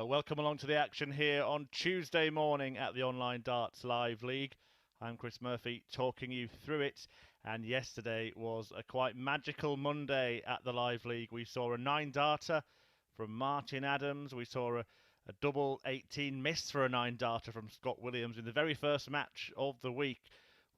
Welcome along to the action here on Tuesday morning at the Online Darts Live League. I'm Chris Murphy talking you through it, and yesterday was a quite magical Monday at the Live League. We saw a 9-darter from Martin Adams. We saw a double 18 miss for a 9-darter from Scott Williams in the very first match of the week.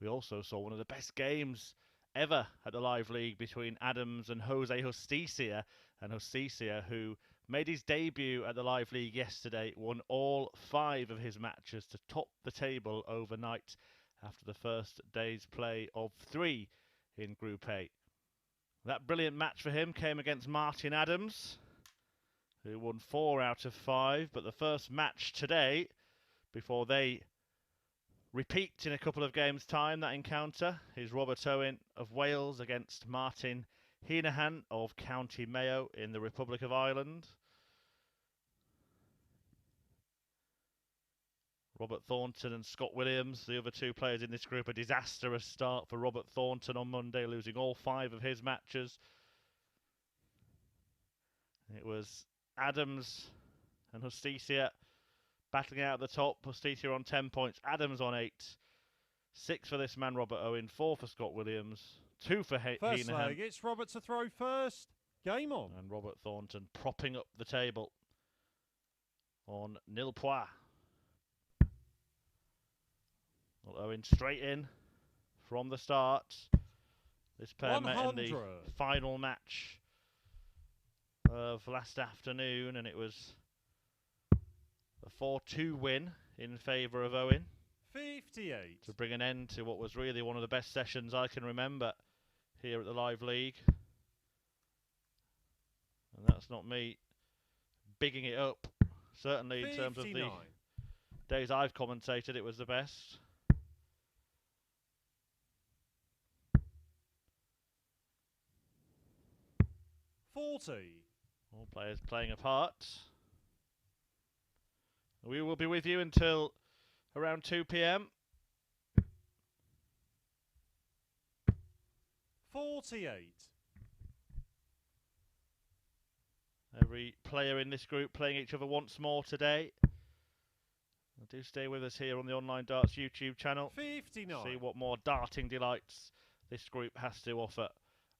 We also saw one of the best games ever at the Live League between Adams and Jose Justicia, and Justicia, who made his debut at the Live League yesterday, won all 5 of his matches to top the table overnight after the first day's play of 3 in Group A. That brilliant match for him came against Martin Adams, who won 4 out of 5, but the first match today, before they repeat in a couple of games' time, that encounter, is Robert Owen of Wales against Martin Henahan of County Mayo in the Republic of Ireland. Robert Thornton and Scott Williams, the other 2 players in this group, a disastrous start for Robert Thornton on Monday, losing all 5 of his matches. It was Adams and Justicia battling out at the top. Justicia on 10 points, Adams on 8. 6 for this man, Robert Owen, 4 for Scott Williams, 2 for Henahan. First leg, it's Robert to throw first. Game on. And Robert Thornton propping up the table on nil points. Well, Owen straight in from the start. This pair 100. met in the final match of last afternoon, and it was a 4-2 win in favour of Owen. 58. To bring an end to what was really one of the best sessions I can remember here at the Live League. And that's not me bigging it up. Certainly 59. In terms of the days I've commentated, it was the best. 40. All players playing a part. We will be with you until around 2 p.m. 48. Every player in this group playing each other once more today. Do stay with us here on the Online Darts YouTube channel. 59. See what more darting delights this group has to offer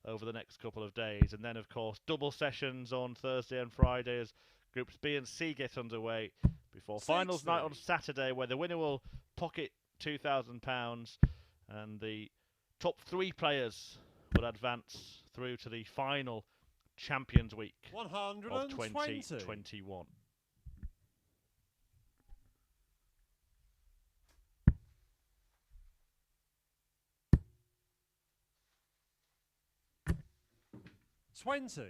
over the next couple of days. And then, of course, double sessions on Thursday and Friday as Groups B and C get underway before 60. finals night on Saturday, where the winner will pocket £2,000 and the top 3 players will advance through to the final Champions Week of 2021. $20.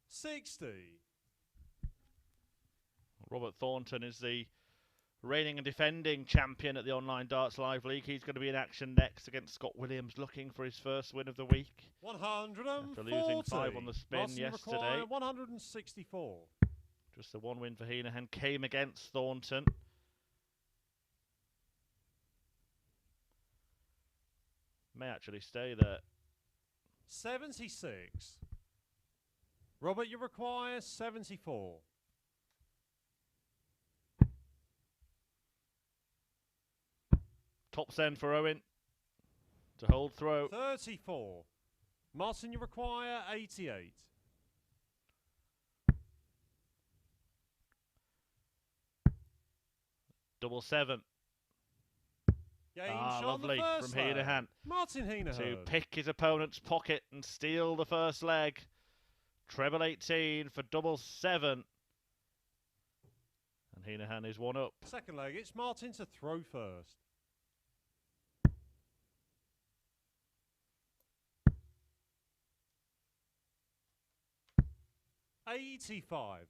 60. Robert Thornton is the reigning and defending champion at the Online Darts Live League. He's going to be in action next against Scott Williams, looking for his first win of the week. 140. After losing 5 on the spin yesterday. 164. Just the 1 win for Henahan came against Thornton. May actually stay there. 76. Robert, you require 74. Top send for Owen to hold throw. 34. Martin, you require 88. Double 7. Lovely from Henahan. Martin Henahan. To pick his opponent's pocket and steal the first leg. Treble 18 for double 7. And Henahan is 1 up. Second leg, it's Martin to throw first. $85.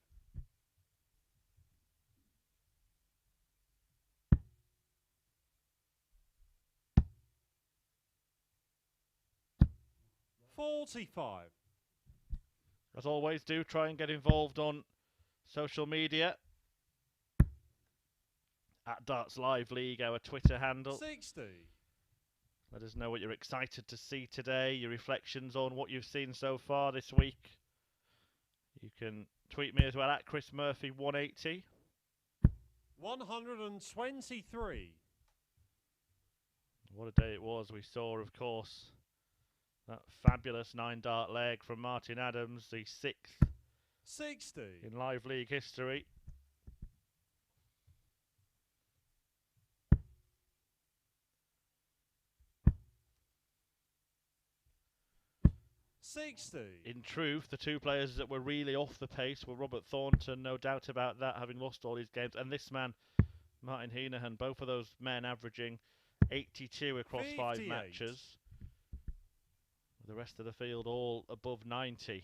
$45. As always, do try and get involved on social media at Darts Live League, our Twitter handle. 60. Let us know what you're excited to see today, your reflections on what you've seen so far this week. You can tweet me as well at Chris Murphy 180. 123. What a day it was. We saw, of course, that fabulous 9-dart leg from Martin Adams, the 6th 60. in Live League history. 60. In truth, the two players that were really off the pace were Robert Thornton, no doubt about that, having lost all his games, and this man, Martin Henahan, both of those men averaging 82 across 5 matches. The rest of the field all above 90.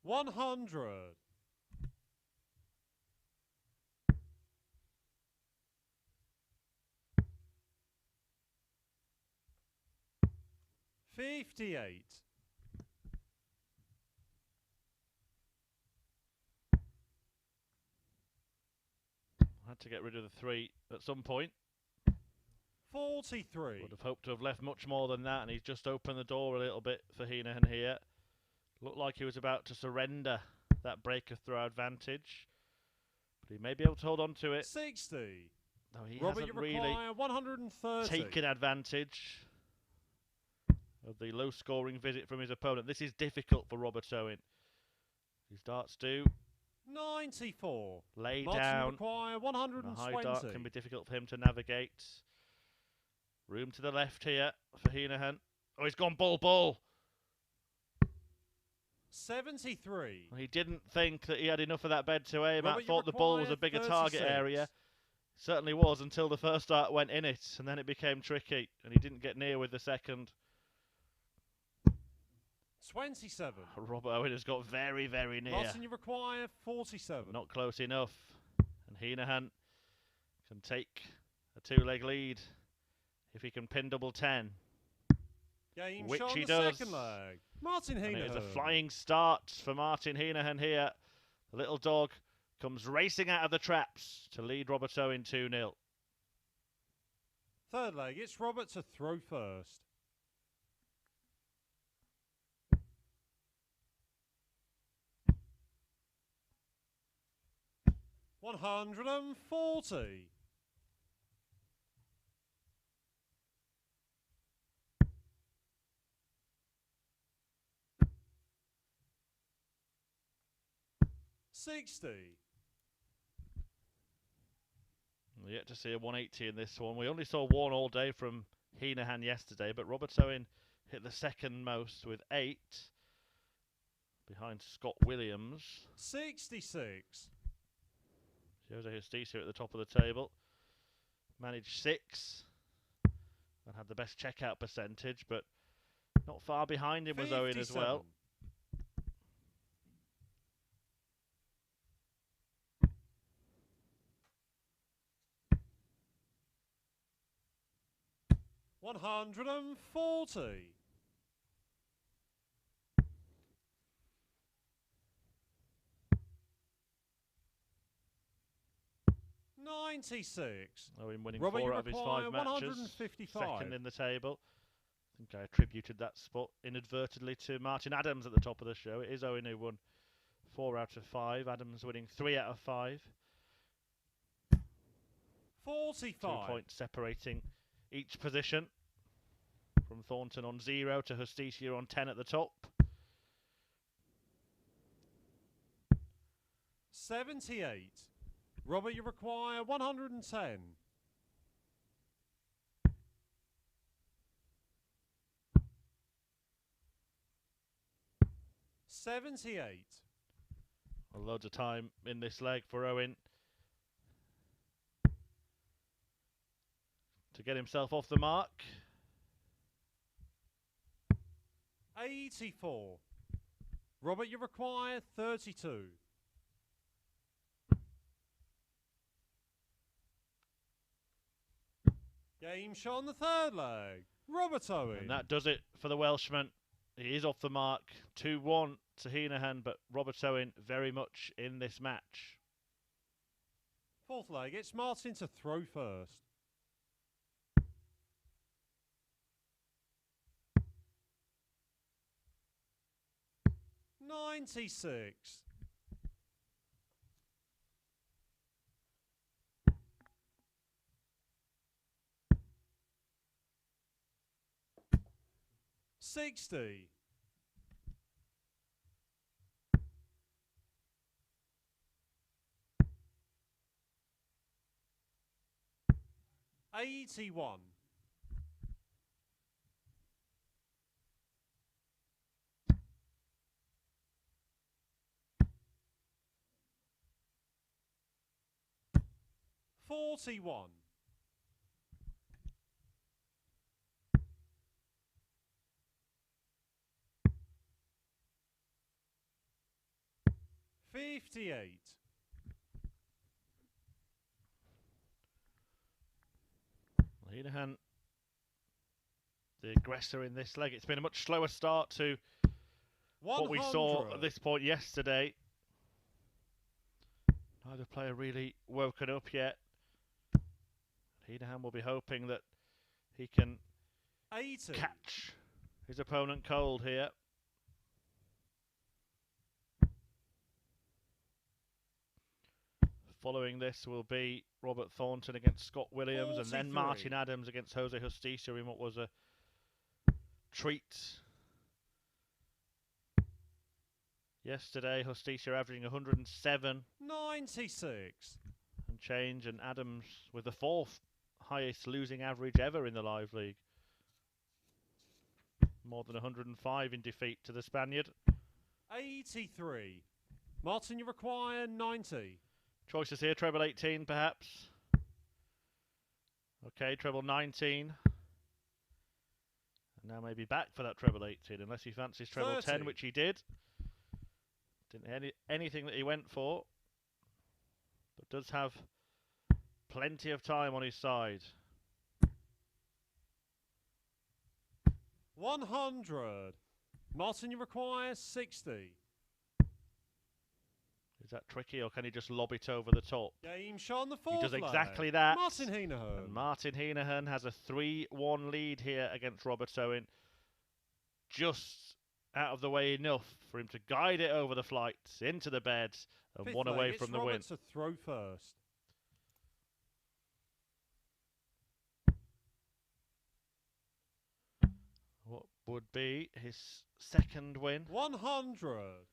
$100. 58. Had to get rid of the 3 at some point. 43. Would have hoped to have left much more than that, and he's just opened the door a little bit for Henahan here. Looked like he was about to surrender that breaker throw advantage, but he may be able to hold on to it. 60. No, he Robert, hasn't you really require 130. taken advantage of the low-scoring visit from his opponent. This is difficult for Robert Owen. His darts do 94. lay Martin down. require A 120. high dart can be difficult for him to navigate. Room to the left here for Henahan. Oh, he's gone ball. 73. He didn't think that he had enough of that bed to aim Robert, at. you Thought the ball was a bigger 36. target area. Certainly was until the first dart went in it, and then it became tricky, and he didn't get near with the second. 27. Robert Owen has got very, very near. Martin, you require 47. Not close enough. And Henahan can take a 2-leg lead if he can pin double 10. Game Which shot on he the does. second leg. Martin And it Henahan. is a flying start for Martin Henahan here. The little dog comes racing out of the traps to lead Robert Owen 2-0. Third leg, it's Robert to throw first. $140. 60. We're yet to see a 180 in this one. We only saw one all day from Henahan yesterday, but Robert Owen hit the second most with 8 behind Scott Williams. 66. Jose Justicia at the top of the table. Managed 6 and had the best checkout percentage, but not far behind him was Owen as well. 140. 96. Owen winning Robert, 4 you out of his require 5 matches. 155. Second in the table. I think I attributed that spot inadvertently to Martin Adams at the top of the show. It is Owen who won 4 out of 5. Adams winning 3 out of 5. 45. 2 points separating each position. From Thornton on 0 to Justicia on 10 at the top. 78. Robert, you require 110. 78. Well, loads of time in this leg for Owen to get himself off the mark. 84. Robert, you require 32. Game shot on the third leg. Robert Owen. And that does it for the Welshman. He is off the mark. 2-1 to Henahan, but Robert Owen very much in this match. Fourth leg, it's Martin to throw first. $96. $60. $81. $41. $58. Henahan, the aggressor in this leg. It's been a much slower start to 100. what we saw at this point yesterday. Neither player really woken up yet. Henahan will be hoping that he can 80. catch his opponent cold here. Following this will be Robert Thornton against Scott Williams, and then 43. Martin Adams against Jose Justicia in what was a treat. Yesterday, Justicia averaging 107 $96. and change, and Adams with the fourth highest losing average ever in the live league. More than 105 in defeat to the Spaniard. 83. Martin, you require 90. Choices here, treble 18 perhaps. Okay, treble 19. And now maybe back for that treble 18, unless he fancies treble 30. 10, which he did. Didn't anything that he went for, but does have plenty of time on his side. 100. Martin, you require 60. Is that tricky, or can he just lob it over the top? Game shot on the fourth He does leg. exactly that. Martin Henahan. And Martin Henahan has a 3-1 lead here against Robert Owen. Just out of the way enough for him to guide it over the flights, into the bed, and Fifth one leg, away it's from the Robert win. to throw first. What would be his second win 100.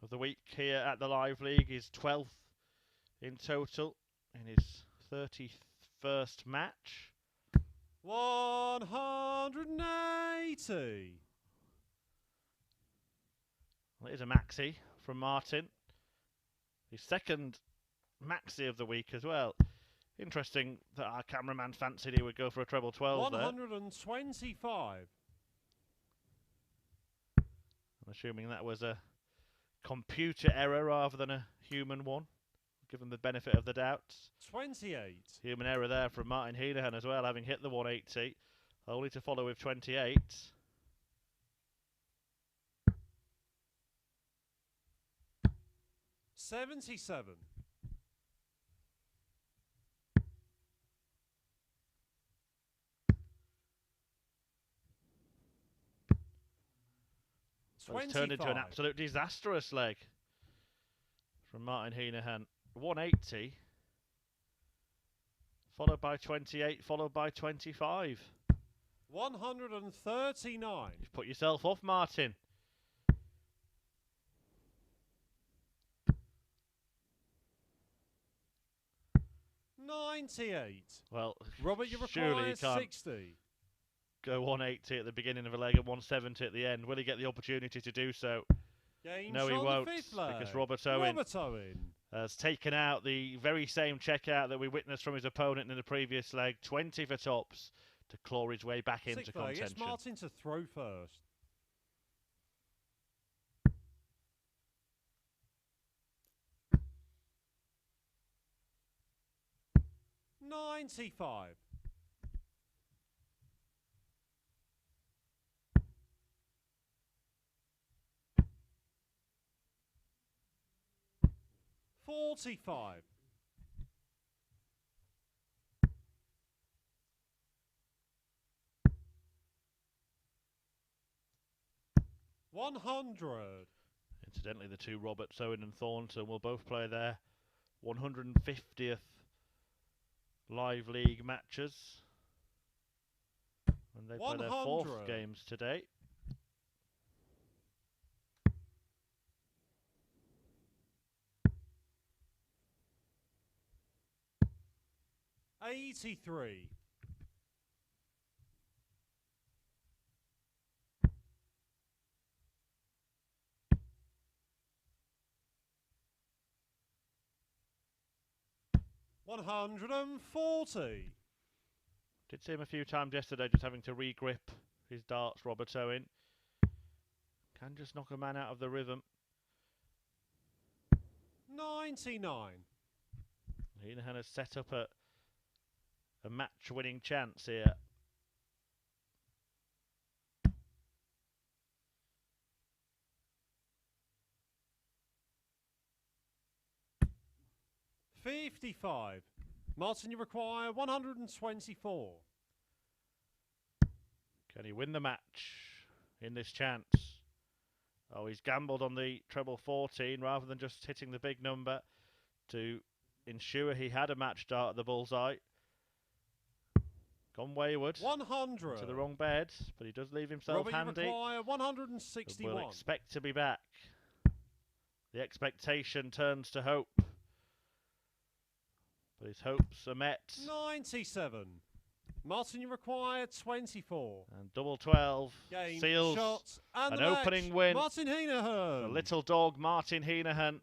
of the week here at the Live League, his 12th in total in his 31st match. 180. Well, it is a maxi from Martin. His second maxi of the week as well. Interesting that our cameraman fancied he would go for a treble 12 there. 125. I'm assuming that was a computer error rather than a human one. Give him the benefit of the doubt. 28. Human error there from Martin Henahan as well, having hit the 180. Only to follow with 28. 77. So it's turned into an absolute disastrous leg from Martin Henahan. 180, followed by 28, followed by 25. 139. You've put yourself off, Martin. $98. Well, Robert, you surely require you can't 60. go 180 at the beginning of a leg and 170 at the end. Will he get the opportunity to do so? Game No, he shot on won't, the fifth leg. because Robert Owen has taken out the very same checkout that we witnessed from his opponent in the previous leg. 20 for tops to claw his way back into Sixth leg, contention. it's Martin to throw first. $95. 45. 100. Incidentally, the two Roberts, Owen and Thornton, will both play their 150th live league matches. And they play their 4th games today. 83. 140. Did see him a few times yesterday, just having to re-grip his darts, Robert Owen. Can just knock a man out of the rhythm. 99. Henahan has set up a match-winning chance here. $55. Martin, you require 124. Can he win the match in this chance? Oh, he's gambled on the treble 14 rather than just hitting the big number to ensure he had a match dart at the bullseye. Gone wayward. 100. To the wrong bed, but he does leave himself Robert, handy. You require 161. We'll expect to be back. The expectation turns to hope. But his hopes are met. 97. Martin, you require 24. And double 12 Game, seals shots, and an the opening match. win. Martin Henahan. The little dog, Martin Henahan,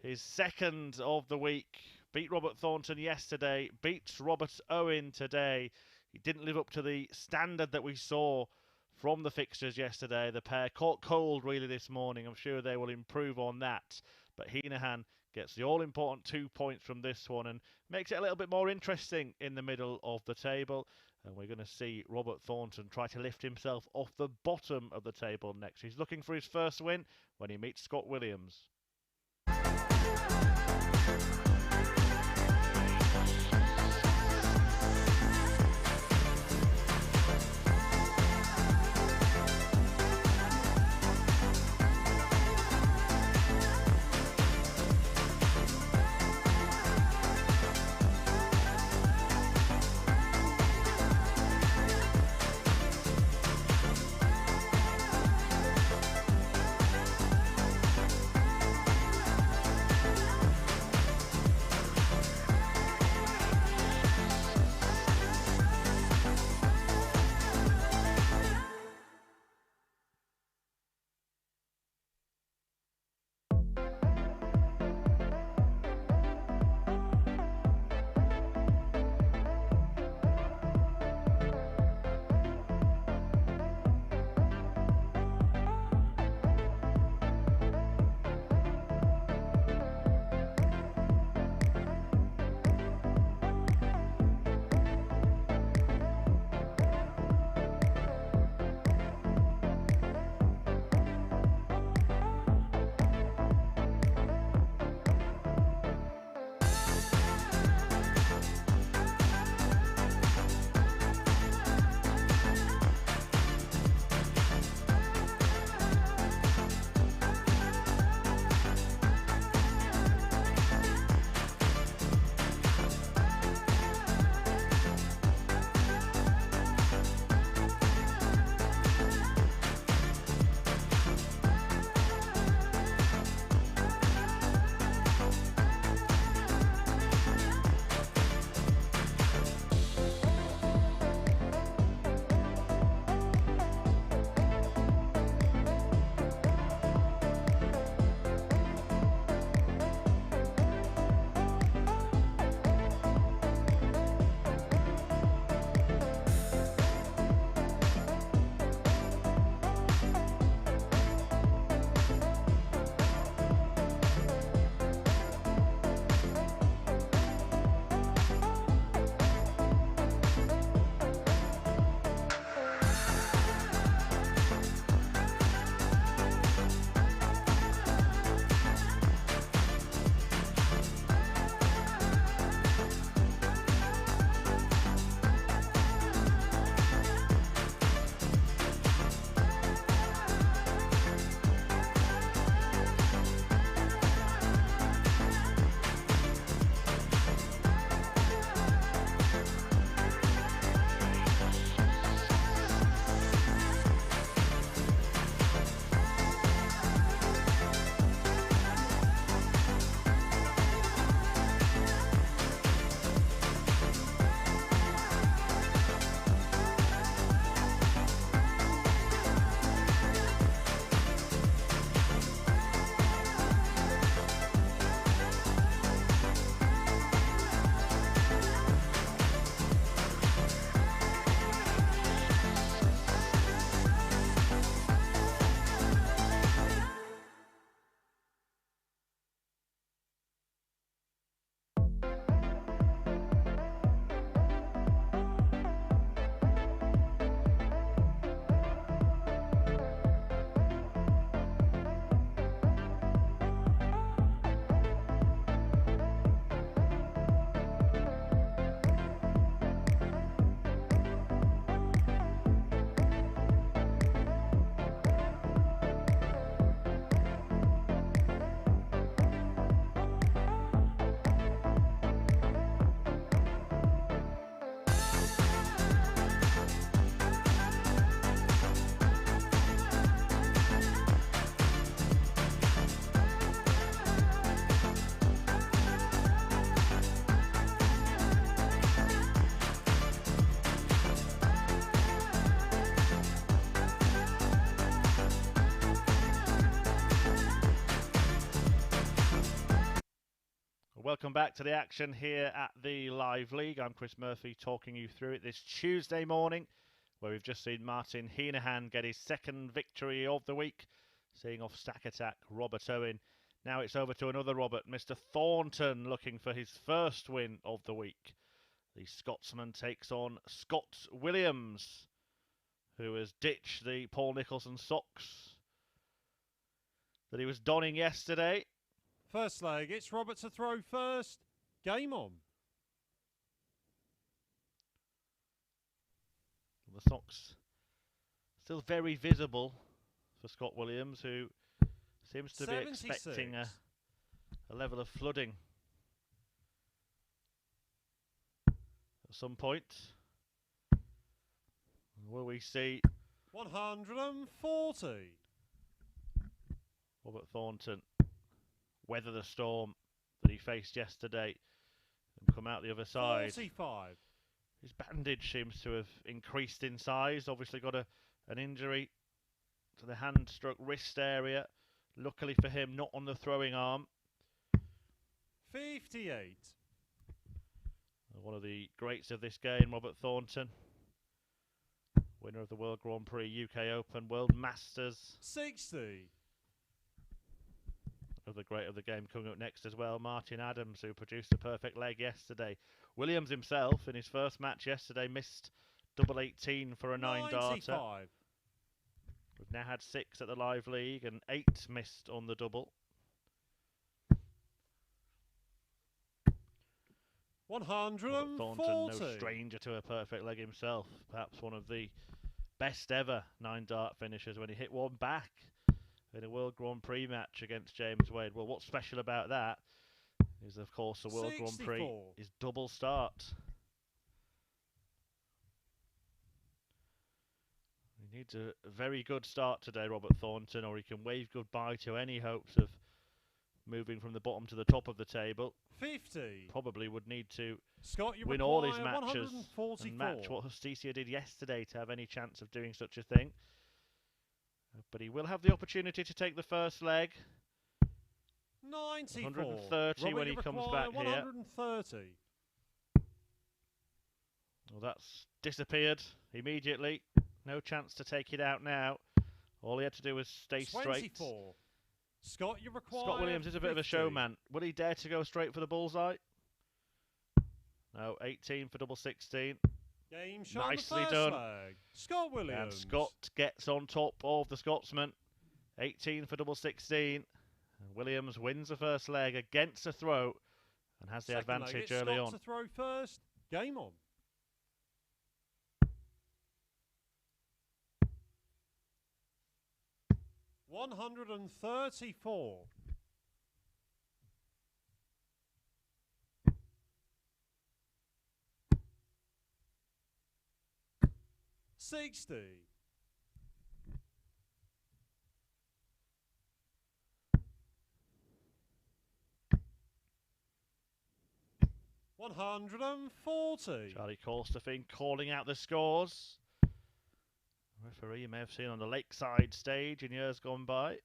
his 2nd of the week. Beat Robert Thornton yesterday, beats Robert Owen today. He didn't live up to the standard that we saw from the fixtures yesterday. The pair caught cold really this morning. I'm sure they will improve on that. But Henahan gets the all-important 2 points from this one and makes it a little bit more interesting in the middle of the table. And we're going to see Robert Thornton try to lift himself off the bottom of the table next. He's looking for his first win when he meets Scott Williams. Welcome back to the action here at the Live League. I'm Chris Murphy talking you through it this Tuesday morning, where we've just seen Martin Henahan get his second victory of the week, seeing off Stack Attack Robert Owen. Now it's over to another Robert, Mr. Thornton, looking for his first win of the week. The Scotsman takes on Scott Williams, who has ditched the Paul Nicholson socks that he was donning yesterday. First leg, it's Robert to throw first. Game on. The socks still very visible for Scott Williams, who seems to 76. be expecting a level of flooding at some point. Will we see 140. Robert Thornton weather the storm that he faced yesterday and come out the other side? 45. His bandage seems to have increased in size. Obviously got an injury to the hand stroke wrist area. Luckily for him, not on the throwing arm. 58. One of the greats of this game, Robert Thornton. Winner of the World Grand Prix, UK Open, World Masters. 60. Another great of the game coming up next as well, Martin Adams, who produced a perfect leg yesterday. Williams himself, in his first match yesterday, missed double 18 for a 9-darter. We've now had 6 at the Live League and 8 missed on the double. 140. Thornton, no stranger to a perfect leg himself. Perhaps one of the best ever 9-dart finishers when he hit one back in a World Grand Prix match against James Wade. Well, what's special about that is, of course, the World 64. Grand Prix is double start. He needs a very good start today, Robert Thornton, or he can wave goodbye to any hopes of moving from the bottom to the top of the table. 50. Probably would need to Scott, win all his matches and match what Justicia did yesterday to have any chance of doing such a thing. But he will have the opportunity to take the first leg. 94. 130 Robert, when he comes back 130. here. Well, that's disappeared immediately. No chance to take it out now. All he had to do was stay 24. straight. Scott, you require Scott Williams is a bit of a 50. showman. Will he dare to go straight for the bullseye? No, 18 for double 16. Game shot Nicely on the done. first leg. Scott Williams. And Scott gets on top of the Scotsman. 18 for double 16. And Williams wins the first leg against a throw and has the Second leg, advantage it's early Scott on. to throw first. Game on. 134. 60. 140. Charlie Corstefin calling out the scores. Referee you may have seen on the Lakeside stage in years gone by. I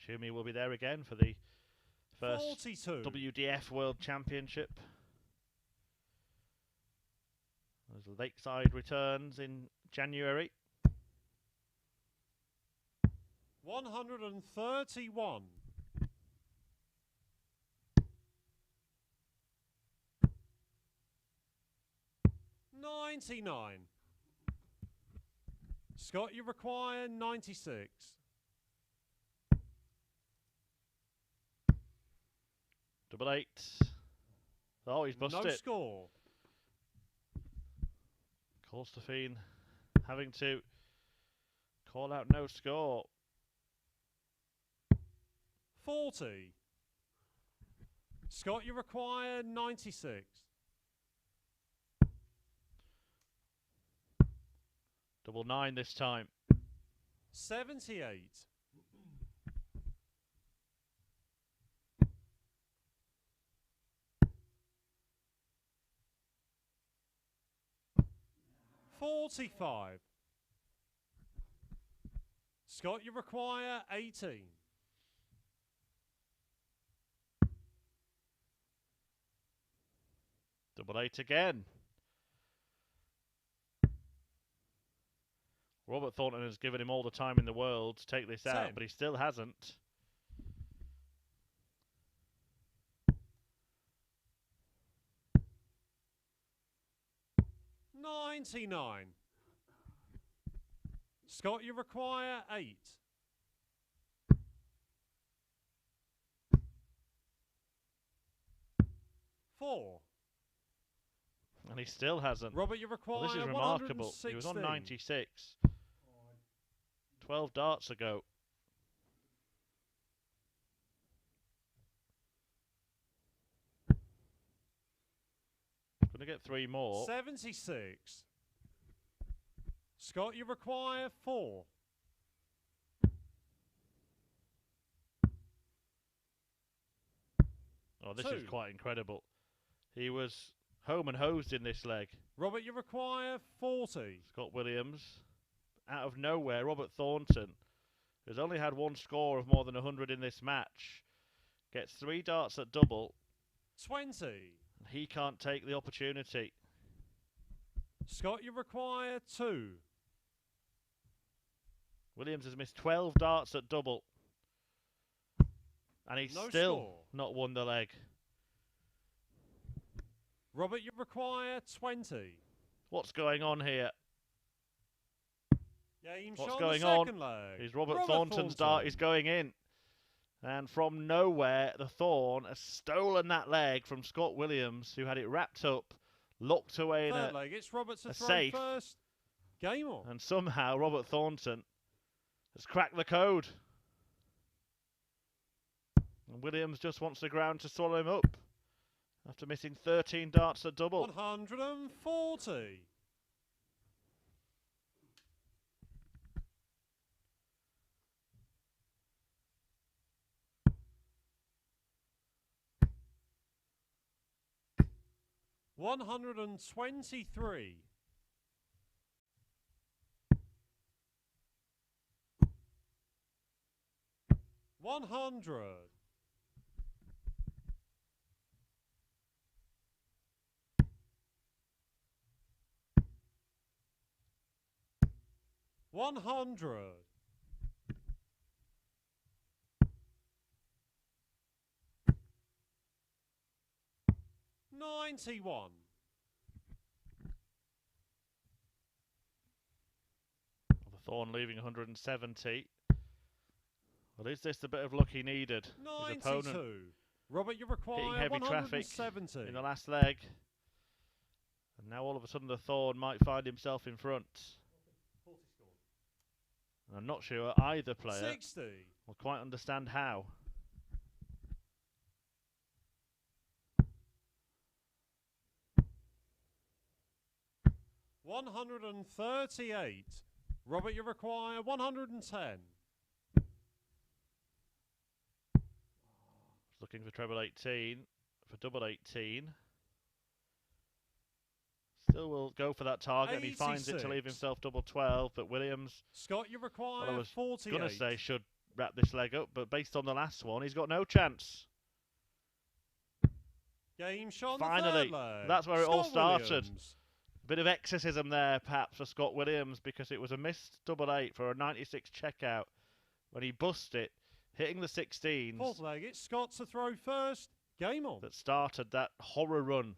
assume he will be there again for the first 42. WDF World Championship. As Lakeside returns in January. 131. 99. Scott, you require 96. Double 8. Oh, he's busted No it. score. Corstefin having to call out no score. 40. Scott, you require 96. Double 9 this time. 78. 45. Scott, you require 18. Double 8 again. Robert Thornton has given him all the time in the world to take this out, but he still hasn't. $99. Scott, you require 8. $4. And he still hasn't. Robert, you require Well, this is remarkable. He was on 96 12 darts ago. Going to get 3 more. 76. Scott, you require 4. Oh, this is quite incredible. He was home and hosed in this leg. Robert, you require 40. Scott Williams, out of nowhere, Robert Thornton, who's only had one score of more than 100 in this match, gets 3 darts at double. 20. He can't take the opportunity. Scott, you require 2. Williams has missed 12 darts at double. And he's still not won the leg. Robert, you require 20. What's going on here? What's going on? Leg. Is Robert Thornton's dart is going in. And from nowhere, the Thorn has stolen that leg from Scott Williams, who had it wrapped up, locked away in leg. It's Robert to throw safe. First. Game on. And somehow Robert Thornton has cracked the code. And Williams just wants the ground to swallow him up after missing 13 darts at double. 140. $123. $100. $100. $91. The Thorn leaving 170. Well, is this the bit of luck he needed? 92. His opponent Robert, you require hitting heavy traffic 170. in the last leg. And now all of a sudden the Thorn might find himself in front. And I'm not sure either player 60. will quite understand how. $138. Robert, you require 110. Looking for treble 18, for double 18. Still will go for that target, 86. And he finds it to leave himself double 12. But Williams, Scott, you require 48. I was going to say should wrap this leg up, but based on the last one, he's got no chance. Game shot. Finally, that's where it all started. A bit of exorcism there, perhaps, for Scott Williams, because it was a missed double 8 for a 96 checkout when he bust it, hitting the 16s. Fourth leg, it's Scott to throw first. Game on. That started that horror run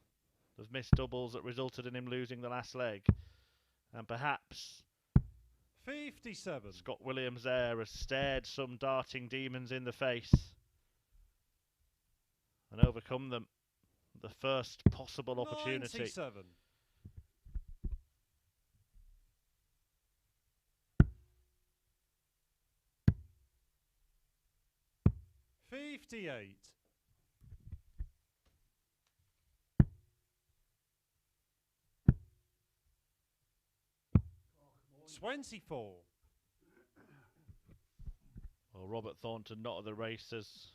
of missed doubles that resulted in him losing the last leg. And perhaps 57. Scott Williams there has stared some darting demons in the face and overcome them. The first possible opportunity. 97. 58. 24. Well, Robert Thornton not at the races.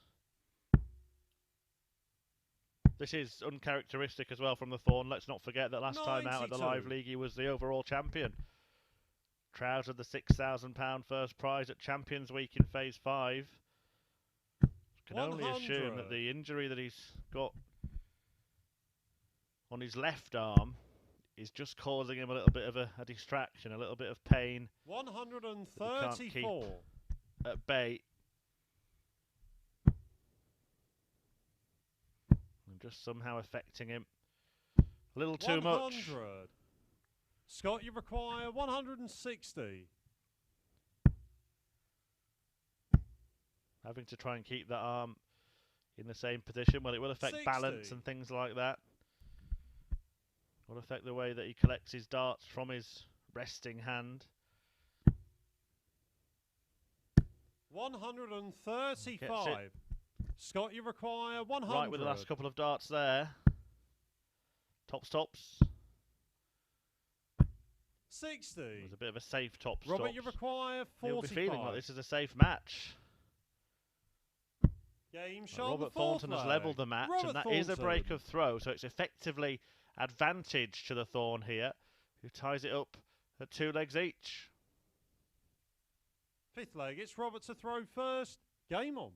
This is uncharacteristic as well from the Thorn. Let's not forget that last time out at the Live League he was the overall champion. Trousered the £6,000 first prize at Champions Week in Phase 5. Can only assume that the injury that he's got on his left arm is just causing him a little bit of a distraction, a little bit of pain. 134. At bay. And just somehow affecting him a little too 100. much. Scott, you require 160. Having to try and keep that arm in the same position. Well, it will affect 60. balance and things like that. Will affect the way that he collects his darts from his resting hand. 135. Scott, you require 100. Right with the last couple of darts there. Top stops. 60. It was a bit of a safe top Robert, stop. you require 45. He'll be feeling like this is a safe match. Game Robert Thornton has levelled the match, and that is a break of throw, so it's effectively advantage to the Thorn here, who ties it up at 2 legs each. Fifth leg, it's Robert to throw first. Game on.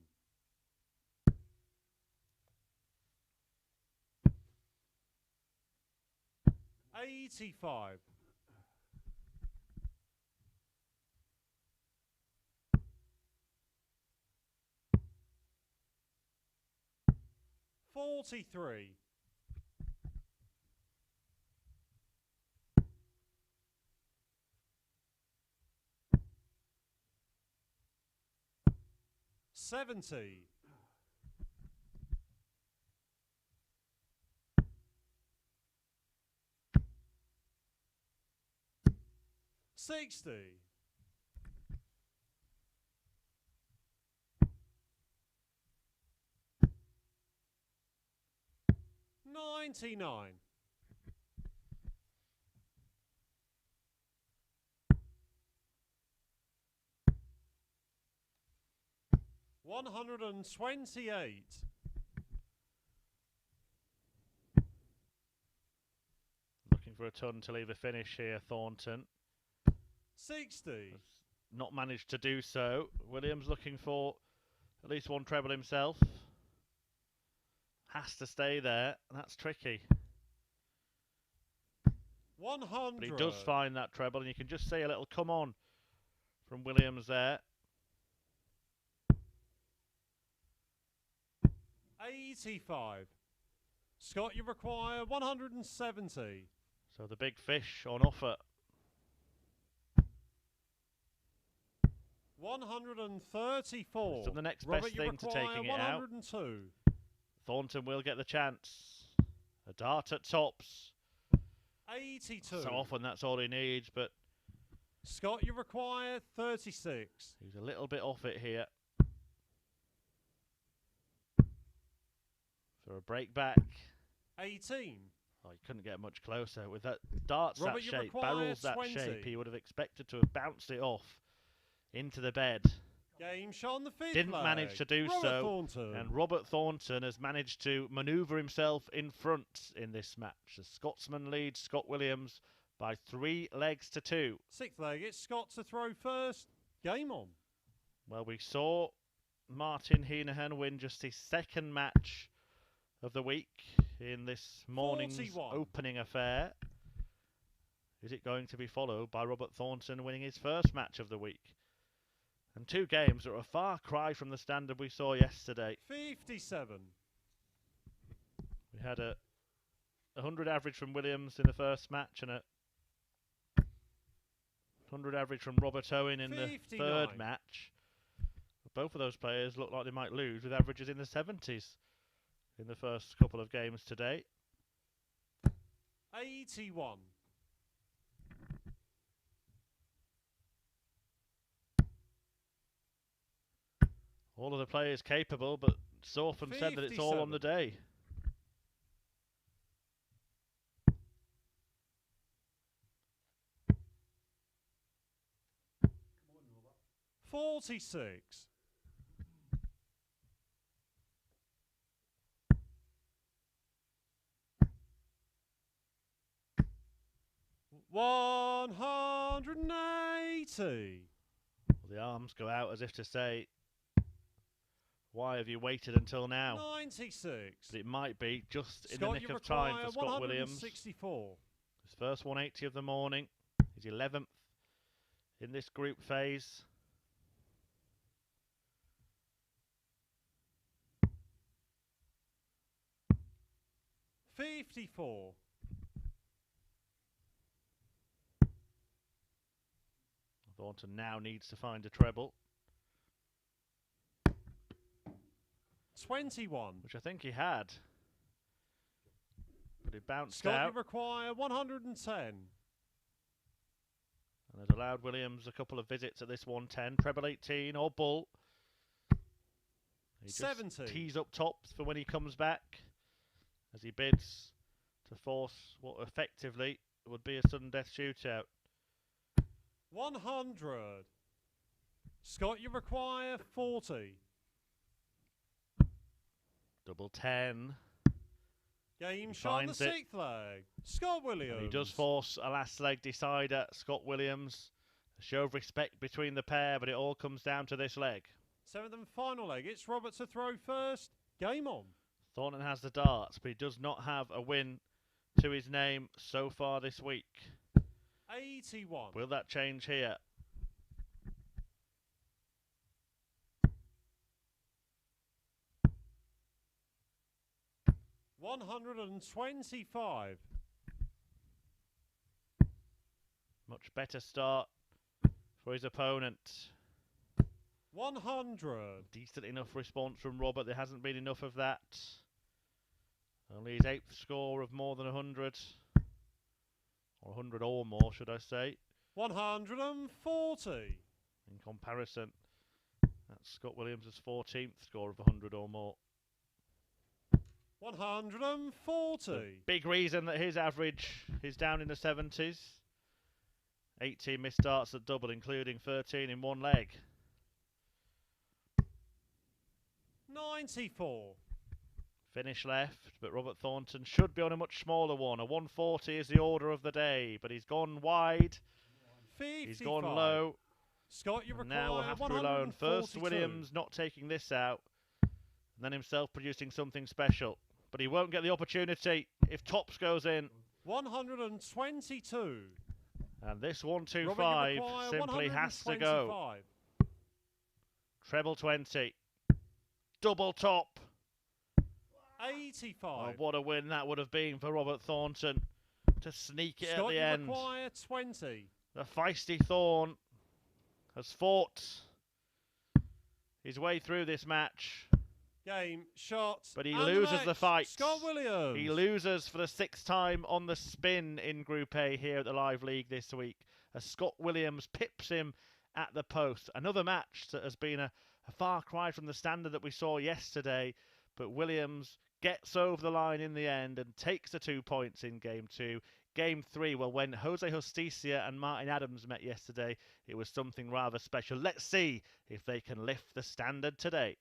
$85. 43. 70. 60. 99. 128. Looking for a ton to leave a finish here, Thornton. 60. Has not managed to do so. Williams looking for at least one treble himself. Has to stay there. That's tricky. 100. But he does find that treble, and you can just see a little come on from Williams there. 85. Scott, you require 170. So the big fish on offer. 134. So the next Robert, best you thing to require taking it out. 102. Thornton will get the chance. A dart at tops. 82. So often that's all he needs, but Scott, you require 36. he's a little bit off it here. For a break back. 18. Oh, he couldn't get much closer. With that darts Robert, that you shape, require barrels that 20. shape, he would have expected to have bounced it off into the bed. Game shot on the fifth Didn't leg. manage to do Robert so. Thornton. And Robert Thornton has managed to manoeuvre himself in front in this match. The Scotsman leads Scott Williams by 3 legs to 2. Sixth leg, it's Scott to throw first. Game on. Well, we saw Martin Henahan win just his second match of the week in this morning's 41. opening affair. Is it going to be followed by Robert Thornton winning his first match of the week? And 2 games that are a far cry from the standard we saw yesterday. 57. We had a 100 average from Williams in the first match and a 100 average from Robert Owen in 59. the third match. Both of those players look like they might lose with averages in the 70s in the first couple of games today. 81. All of the players capable, but it's often said that it's all on the day. 46. 180. The arms go out as if to say Why have you waited until now? 96. But it might be just in Scott, the nick you of time require for Scott Williams. 164. His first 180 of the morning. His 11th in this group phase. $54. Thornton now needs to find a treble. 21. Which I think he had. But it bounced Scott, out. you require 110. And has allowed Williams a couple of visits at this 110. Treble 18 or bull. He just 70. tees up tops for when he comes back. As he bids to force what effectively would be a sudden death shootout. 100. Scott, you require 40. Double 10. Game He shot on the finds it. 6th leg. Scott Williams. And he does force a last leg decider. Scott Williams. A show of respect between the pair, but it all comes down to this leg. 7th and final leg. It's Robert to throw first. Game on. Thornton has the darts, but he does not have a win to his name so far this week. 81. Will that change here? $125. Much better start for his opponent. 100. Decent enough response from Robert. There hasn't been enough of that. Only his 8th score of more than 100. Or 100 or more, should I say. 140. In comparison, that's Scott Williams' 14th score of 100 or more. 140. The big reason that his average is down in the 70s. 18 missed starts at double, including 13 in one leg. 94. Finish left, but Robert Thornton should be on a much smaller one. A 140 is the order of the day, but he's gone wide. 55. He's gone low. Scott, you And require now we'll have to rely on first 142. Williams not taking this out, and then himself producing something special. But he won't get the opportunity if tops goes in. 122. And this Robert, you 125 require simply has to go. 125. Treble 20. Double top. 85. Oh, what a win that would have been for Robert Thornton to sneak it Scott, at the you end. require 20. The feisty Thorn has fought his way through this match, Game, shot, but he and loses the match. fight. Scott Williams. He loses for the 6th time on the spin in Group A here at the Live League this week, as Scott Williams pips him at the post. Another match that has been a far cry from the standard that we saw yesterday, but Williams gets over the line in the end and takes the 2 points in Game 2. Game 3, well, when Jose Justicia and Martin Adams met yesterday, it was something rather special. Let's see if they can lift the standard today.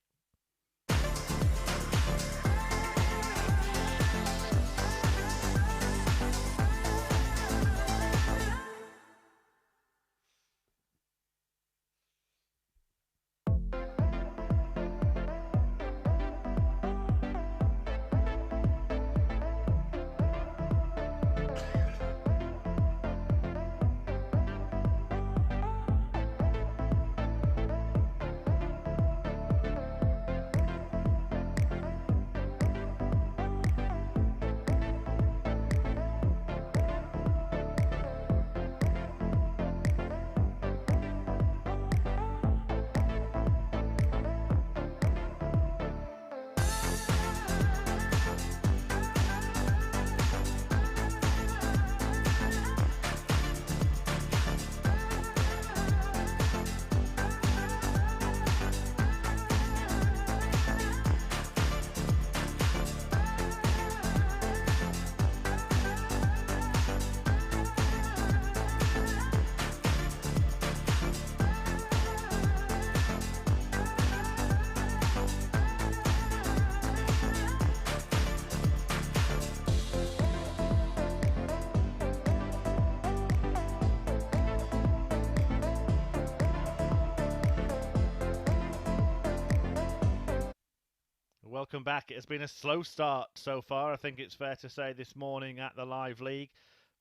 welcome back. It has been a slow start so far, I think it's fair to say, this morning at the Live League.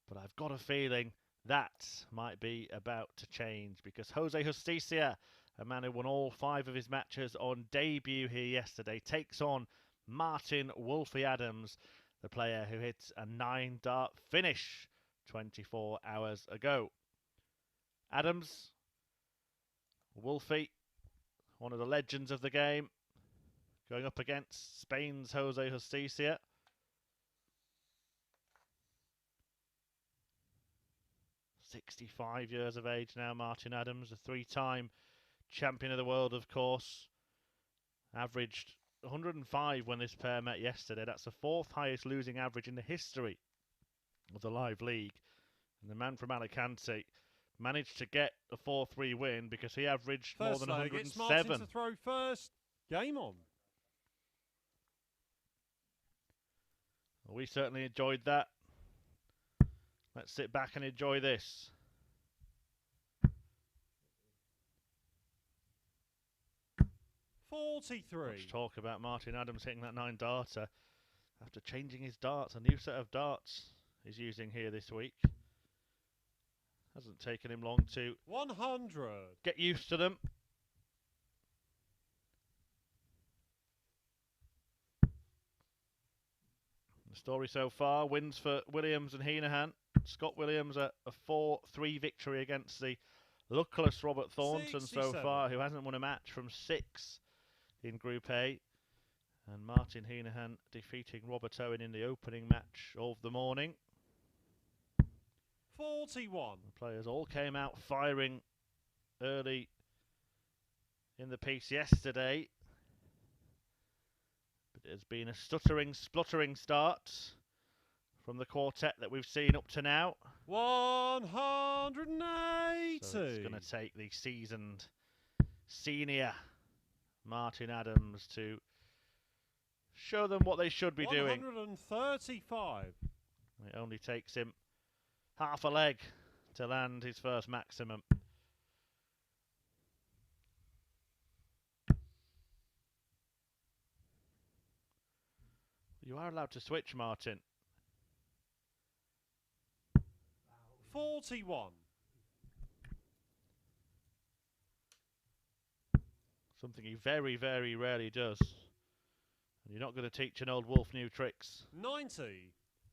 But I've got a feeling that might be about to change, because Jose Justicia, a man who won all 5 of his matches on debut here yesterday, takes on Martin Wolfie Adams, the player who hit a 9-dart finish 24 hours ago. Adams, Wolfie, one of the legends of the game, going up against Spain's Jose Justicia. "65 years of age now, Martin Adams, a 3-time champion of the world, of course. Averaged 105 when this pair met yesterday. That's the 4th highest losing average in the history of the Live League. And the man from Alicante managed to get a 4-3 win because he averaged more than 107. It's Martin to throw first. Game on. Well, we certainly enjoyed that. Let's sit back and enjoy this. Much talk about Martin Adams hitting that 9-darter after changing his darts. A new set of darts he's using here this week. Hasn't taken him long to 100. Get used to them. The story so far: wins for Williams and Henahan. Scott Williams a 4-3 victory against the luckless Robert Thornton so far, who hasn't won a match from 6 in Group A. And Martin Henahan defeating Robert Owen in the opening match of the morning. 41. The players all came out firing early in the piece yesterday. But it has been a stuttering, spluttering start from the quartet that we've seen up to now. 180. So it's going to take the seasoned senior Martin Adams to show them what they should be doing. 135. It only takes him half a leg to land his first maximum. You are allowed to switch, Martin. 41. Something he very, very rarely does. And you're not going to teach an old wolf new tricks. 90.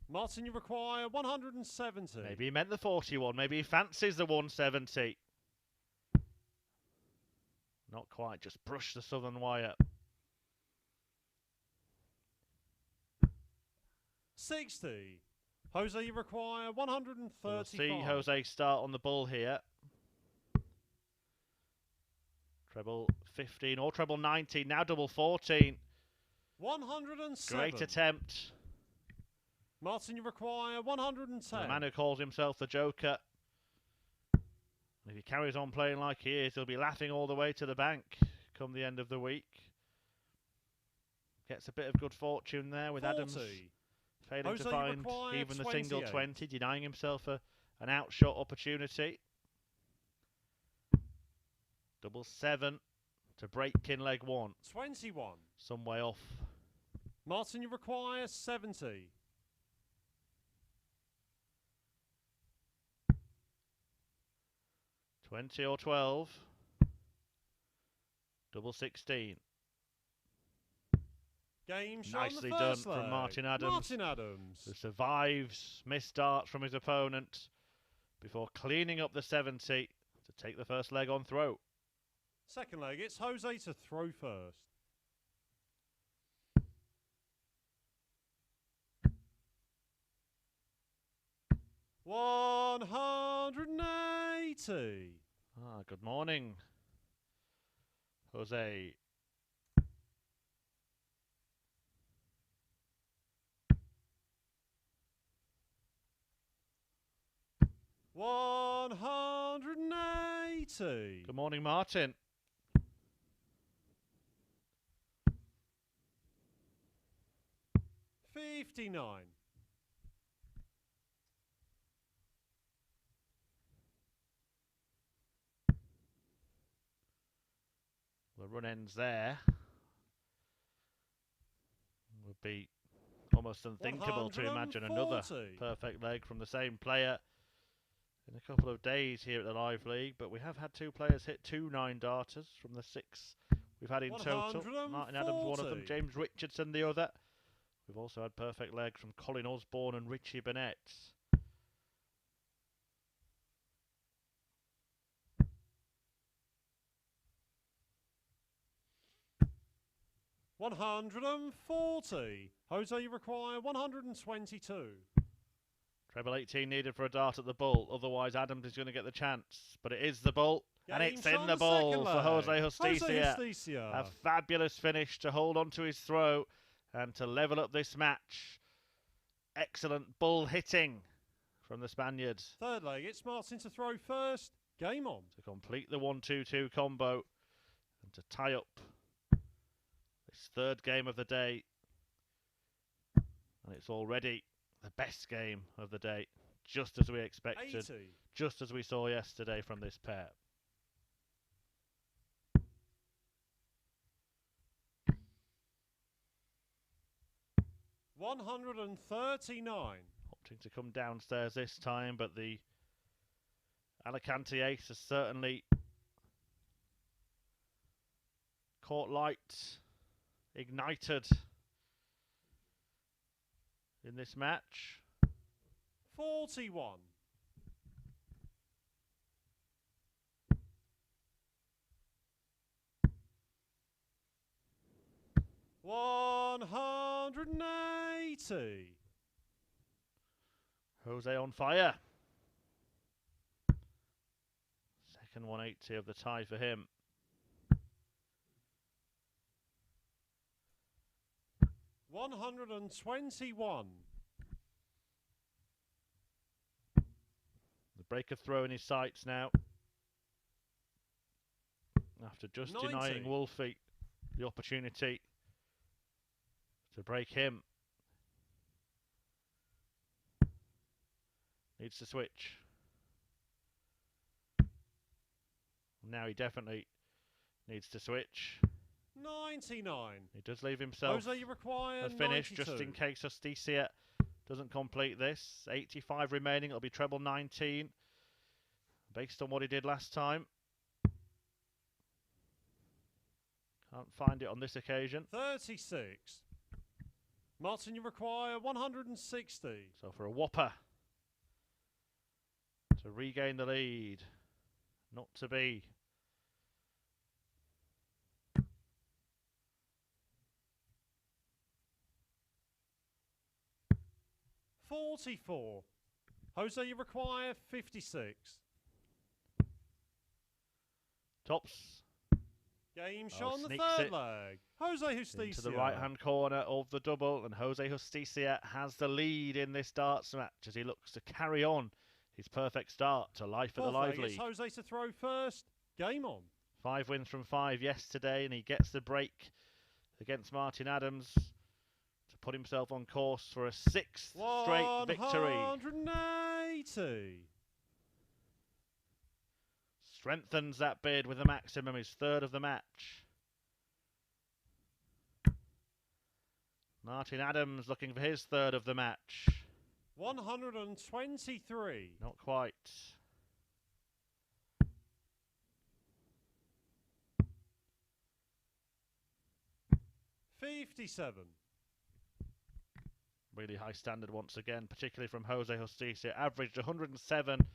Martin, you require 170. Maybe he meant the 41. Maybe he fancies the 170. Not quite. Just brush the southern wire. 60. Jose, you require 135. We'll see Jose start on the bull here. Treble 15 or treble 19. Now double 14. 107. Great attempt. Martin, you require 110. The man who calls himself the Joker. If he carries on playing like he is, he'll be laughing all the way to the bank come the end of the week. Gets a bit of good fortune there with 40. Adams failing Jose, to find even the single 20, denying himself an outshot opportunity. Double 7 to break in leg 1. 21. Some way off. Martin, you require 70. 20 or 12. Double 16. Game Nicely done from Martin Adams. Martin Adams. Who survives missed darts from his opponent before cleaning up the 70 to take the first leg on throw. Second leg, it's Jose to throw first. $180. Good morning, Jose. $180. Good morning, Martin. $59. The run ends there. be almost unthinkable to imagine another 140. perfect leg from the same player in a couple of days here at the Live League. But we have had two players hit 2 9-darters from the 6 we've had in total. Martin Adams, one of them, 140. James Richardson, the other. We've also had perfect legs from Colin Osborne and Richie Burnett. $140. Jose, you require 122. Treble 18 needed for a dart at the bull, otherwise Adams is going to get the chance. But it is the bull, and it's in the bull for Jose Justicia. A fabulous finish to hold on to his throw and to level up this match. Excellent bull hitting from the Spaniards. Third leg, it's Martin to throw first. Game on. To complete the 1-2-2 combo and to tie up this third game of the day. And it's already the best game of the day, just as we expected, 80. just as we saw yesterday from this pair. $139. Opting to come downstairs this time, but the Alicante ace has certainly caught light, ignited in this match. 41. $180. Jose on fire. Second 180 of the tie for him. $121. The breaker throw in his sights now. After just 90. denying Wolfie the opportunity to break him. Needs to switch. Now he definitely needs to switch. 99. He does leave himself Jose, you require a finish 92. just in case Justicia doesn't complete this. 85 remaining. It'll be treble 19 based on what he did last time. Can't find it on this occasion. 36. Martin, you require 160. So for a whopper to regain the lead. Not to be. $44. Jose, you require 56. Tops. Game shot on the sneaks third it leg. Jose Justicia. Into the right-hand corner of the double, and Jose Justicia has the lead in this darts match as he looks to carry on his perfect start to life at the Live League. It's Jose to throw first. Game on. 5 wins from 5 yesterday, and he gets the break against Martin Adams to put himself on course for a 6th straight victory. 180. Strengthens that bid with the maximum, his third of the match. Martin Adams looking for his third of the match. 123. Not quite. $57. Really high standard once again, particularly from Jose Justicia. Averaged 107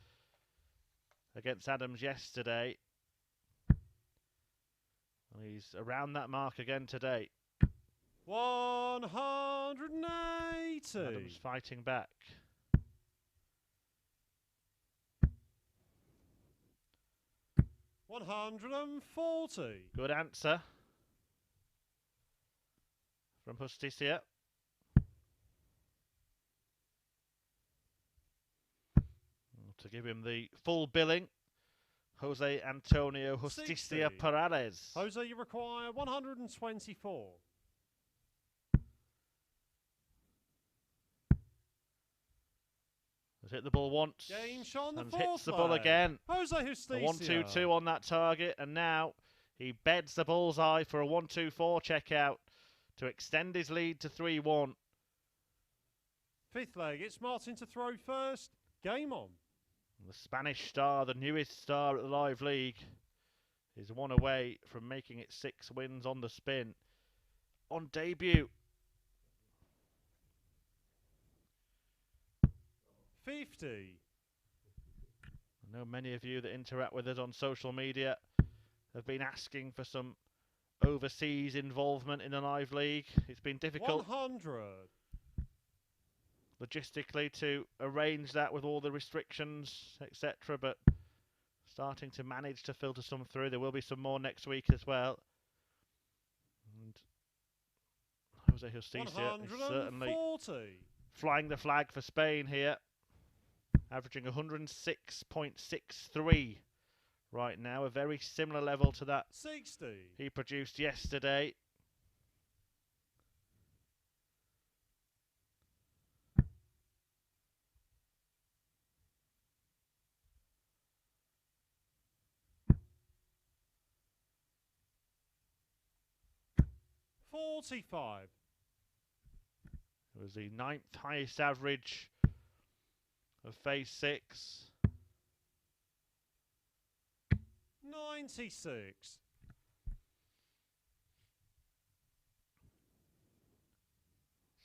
against Adams yesterday. And he's around that mark again today. 180. Adams fighting back. $140. Good answer from Justicia. To give him the full billing, Jose Antonio Justicia 60. Perales. Jose, you require 124. Has hit the ball once. Game shot on the and fourth hits the ball leg. again. Jose A Justicia. 1-2-2 on that target, and now he beds the bullseye for a 1-2-4 check out to extend his lead to 3-1. Fifth leg, it's Martin to throw first. Game on. The Spanish star, the newest star at the Live League, is one away from making it 6 wins on the spin. On debut. 50. I know many of you that interact with us on social media have been asking for some overseas involvement in the Live League. It's been difficult 100. logistically to arrange that with all the restrictions, etc., but starting to manage to filter some through. There will be some more next week as well. And Jose Justicia is certainly flying the flag for Spain here, averaging 106.63 right now, a very similar level to that 60 he produced yesterday. $45. It was the 9th highest average of phase 6. 96.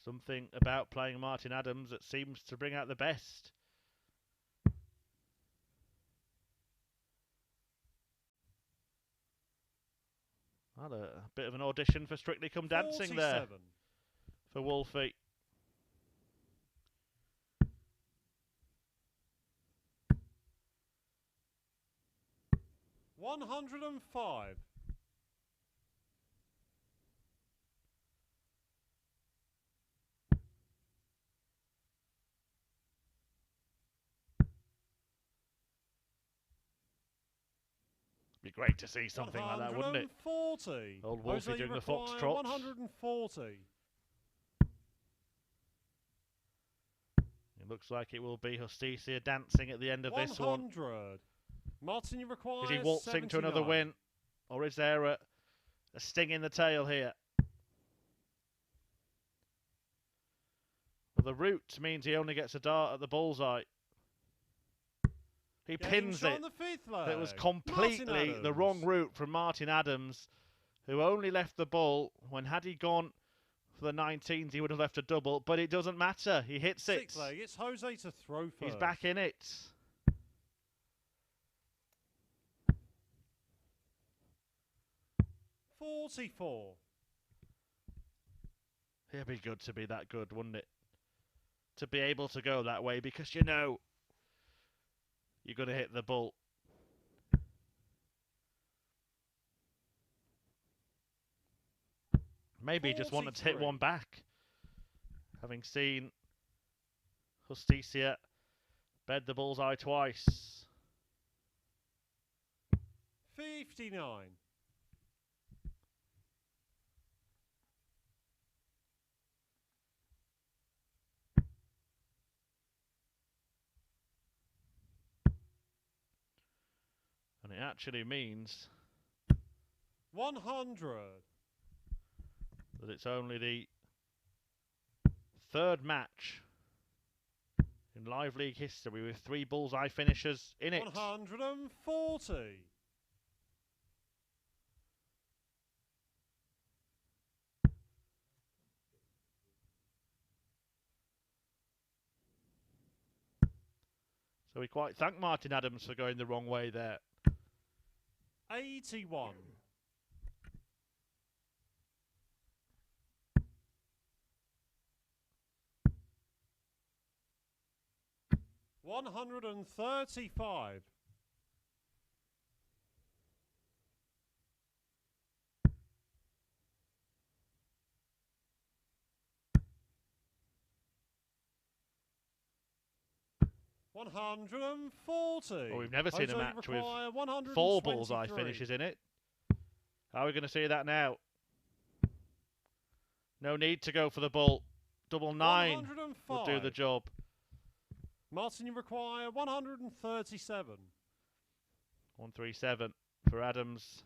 Something about playing Martin Adams that seems to bring out the best. Well, a bit of an audition for Strictly Come Dancing 47. there for Wolfie. $105. Be great to see something like that, wouldn't it? 140. Old Wolfie doing the foxtrot. 140. It looks like it will be Justicia dancing at the end of this one. 100. Martin, you require Is he waltzing 79. to another win? Or is there a sting in the tail here? Well, the route means he only gets a dart at the bullseye. He pins it. It was completely the wrong route from Martin Adams, who only left the bull when, had he gone for the 19s, he would have left a double, but it doesn't matter. He hits it. Sixth leg, it's Jose to throw first. He's back in it. $44. It'd be good to be that good, wouldn't it? To be able to go that way, because you know you're going to hit the bull. Maybe he just wanted to hit one back, having seen Justicia bed the bullseye twice. 59. And it actually means 100. that it's only the 3rd match in Live League history with 3 bullseye finishers in it. 140. So we quite thank Martin Adams for going the wrong way there. 81. $135. $140. Well, we've never seen a Jose match with require 4 bullseye 123. finishes in it. How are we going to see that now? No need to go for the bull. Double 9 will do the job. Martin, you require 137. 137 for Adams.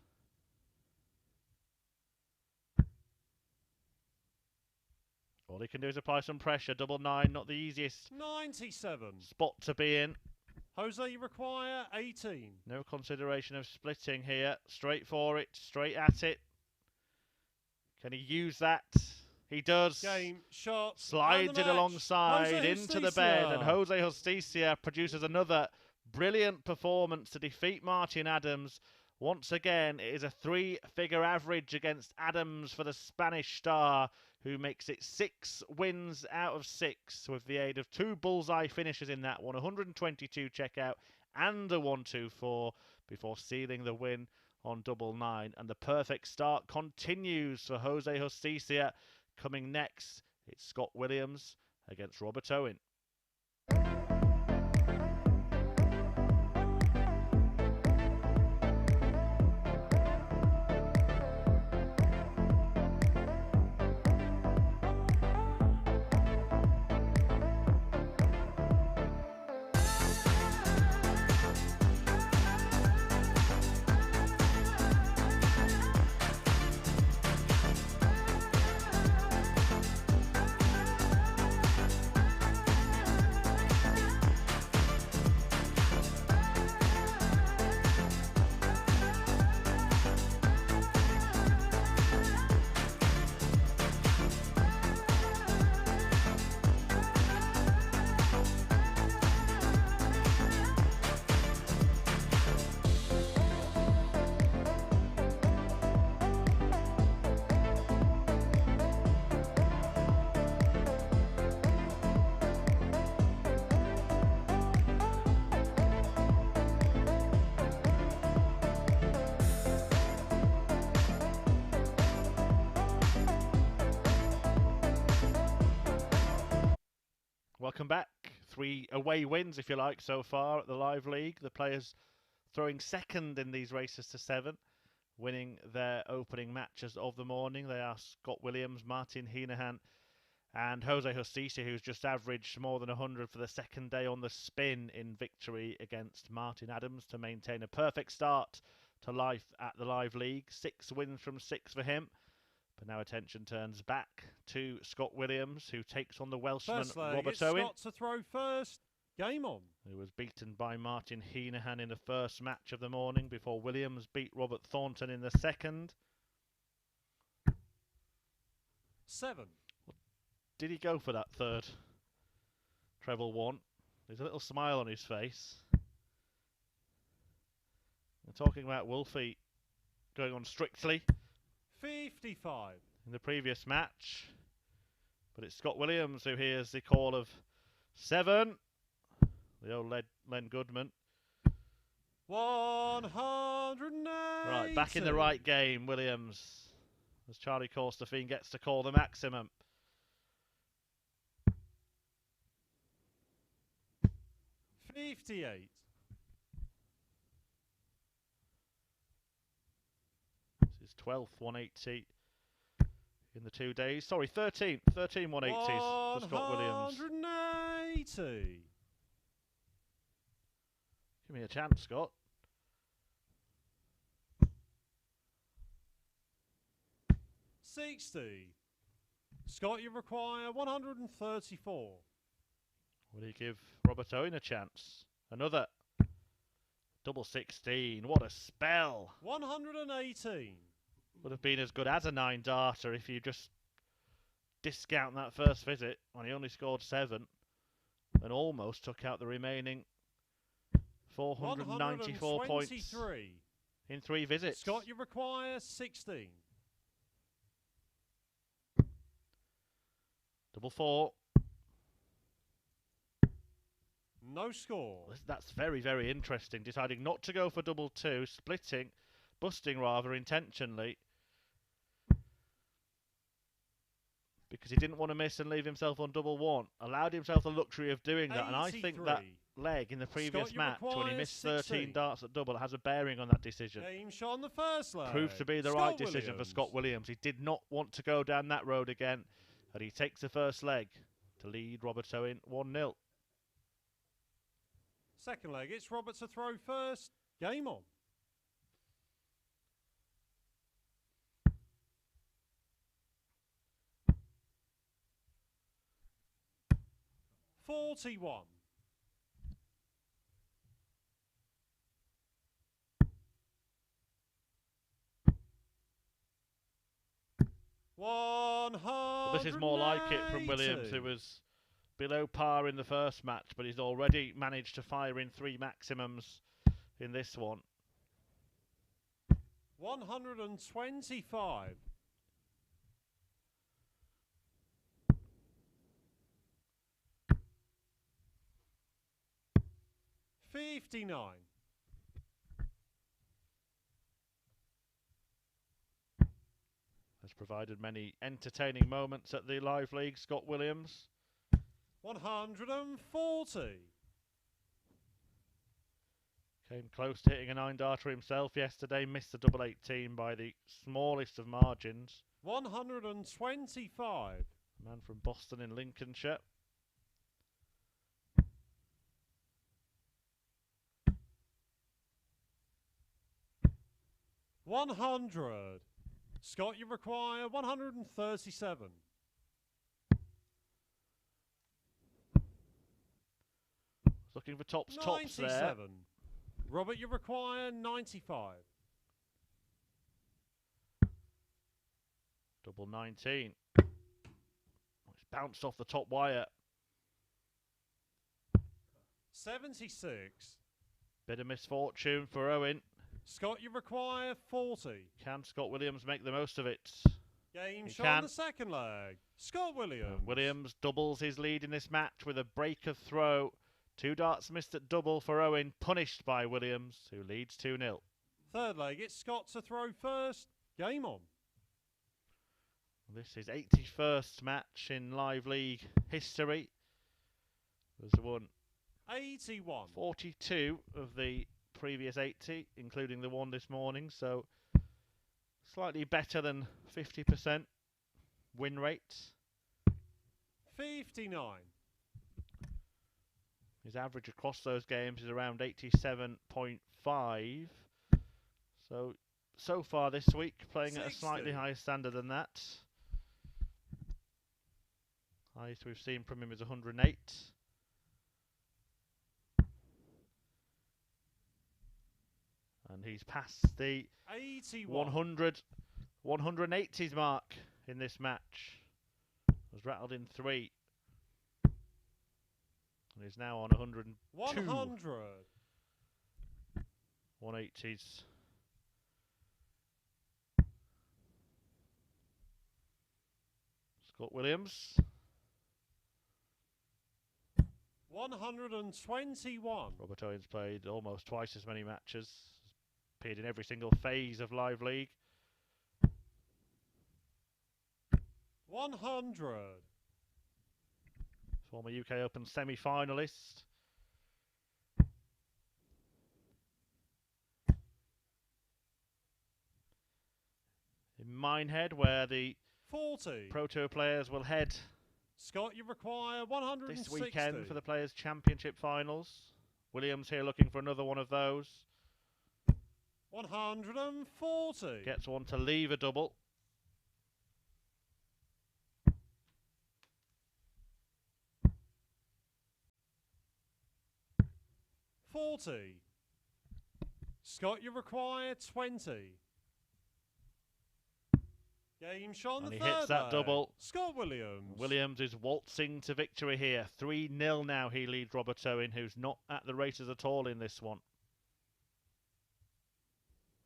All he can do is apply some pressure. Double 9, not the easiest 97. spot to be in. Jose, you require 18. No consideration of splitting here. Straight for it, straight at it. Can he use that? He does. Game, shot, Slides it alongside Jose into the Justicia. bed, and Jose Justicia produces another brilliant performance to defeat Martin Adams. Once again, it is a 3-figure average against Adams for the Spanish star, who makes it 6 wins out of 6 with the aid of 2 bullseye finishes in that one, 122 checkout and a 124 before sealing the win on double 9. And the perfect start continues for Jose Justicia. Coming next, it's Scott Williams against Robert Owen. Welcome back. 3 away wins, if you like, so far at the Live League. The players throwing second in these races to 7, winning their opening matches of the morning. They are Scott Williams, Martin Henahan, and Jose Justicia, who's just averaged more than 100 for the second day on the spin in victory against Martin Adams to maintain a perfect start to life at the Live League. 6 wins from 6 for him. But now attention turns back to Scott Williams, who takes on the Welshman Robert Owen. Scott to throw first. Game on. Who was beaten by Martin Henahan in the first match of the morning before Williams beat Robert Thornton in the second. 7. Did he go for that third treble 1? There's a little smile on his face. We're talking about Wolfie going on strictly 55. in the previous match. But it's Scott Williams who hears the call of 7. The old Len Goodman. 180. Right, back in the right game, Williams. As Charlie Corstefine gets to call the maximum. 58. This is 12th 180 in the 2 days. Sorry, 13th 180s for Scott Williams. 180. Give me a chance, Scott. 60. Scott, you require 134. Will he give Robert Owen a chance? Another double 16. What a spell! 118. Would have been as good as a 9 darter if you just discount that first visit when he only scored 7 and almost took out the remaining 494 points in 3 visits. Scott, you require 16. Double 4. No score. That's very, very interesting. Deciding not to go for double 2, splitting, busting rather intentionally. Because he didn't want to miss and leave himself on double 1. Allowed himself the luxury of doing that. 83. And I think that leg in the previous Scott, match, when he missed 13 16. darts at double, has a bearing on that decision. Game shot on the first leg. Proved to be the right decision for Scott Williams. He did not want to go down that road again. And he takes the first leg to lead Robert Owen 1-0. Second leg, it's Robert to throw first. Game on. 41. Well, this is more like it from Williams, who was below par in the first match, but he's already managed to fire in 3 maximums in this one. 125. 59. Has provided many entertaining moments at the Live League, Scott Williams. 140. Came close to hitting a 9-darter himself yesterday, missed the double 18 by the smallest of margins. 125. Man from Boston in Lincolnshire. 100. Scott, you require 137. Looking for tops 97. there. Robert, you require 95. Double 19. It's bounced off the top wire. 76. Bit of misfortune for Owen. Scott, you require 40. Can Scott Williams make the most of it? Game He shot can. on the second leg. Scott Williams. Williams doubles his lead in this match with a break of throw. 2 darts missed at double for Owen, punished by Williams, who leads 2-0. Third leg, it's Scott to throw first. Game on. This is 81st match in Live League history. There's won 81. 42 of the previous 80, including the one this morning, so slightly better than 50% win rate. 59. His average across those games is around 87.5. So far this week, playing at a slightly 60. higher standard than that. Highest we've seen from him is 108. And he's passed the 81. 180s mark in this match. Was rattled in 3. And is now on 102. 100. 180s. Scott Williams. 121. Robert Owens played almost twice as many matches. Appeared in every single phase of Live League. 100. Former UK Open semi-finalist. In Minehead, where the 40. Pro Tour players will head Scott, you require 160. this weekend for the Players' Championship finals. Williams here looking for another one of those. 140. Gets one to leave a double. 40. Scott, you require 20. Game shot on And the he third hits that leg. double. Scott Williams. Williams is waltzing to victory here. 3-0 now he leads Robert Owen, who's not at the races at all in this one.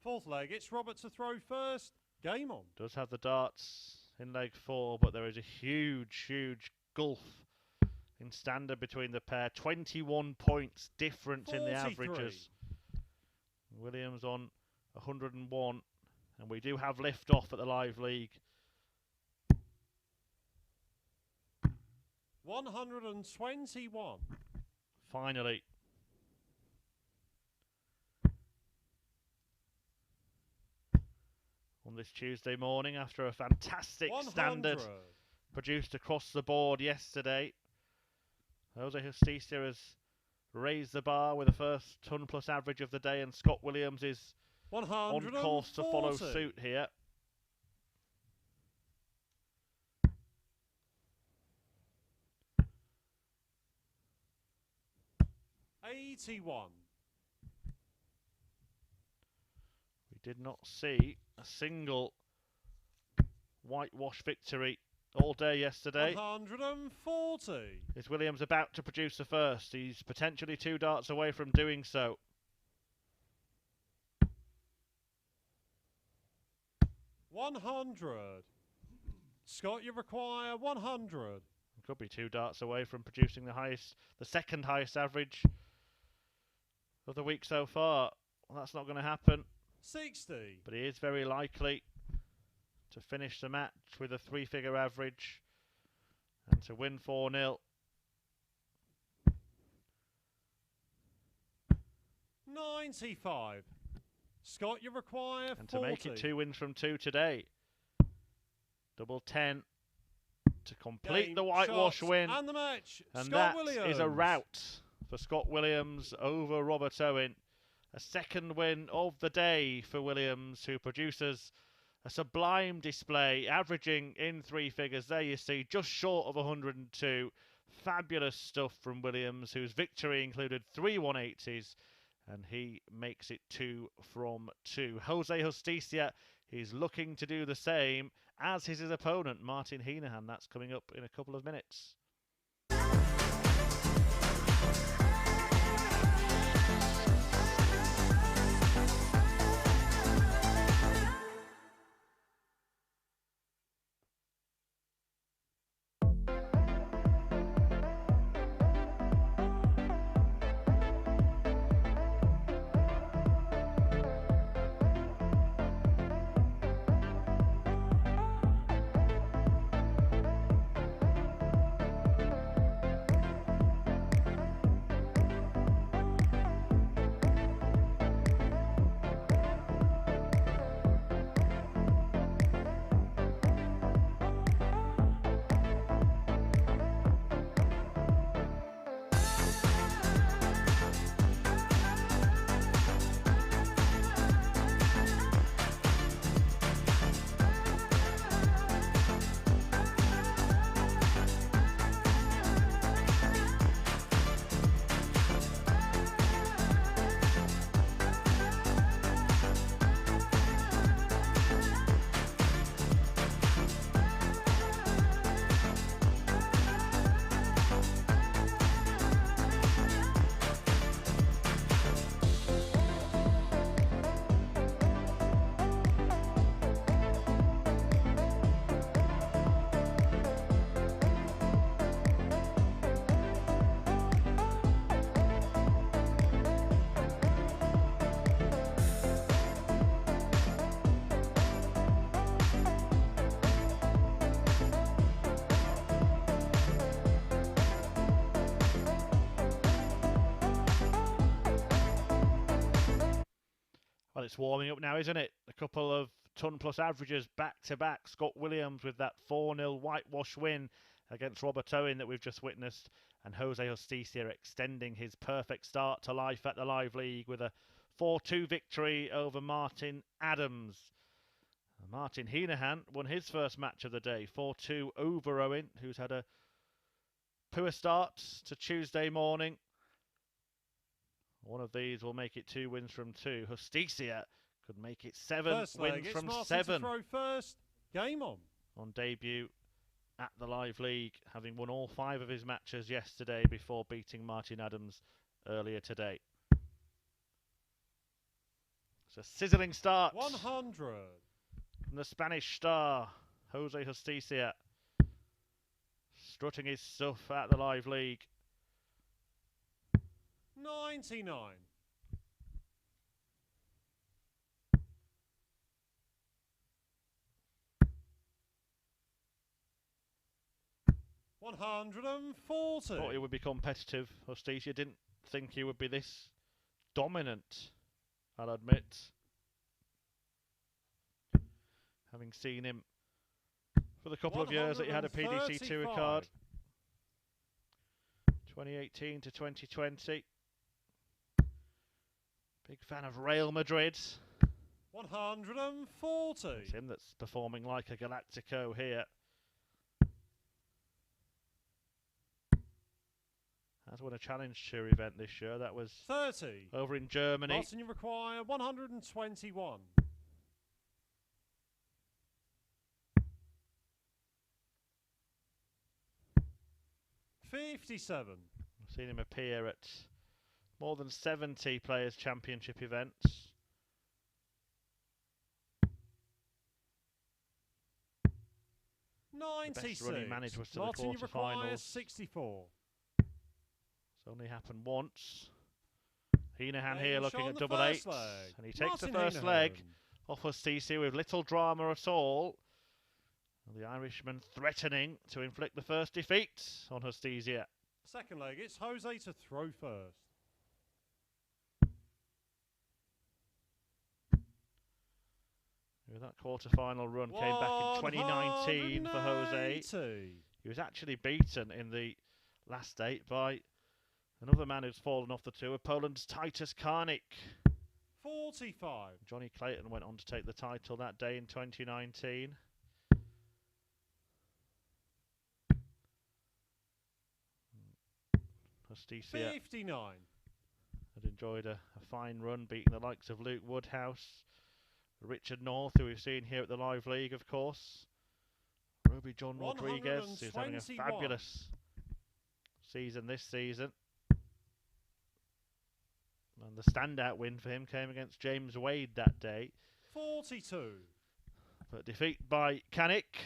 Fourth leg, it's Robert to throw first. Game on. Does have the darts in leg 4, but there is a huge, huge gulf in standard between the pair. 21 points difference in the 43. averages. Williams on 101. And we do have lift off at the Live League. 121. Finally. On this Tuesday morning, after a fantastic 100. standard produced across the board yesterday, Jose Justicia has raised the bar with the first ton plus average of the day, and Scott Williams is on course to follow suit here. 81. We did not see a single whitewash victory all day yesterday. 140. Is Williams about to produce the first? He's potentially 2 darts away from doing so. 100. Scott, you require 100. Could be 2 darts away from producing the second highest average of the week so far. Well, that's not going to happen. 60. But he is very likely to finish the match with a 3-figure average and to win 4-0. 95. Scott, you require 40. And to make it 2 wins from 2 today. Double 10 to complete Game, the whitewash shots, win. and the match. And Scott that Williams. is a rout for Scott Williams over Robert Owen. A second win of the day for Williams, who produces a sublime display, averaging in 3 figures. There you see, just short of 102. Fabulous stuff from Williams, whose victory included 3 180s, and he makes it 2 from 2. Jose Justicia is looking to do the same, as is his opponent, Martin Henahan. That's coming up in a couple of minutes. Well, it's warming up now, isn't it? A couple of ton-plus averages back-to-back. Scott Williams with that 4-0 whitewash win against Robert Owen that we've just witnessed. And Jose Justicia extending his perfect start to life at the Live League with a 4-2 victory over Martin Adams. Martin Henahan won his first match of the day, 4-2 over Owen, who's had a poor start to Tuesday morning. One of these will make it 2 wins from 2. Justicia could make it 7 wins from 7. Throw first. Game on. On debut at the Live League, having won all 5 of his matches yesterday before beating Martin Adams earlier today. It's a sizzling start 100 from the Spanish star, Jose Justicia, strutting his stuff at the Live League. 99. 140. Thought he would be competitive. Justicia didn't think he would be this dominant, I'll admit. Having seen him for the couple of years that he had a PDC Tour card. 2018 to 2020. Big fan of Real Madrid. 140. It's him that's performing like a Galactico here. has won a Challenge Tour event this year. That was 30. over in Germany. Martin, you require 121. 57. I've seen him appear at more than 70 Players' Championship events. The best run he managed was to Martin, the quarterfinals. 64. It's only happened once. Henahan here looking at double eights, and he takes the first leg off Justicia with little drama at all. And the Irishman threatening to inflict the first defeat on Justicia. Second leg, it's Jose to throw first. That quarter-final run came back in 2019 for Jose. He was actually beaten in the last 8 by another man who's fallen off the tour, Poland's Titus Karnik. 45. Johnny Clayton went on to take the title that day in 2019. Justicia 59. had enjoyed a fine run, beating the likes of Luke Woodhouse, Richard North, who we've seen here at the Live League, of course. Roby John Rodriguez, who's having a fabulous season this season. And the standout win for him came against James Wade that day. 42. But defeat by Kanik,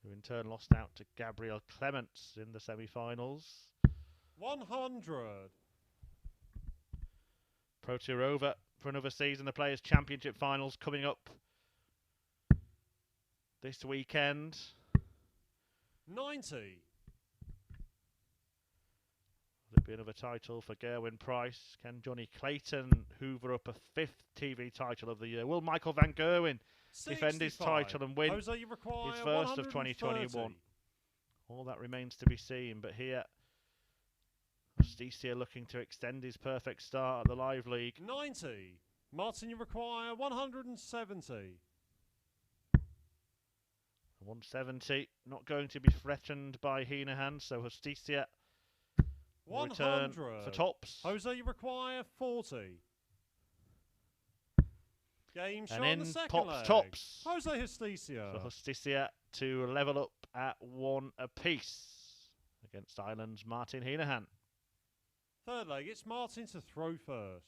who in turn lost out to Gabriel Clements in the semi-finals. 100. Pro Tour over for another season. The Players' Championship finals coming up this weekend. 90. Will it be another title for Gerwyn Price? Can Johnny Clayton hoover up a 5th TV title of the year? Will Michael van Gerwen defend his title and win Jose, you require his first of 2021? All that remains to be seen, but here Justicia looking to extend his perfect start at the Live League. 90. Martin, you require 170. 170, not going to be threatened by Henahan, so Justicia will return for tops. Jose, you require 40. Game shot And on in the second pops leg. tops Jose Justicia. for Justicia to level up at 1 apiece against Ireland's Martin Henahan. Third leg, it's Martin to throw first.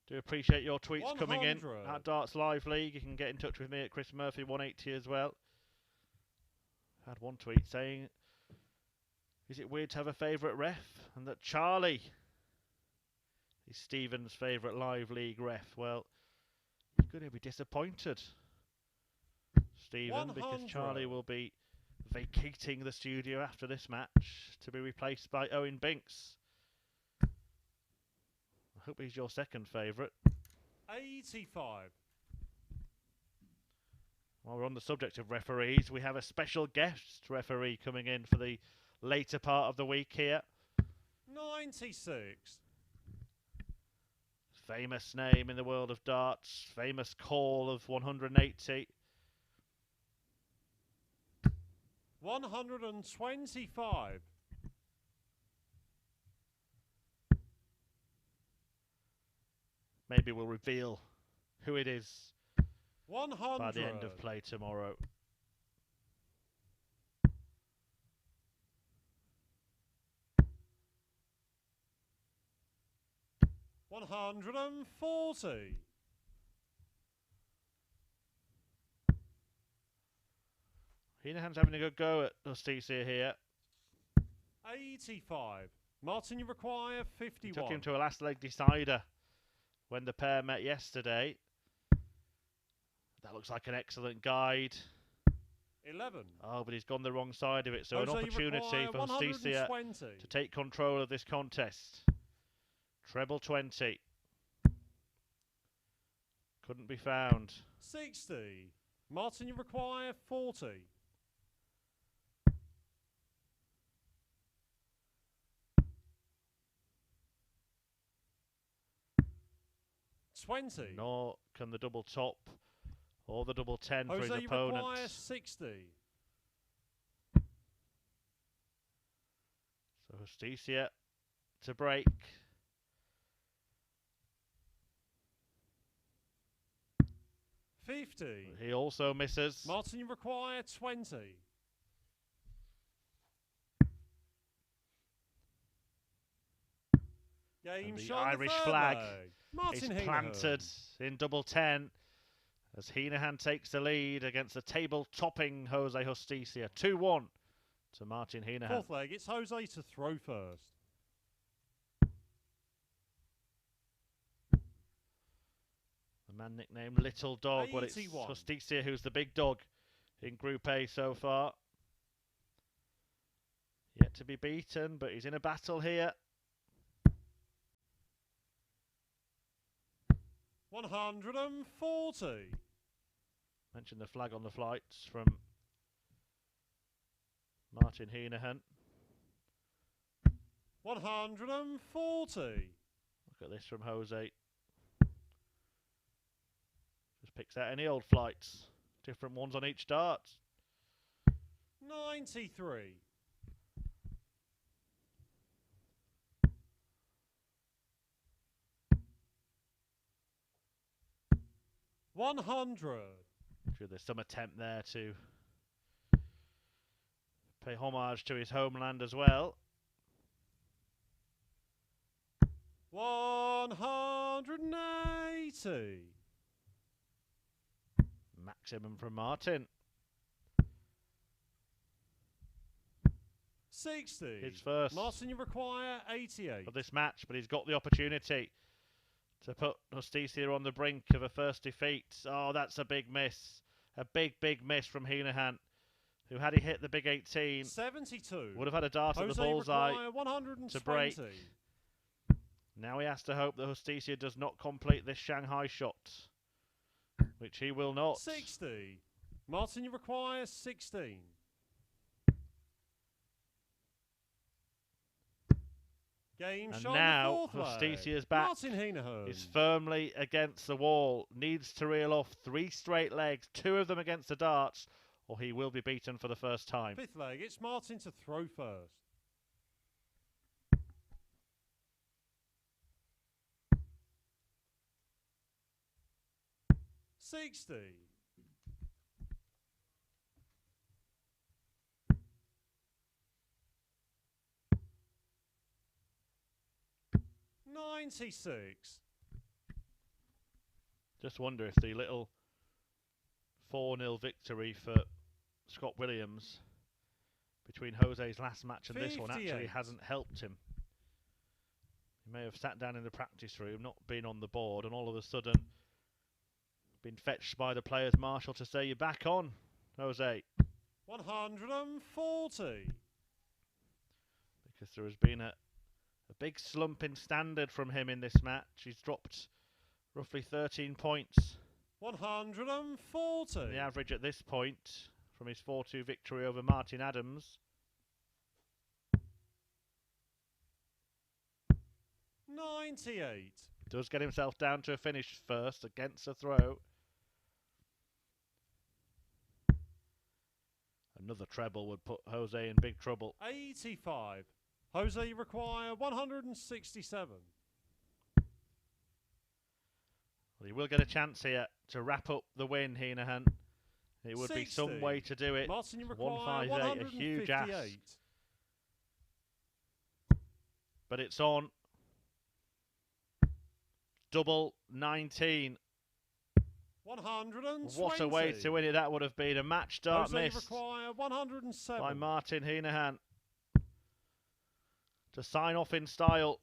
Do appreciate your tweets 100. coming in at Darts Live League. You can get in touch with me at Chris Murphy 180 as well. I had one tweet saying, is it weird to have a favourite ref? And that Charlie is Stephen's favourite Live League ref. Well, you're going to be disappointed, Stephen, because Charlie will be vacating the studio after this match to be replaced by Owen Binks. I hope he's your second favourite. 85. While we're on the subject of referees, we have a special guest referee coming in for the later part of the week here. 96. Famous name in the world of darts, famous call of 180. 125. Maybe we'll reveal who it is 100. by the end of play tomorrow. $140. Henahan's having a good go at Justicia here. 85. Martin, you require 51. He took him to a last leg decider when the pair met yesterday. That looks like an excellent guide. 11. Oh, but he's gone the wrong side of it. So Jose, an opportunity for Justicia to take control of this contest. Treble 20. Couldn't be found. 60. Martin, you require 40. 20. Nor can the double top or the double 10 for his Jose, you opponent. require 60. So Justicia to break. 50. He also misses. Martin, you require 20. Game And the shot. Irish third flag leg. Martin is Henahan. planted in double 10 as Henahan takes the lead against the table-topping Jose Justicia. 2-1 to Martin Henahan. Fourth leg, it's Jose to throw first. The man nicknamed Little Dog, but it's 81. Justicia who's the big dog in Group A so far. Yet to be beaten, but he's in a battle here. 140. Mentioned the flag on the flights from Martin Henahan. 140. Look at this from Jose. Just picks out any old flights. Different ones on each dart. 93. 100. Sure, there's some attempt there to pay homage to his homeland as well. 180. Maximum from Martin. 60. His first Martin, you require 88. of this match, but he's got the opportunity to put Justicia on the brink of a first defeat. Oh, that's a big miss. A big, big miss from Henahan, who had he hit the big 18, 72. would have had a dart at the Jose bullseye require 120. to break. Now he has to hope that Justicia does not complete this Shanghai shot, which he will not. 60. Martin, you require 16. Game And shot. now fourth leg. Justicia's back Martin Henahan is firmly against the wall. Needs to reel off 3 straight legs, 2 of them against the darts, or he will be beaten for the first time. Fifth leg. It's Martin to throw first. 60. 96. Just wonder if the little 4-0 victory for Scott Williams between Jose's last match and this one actually 58. hasn't helped him. He may have sat down in the practice room, not been on the board, and all of a sudden been fetched by the players' marshal to say, "You're back on, Jose." 140. Because there has been a big slump in standard from him in this match. He's dropped roughly 13 points. 140. The average at this point from his 4-2 victory over Martin Adams. 98. Does get himself down to a finish first against a throw. Another treble would put Jose in big trouble. 85. Jose, you require 167. Well, he will get a chance here to wrap up the win, Henahan. It would be some 60. way to do it. Martin, you require 158, a huge ask. 158. But it's on. Double 19. 120. What a way to win it that would have been. A match dart Jose, you missed require 107. by Martin Henahan. To sign off in style.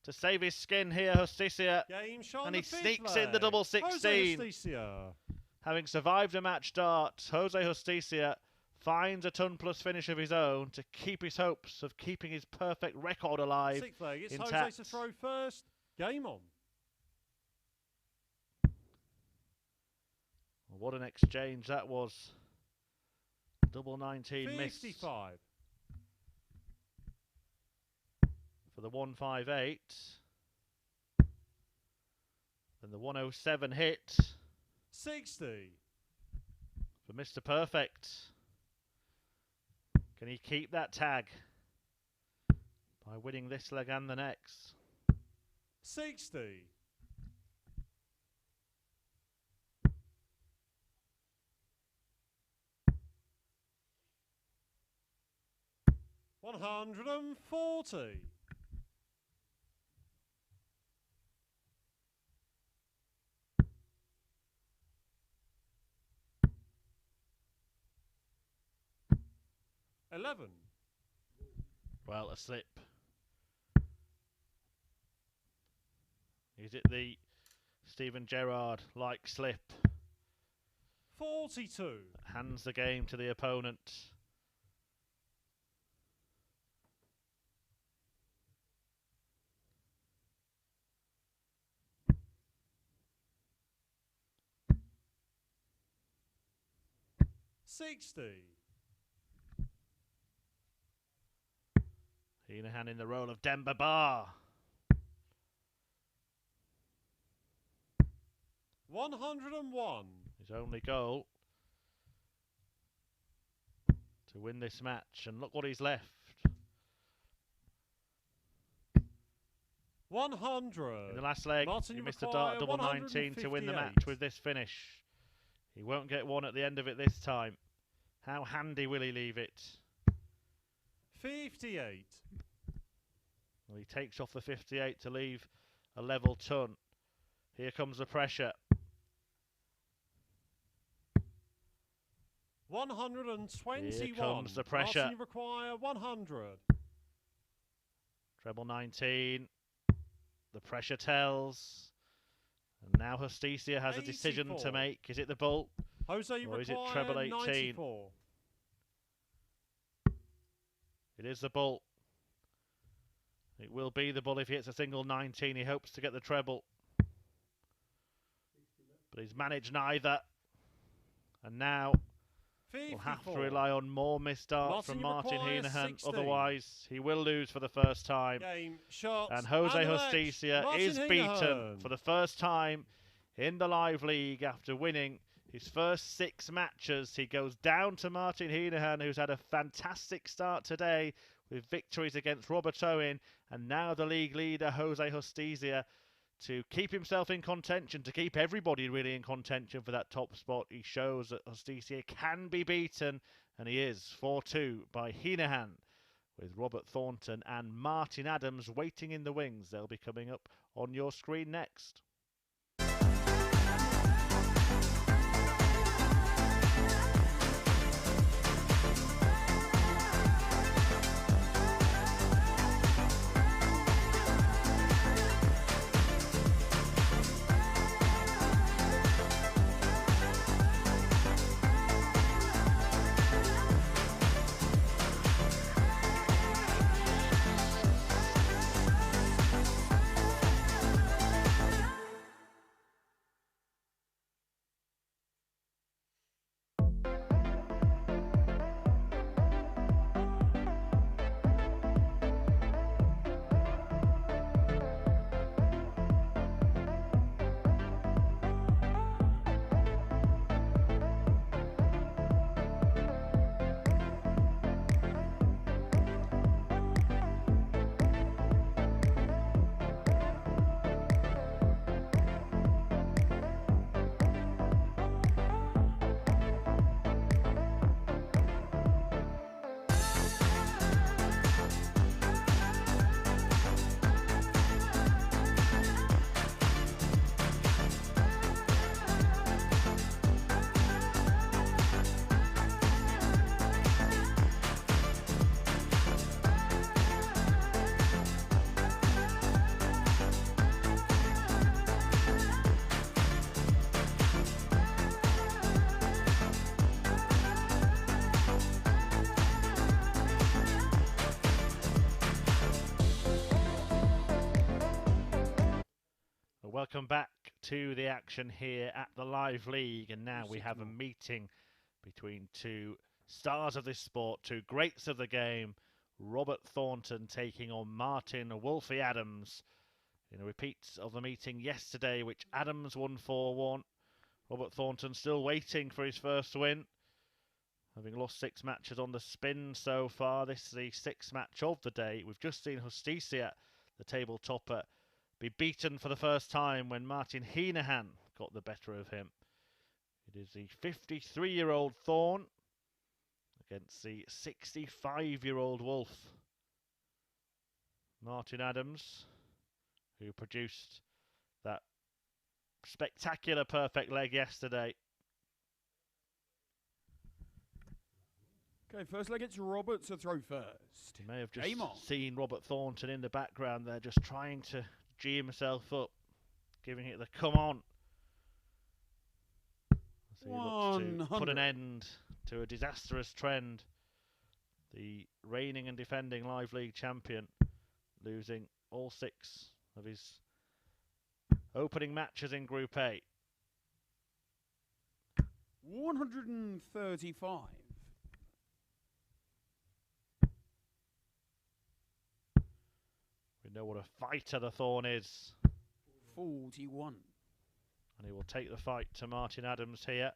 To save his skin here, Justicia. Game shot And on he the fifth sneaks in the leg. double Jose 16. Justicia. Having survived a match dart, Jose Justicia finds a ton plus finish of his own to keep his hopes of keeping his perfect record alive. Sixth leg. It's intact. Jose to throw first. Game on. What an exchange that was. Double 19 missed 55. for the 158. Then the 107 hit. 60. For Mr. Perfect. Can he keep that tag by winning this leg and the next? 60. 140. 11. Well, a slip. Is it the Stephen Gerrard-like slip? 42. That hands the game to the opponent. Henahan in the role of Demba Ba. 101. His only goal to win this match, and look what he's left. 100. In the last leg, Martin, he you missed a require double 19 to win the match 158. with this finish. He won't get one at the end of it this time. How handy will he leave it? 58. Well, he takes off the 58 to leave a level ton. Here comes the pressure. 121. Here comes the pressure. Martin, you require 100. Treble 19. The pressure tells. And now Justicia has a decision 84. to make. Is it the bull? Jose, you Or is it require treble 18? 94. It is the bull. It will be the bull if he hits a single 19. He hopes to get the treble. But he's managed neither. And now 54. we'll have to rely on more missed darts from Martin requires Henahan. 60. Otherwise, he will lose for the first time. Game, shots, And Jose and the match. Justicia Martin is beaten Henahan. for the first time in the Live League after winning his first 6 matches. He goes down to Martin Henahan, who's had a fantastic start today with victories against Robert Owen, and now the league leader, Jose Justicia, to keep himself in contention, to keep everybody really in contention for that top spot. He shows that Justicia can be beaten, and he is 4-2 by Henahan, with Robert Thornton and Martin Adams waiting in the wings. They'll be coming up on your screen next. Welcome back to the action here at the Live League, and now we have a meeting between two stars of this sport, two greats of the game. Robert Thornton taking on Martin Wolfie Adams in a repeat of the meeting yesterday, which Adams won 4-1. Robert Thornton still waiting for his first win. Having lost 6 matches on the spin so far, this is the 6th match of the day. We've just seen Justicia, the table topper, be beaten for the first time when Martin Henahan got the better of him. It is the 53-year-old Thorn against the 65-year-old Wolf. Martin Adams, who produced that spectacular perfect leg yesterday. Okay, first leg, it's Robert to throw first. You may have just seen Robert Thornton in the background there, just trying to G himself up, giving it the come on. As he looks to put an end to a disastrous trend. The reigning and defending Live League champion, losing all 6 of his opening matches in Group A. 135. We know what a fighter the Thorn is. 41. And he will take the fight to Martin Adams here.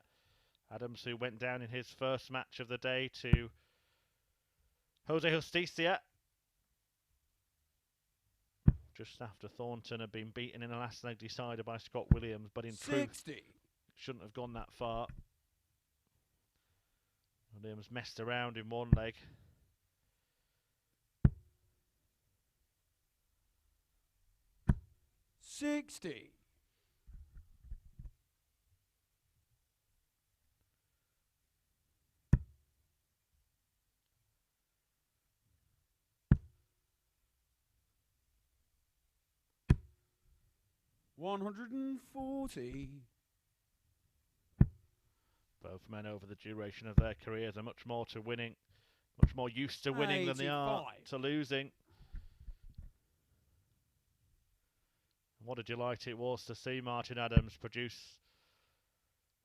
Adams, who went down in his first match of the day to Jose Justicia, just after Thornton had been beaten in the last leg decider by Scott Williams, but in 60. truth, it shouldn't have gone that far. Williams messed around in one leg. $60. $140. Both men over the duration of their careers are much more to winning, much more used to winning than they are to losing. What a delight it was to see Martin Adams produce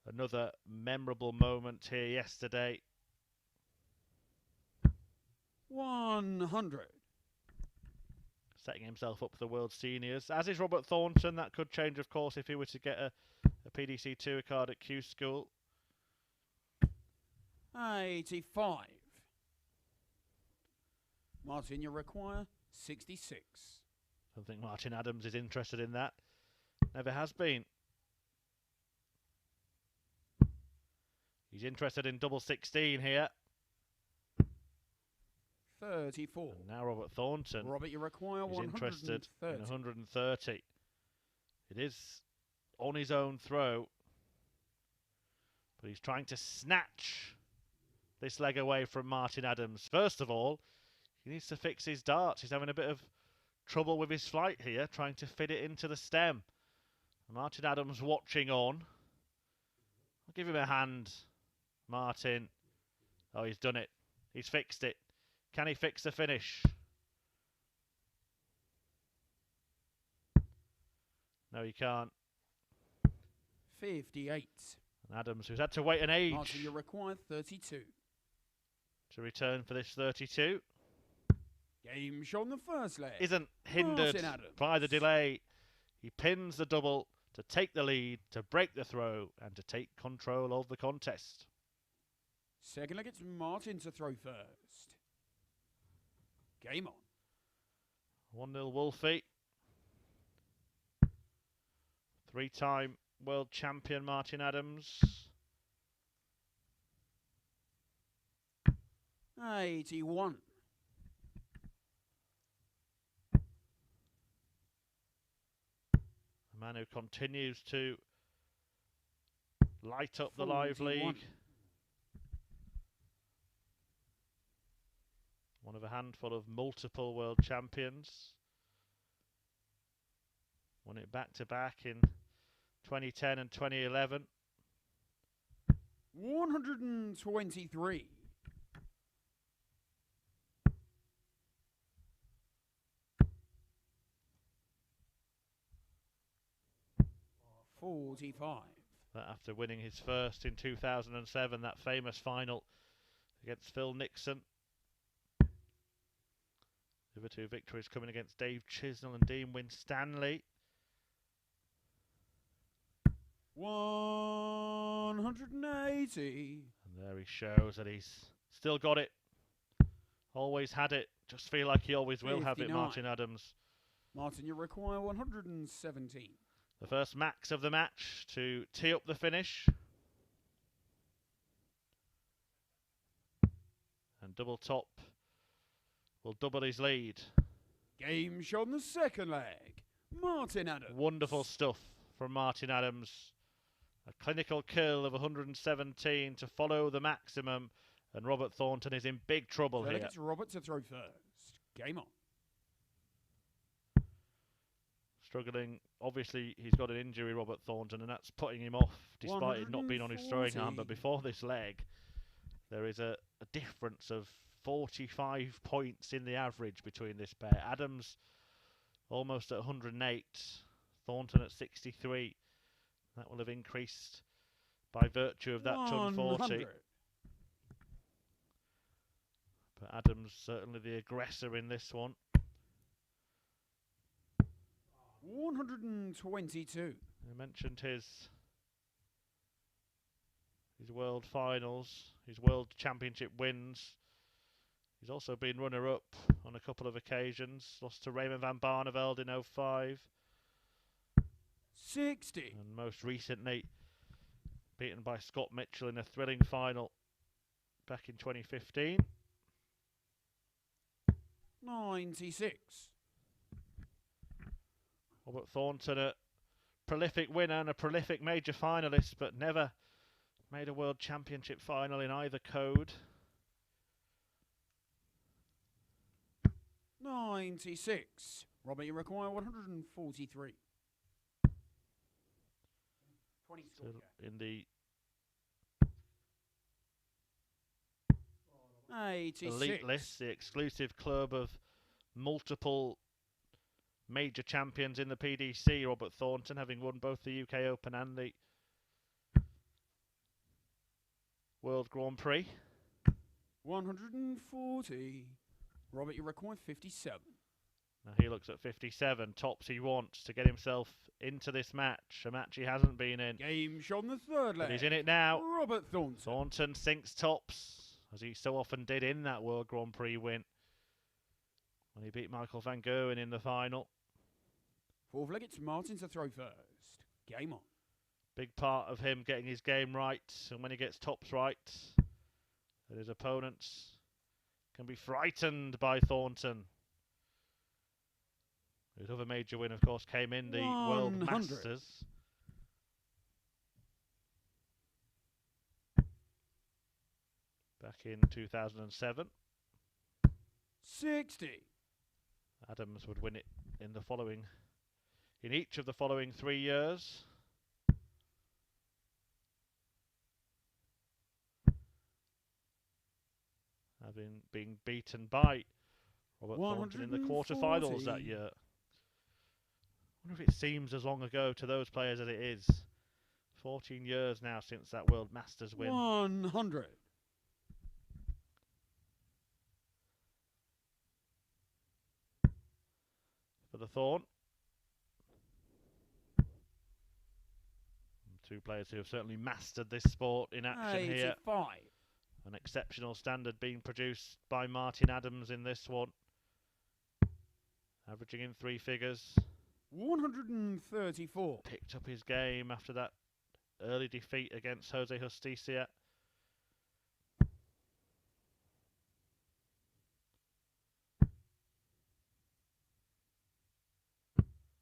another memorable moment here yesterday. 100. Setting himself up for the World Seniors, as is Robert Thornton. That could change, of course, if he were to get a PDC Tour card at Q School. 85. Martin, you require 66. I don't think Martin Adams is interested in that. Never has been. He's interested in double 16 here. 34. And now Robert Thornton. Robert, you require is 130. interested in 130. It is on his own throw, but he's trying to snatch this leg away from Martin Adams. First of all, he needs to fix his darts. He's having a bit of trouble with his flight here, trying to fit it into the stem. Martin Adams watching on. I'll give him a hand, Martin. Oh, he's done it. He's fixed it. Can he fix the finish? No, he can't. 58. And Adams, who's had to wait an age Martin, you require 32. to return for this 32. Game shot on the first leg. Isn't hindered by the delay. He pins the double to take the lead, to break the throw, and to take control of the contest. Second leg, it's Martin to throw first. Game on. 1-0 Wolfie. 3-time world champion Martin Adams. 81. A man who continues to light up the Live 41. League. One of a handful of multiple world champions. Won it back to back in 2010 and 2011. 123. 45. That after winning his first in 2007, that famous final against Phil Nixon. The other two victories coming against Dave Chisnell and Dean Winstanley. 180. And there he shows that he's still got it. Always had it. Just feel like he always will have it, 59. Martin Adams. Martin, you require 117. The first max of the match to tee up the finish. And double top will double his lead. Game shot on the second leg. Martin Adams. Wonderful stuff from Martin Adams. A clinical kill of 117 to follow the maximum. And Robert Thornton is in big trouble here. It's Robert to throw first. Game on. Struggling. Obviously, he's got an injury, Robert Thornton, and that's putting him off, despite it not being on his throwing arm. But before this leg, there is a difference of 45 points in the average between this pair. Adams almost at 108, Thornton at 63. That will have increased by virtue of that ton 40. But Adams certainly the aggressor in this one. 122. I mentioned his world finals, his world championship wins. He's also been runner-up on a couple of occasions. Lost to Raymond van Barneveld in 05. 60. And most recently, beaten by Scott Mitchell in a thrilling final back in 2015. 96. Robert Thornton, a prolific winner and a prolific major finalist, but never made a world championship final in either code. 96. Robert, you require 143. 20 Still in the 86. elite list, the exclusive club of multiple major champions in the PDC. Robert Thornton, having won both the UK Open and the World Grand Prix. 140. Robert, you require 57. Now he looks at 57, tops he wants to get himself into this match, a match he hasn't been in. Game shot on the third leg. But he's in it now. Robert Thornton. Thornton sinks tops, as he so often did in that World Grand Prix win, when he beat Michael van Gerwen in the final. Fourth leg, it's Martin to throw first. Game on. Big part of him getting his game right, and when he gets tops right, that his opponents can be frightened by Thornton. His other major win, of course, came in the World 100. Masters. Back in 2007. 60. Adams would win it in each of the following 3 years. Having been beaten by Robert Thornton in the quarterfinals that year. I wonder if it seems as long ago to those players as it is. 14 years now since that World Masters win. 100. For the Thorn. Two players who have certainly mastered this sport in action 85. here. An exceptional standard being produced by Martin Adams in this one. Averaging in 3 figures. 134. Picked up his game after that early defeat against Jose Justicia.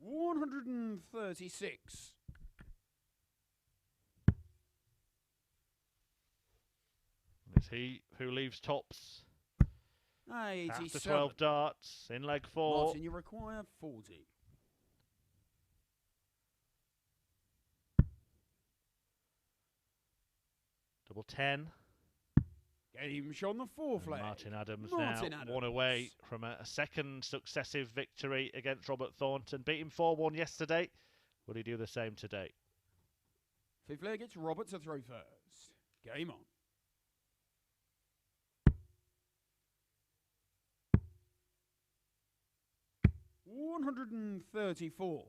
$136. It's he who leaves tops 87. after 12 darts in leg 4. Martin, you require 40. Double 10. Game shot on the fourth leg. Martin Adams Martin now Adams. one away from a second successive victory against Robert Thornton. Beat him 4-1 yesterday. Will he do the same today? Fifth leg, it's Robert to throw first. Game on. $134.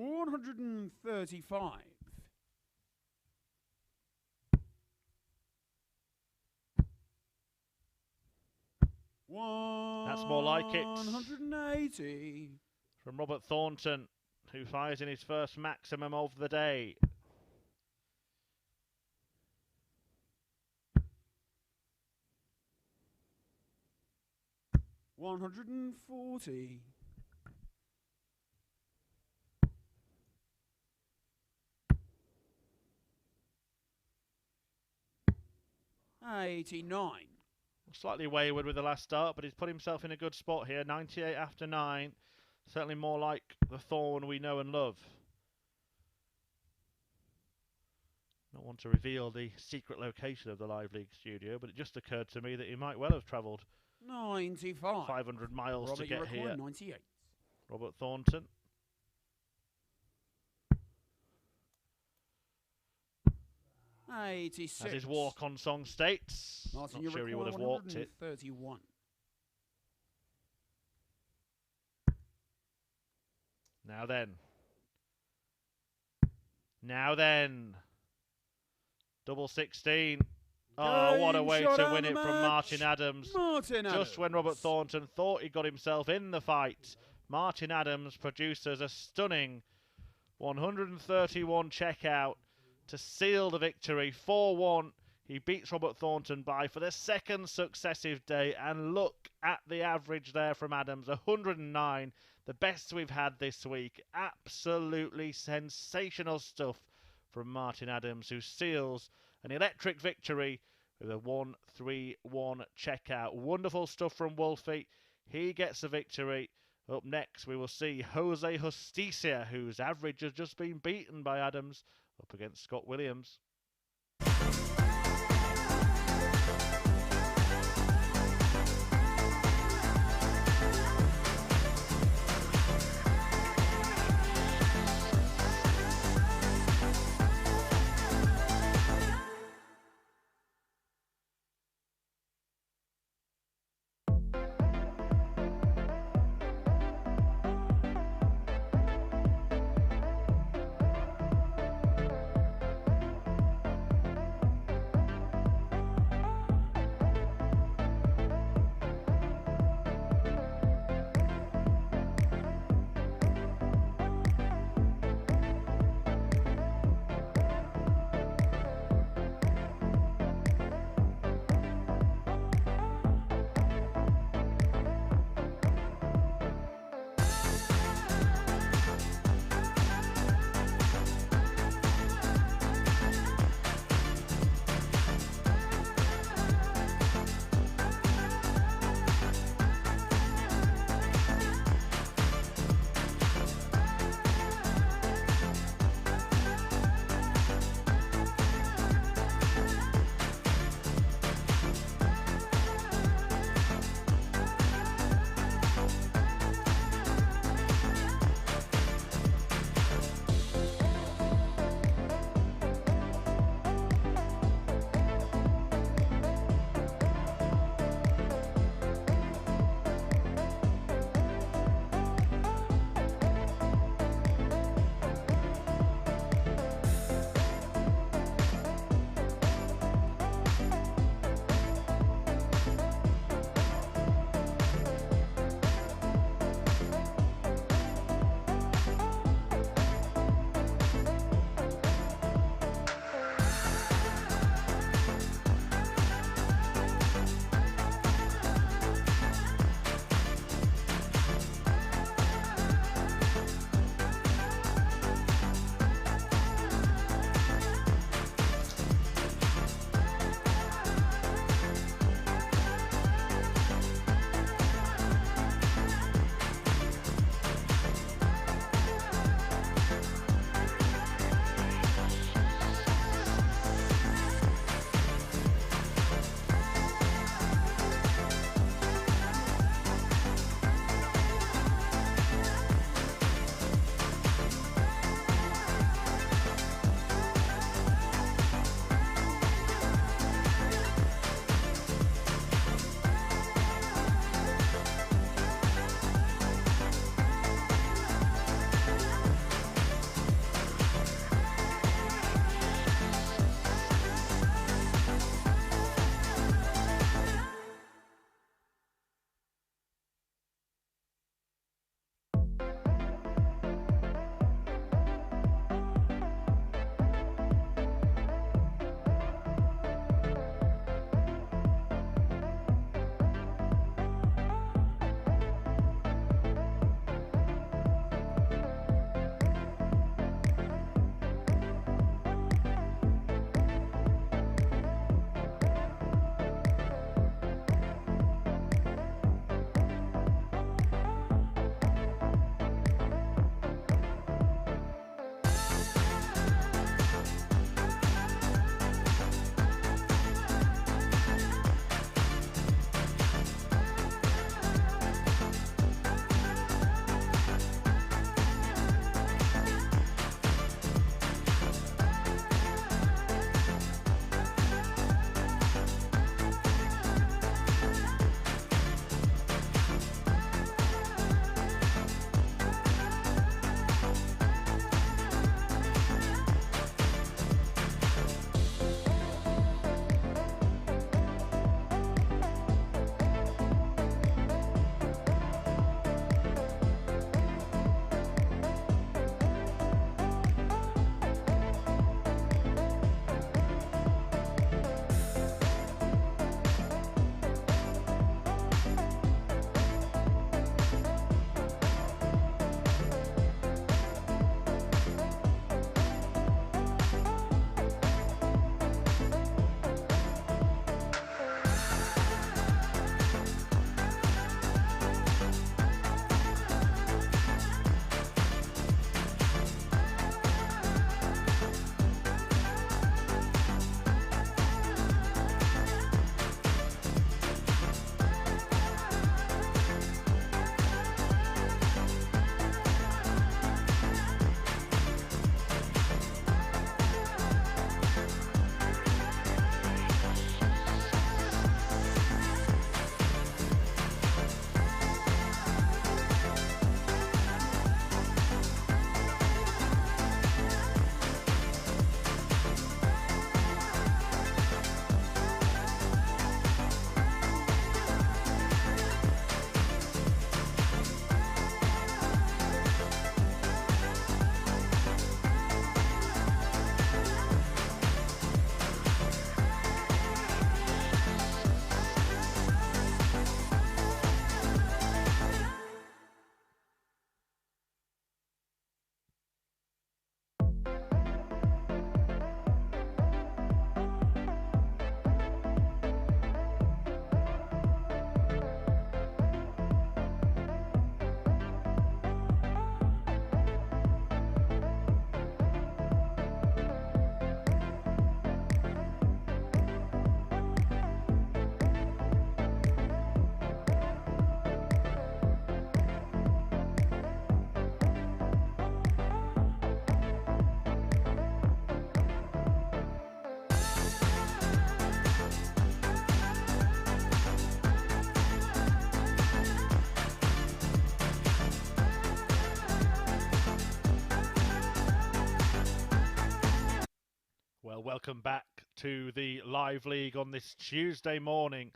135. That's more like it. 180. From Robert Thornton, who fires in his first maximum of the day. $140. 89. Slightly wayward with the last start, but he's put himself in a good spot here. 98 after 9. Certainly more like the Thorn we know and love. Not want to reveal the secret location of the Live League studio, but it just occurred to me that he might well have travelled 95. 500 miles Robert, to get here. 98. Robert Thornton. As his walk-on song states. Martin, Not sure he would have walked it. 31. Now then. Now then. Double 16. Oh, what a way to win it from Martin Adams. Just when Robert Thornton thought he got himself in the fight, Martin Adams produces a stunning 131 checkout to seal the victory. 4-1. He beats Robert Thornton by for the second successive day. And look at the average there from Adams. 109. The best we've had this week. Absolutely sensational stuff from Martin Adams, who seals an electric victory with a 1-3-1 checkout. Wonderful stuff from Wolfie. He gets the victory. Up next, we will see Jose Justicia, whose average has just been beaten by Adams, up against Scott Williams. Well, welcome back to the live league on this Tuesday morning,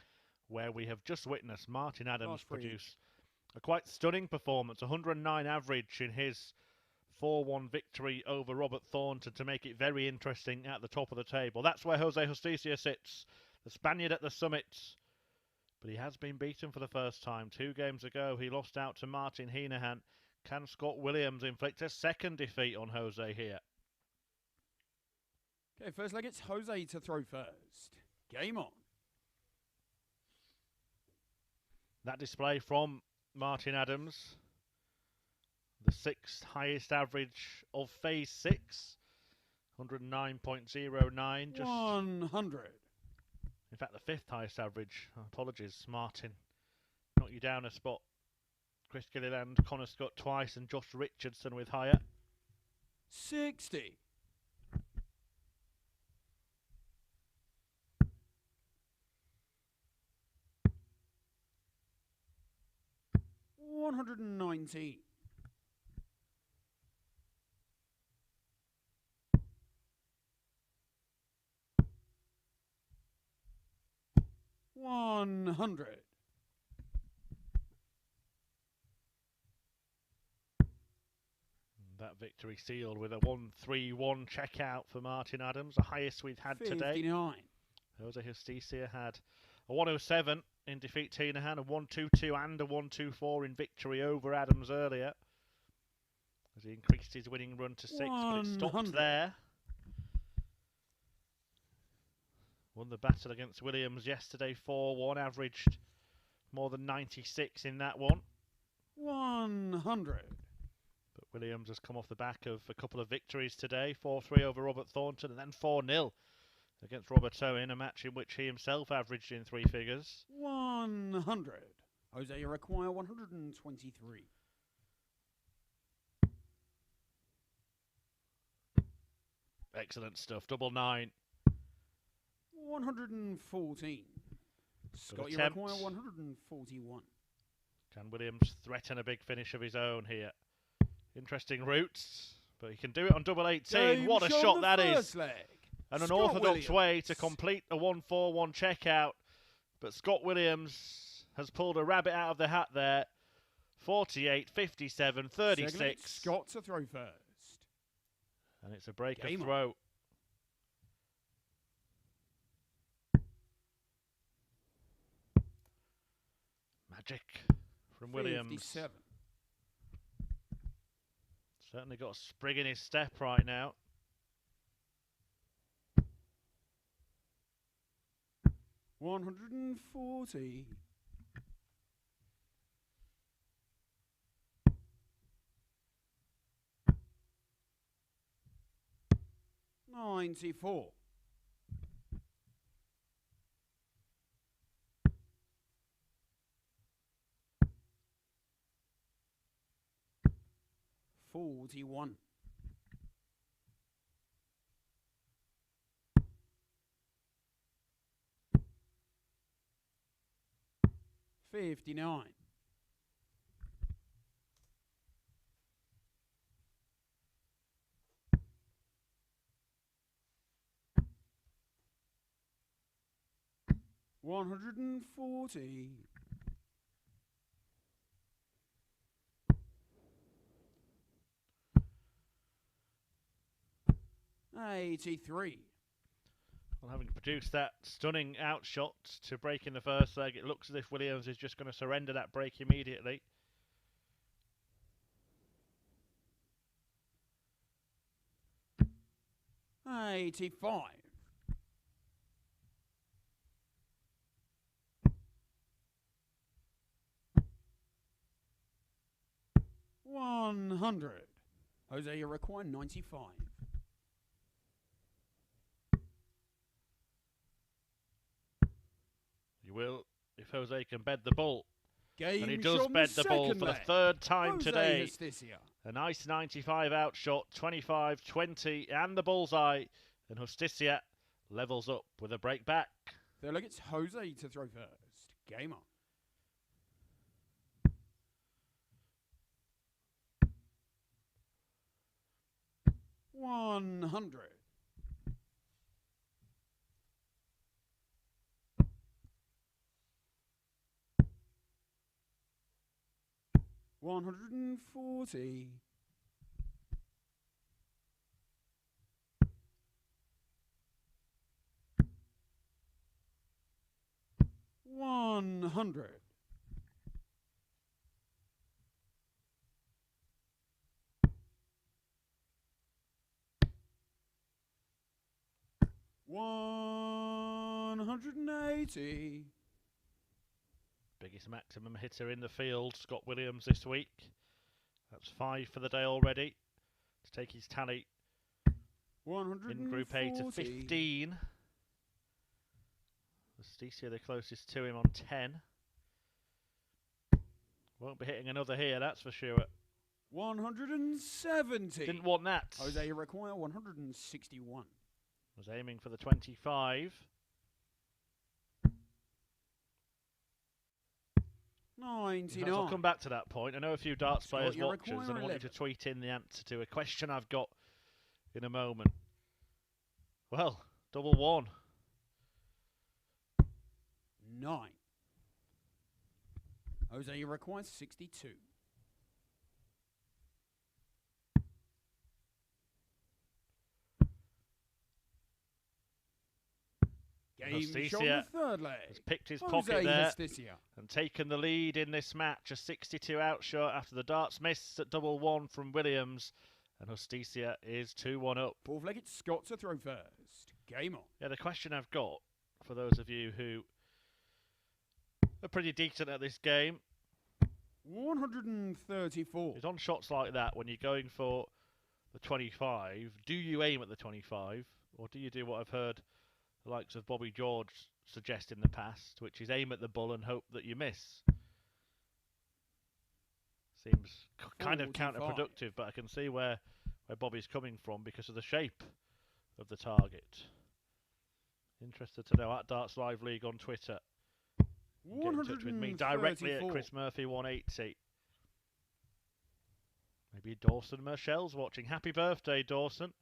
where we have just witnessed Martin Adams produce a quite stunning performance, 109 average in his 4-1 victory over Robert Thornton to make it very interesting at the top of the table. That's where Jose Justicia sits, the Spaniard at the summit. But he has been beaten for the first time. 2 games ago, he lost out to Martin Henahan. Can Scott Williams inflict a second defeat on Jose here? Okay, first leg, it's Jose to throw first. Game on. That display from Martin Adams. The 6th highest average of phase 6. 109.09. Just 100. In fact, the 5th highest average. Apologies, Martin. Knock you down a spot. Chris Gilliland, Connor Scott twice, and Josh Richardson with higher. 60. 119. 100. That victory sealed with a 1-3-1 checkout for Martin Adams, the highest we've had 59. today. Jose Justicia had a 107 in defeat to Henahan, a 1-2-2 and a 1-2-4 in victory over Adams earlier, as he increased his winning run to 6, but it stopped there. Won the battle against Williams yesterday 4-1, averaged more than 96 in that one. 100. But Williams has come off the back of a couple of victories today, 4-3 over Robert Thornton and then 4-0 against Robert Owen, a match in which he himself averaged in 3 figures. 100. Jose, you require 123. Excellent stuff, double 9. 114. Scott, you attempt. require 141. Can Williams threaten a big finish of his own here? Interesting routes, but he can do it on double 18. Game what a shot that is! Leg. And an Scott orthodox Williams. way to complete a 1-4-1 checkout. But Scott Williams has pulled a rabbit out of the hat there. 48, 57, 36. Scott to throw first. And it's a break Game of throw. on. Magic from Williams. 57. Certainly got a sprig in his step right now. $140. 94. 41. 59. 140. 83. Well, having produced that stunning outshot to break in the first leg, it looks as if Williams is just going to surrender that break immediately. $85. 100. Jose, you require 95. You will, if Jose can bed the ball. Game And he does shot in bed the ball second for the leg. 3rd time Jose today. Justicia. A nice 95 outshot, 25, 20, and the bullseye. And Justicia levels up with a break back. Third leg, it's Jose to throw first. Game on. $100. 140. 100. 180. Biggest maximum hitter in the field, Scott Williams this week. That's 5 for the day already to take his tally 140. in Group A to 15. Justicia the closest to him on 10. Won't be hitting another here, that's for sure. 170. Didn't want that. Jose require 161. Was aiming for the 25. 99. I'll come back to that point. I know a few darts Scott, players you watchers, require and I want you 11. to tweet in the answer to a question I've got in a moment. Well, double one. 9. Jose, you require 62. Game shot on Justicia the third leg. has picked his Jose pocket there Justicia. and taken the lead in this match. A 62 outshot after the darts miss at double one from Williams. And Justicia is 2-1 up. Fourth-legged Scott to throw first. Game on. Yeah, the question I've got for those of you who are pretty decent at this game 134. is on shots like that when you're going for the 25. Do you aim at the 25 or do you do what I've heard the likes of Bobby George suggest in the past, which is aim at the bull and hope that you miss? Seems kind of 45. counterproductive, but I can see where Bobby's coming from because of the shape of the target. Interested to know at Darts Live League on Twitter. Get in touch with me directly at Chris Murphy 180. Maybe Dawson Mershell's watching. Happy birthday, Dawson.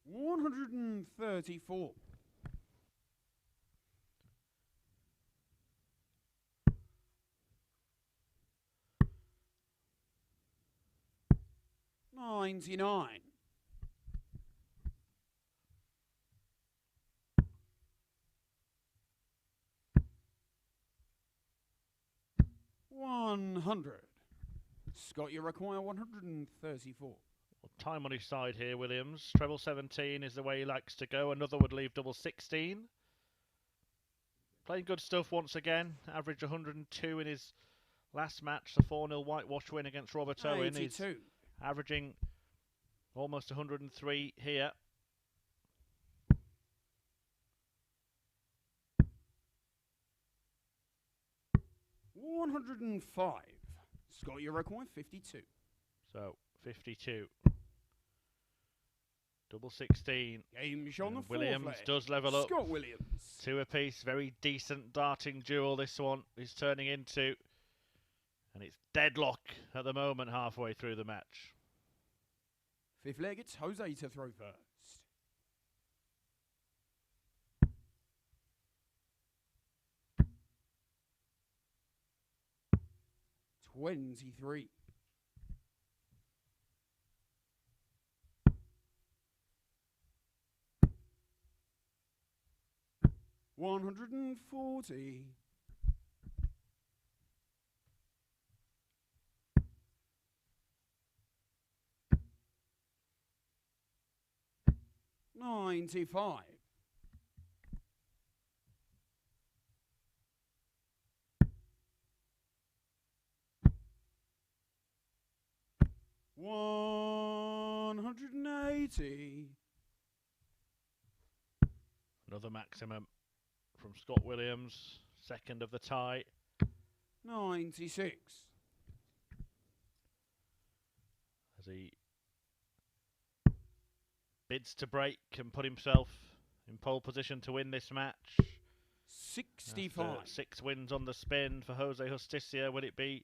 134. 99. 100. Scott, you require 134. Well, time on his side here, Williams. Treble 17 is the way he likes to go. Another would leave double 16. Playing good stuff once again. Averaged 102 in his last match. The 4-0 whitewash win against Robert Owen. He's 82. averaging almost 103 here. $105. Scott, you require 52. So 52. Double 16. Game shot on the And fourth Williams leg. does level up. Scott Williams. 2 apiece. Very decent darting duel this one is turning into. And it's deadlock at the moment halfway through the match. Fifth leg, it's Jose to throw first. $23. 140. 95. 180. Another maximum from Scott Williams. Second of the tie. 96. As he bids to break and put himself in pole position to win this match. 65. After 6 wins on the spin for Jose Justicia. Will it be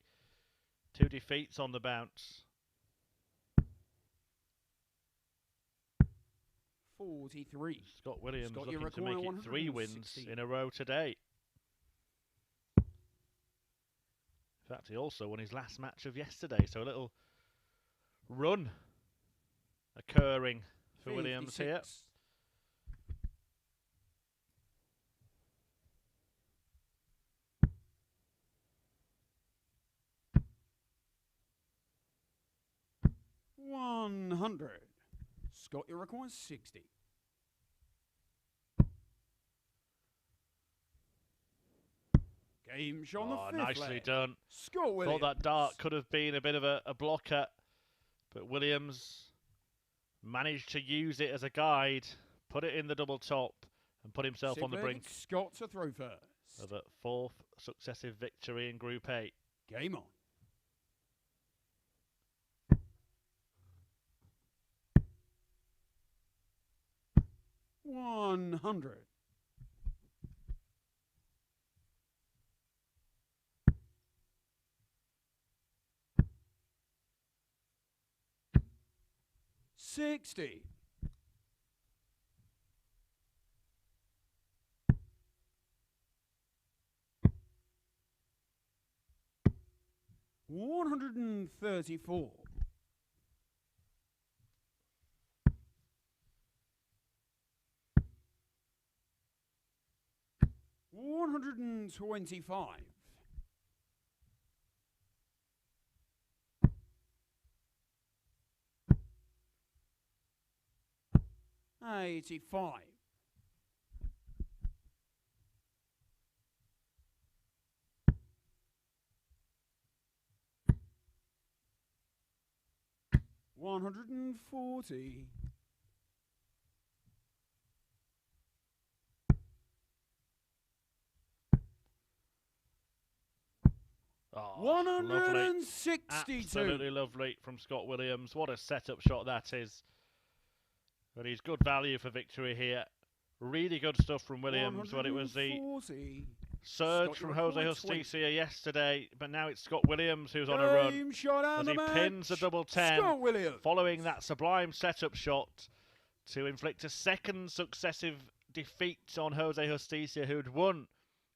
2 defeats on the bounce? 43. Scott Williams Scott, you looking to require make it 3 wins 116. in a row today. In fact, he also won his last match of yesterday, so a little run occurring for Williams here. 56. $100. Scott, you requires 60. Game shot on the fifth nicely leg. done. Scott Williams. Thought that dart could have been a bit of a blocker, but Williams managed to use it as a guide, put it in the double top, and put himself on the brink Scott to throw first. of a 4th successive victory in Group A. Game on. $100. $60. $134. $125. $85. $140. Oh, 162. Lovely. Absolutely lovely from Scott Williams. What a setup shot that is. But he's good value for victory here. Really good stuff from Williams. But it was the surge from Jose Justicia yesterday, but now it's Scott Williams who's on a run as he pins a double 10 following that sublime setup shot to inflict a second successive defeat on Jose Justicia, who'd won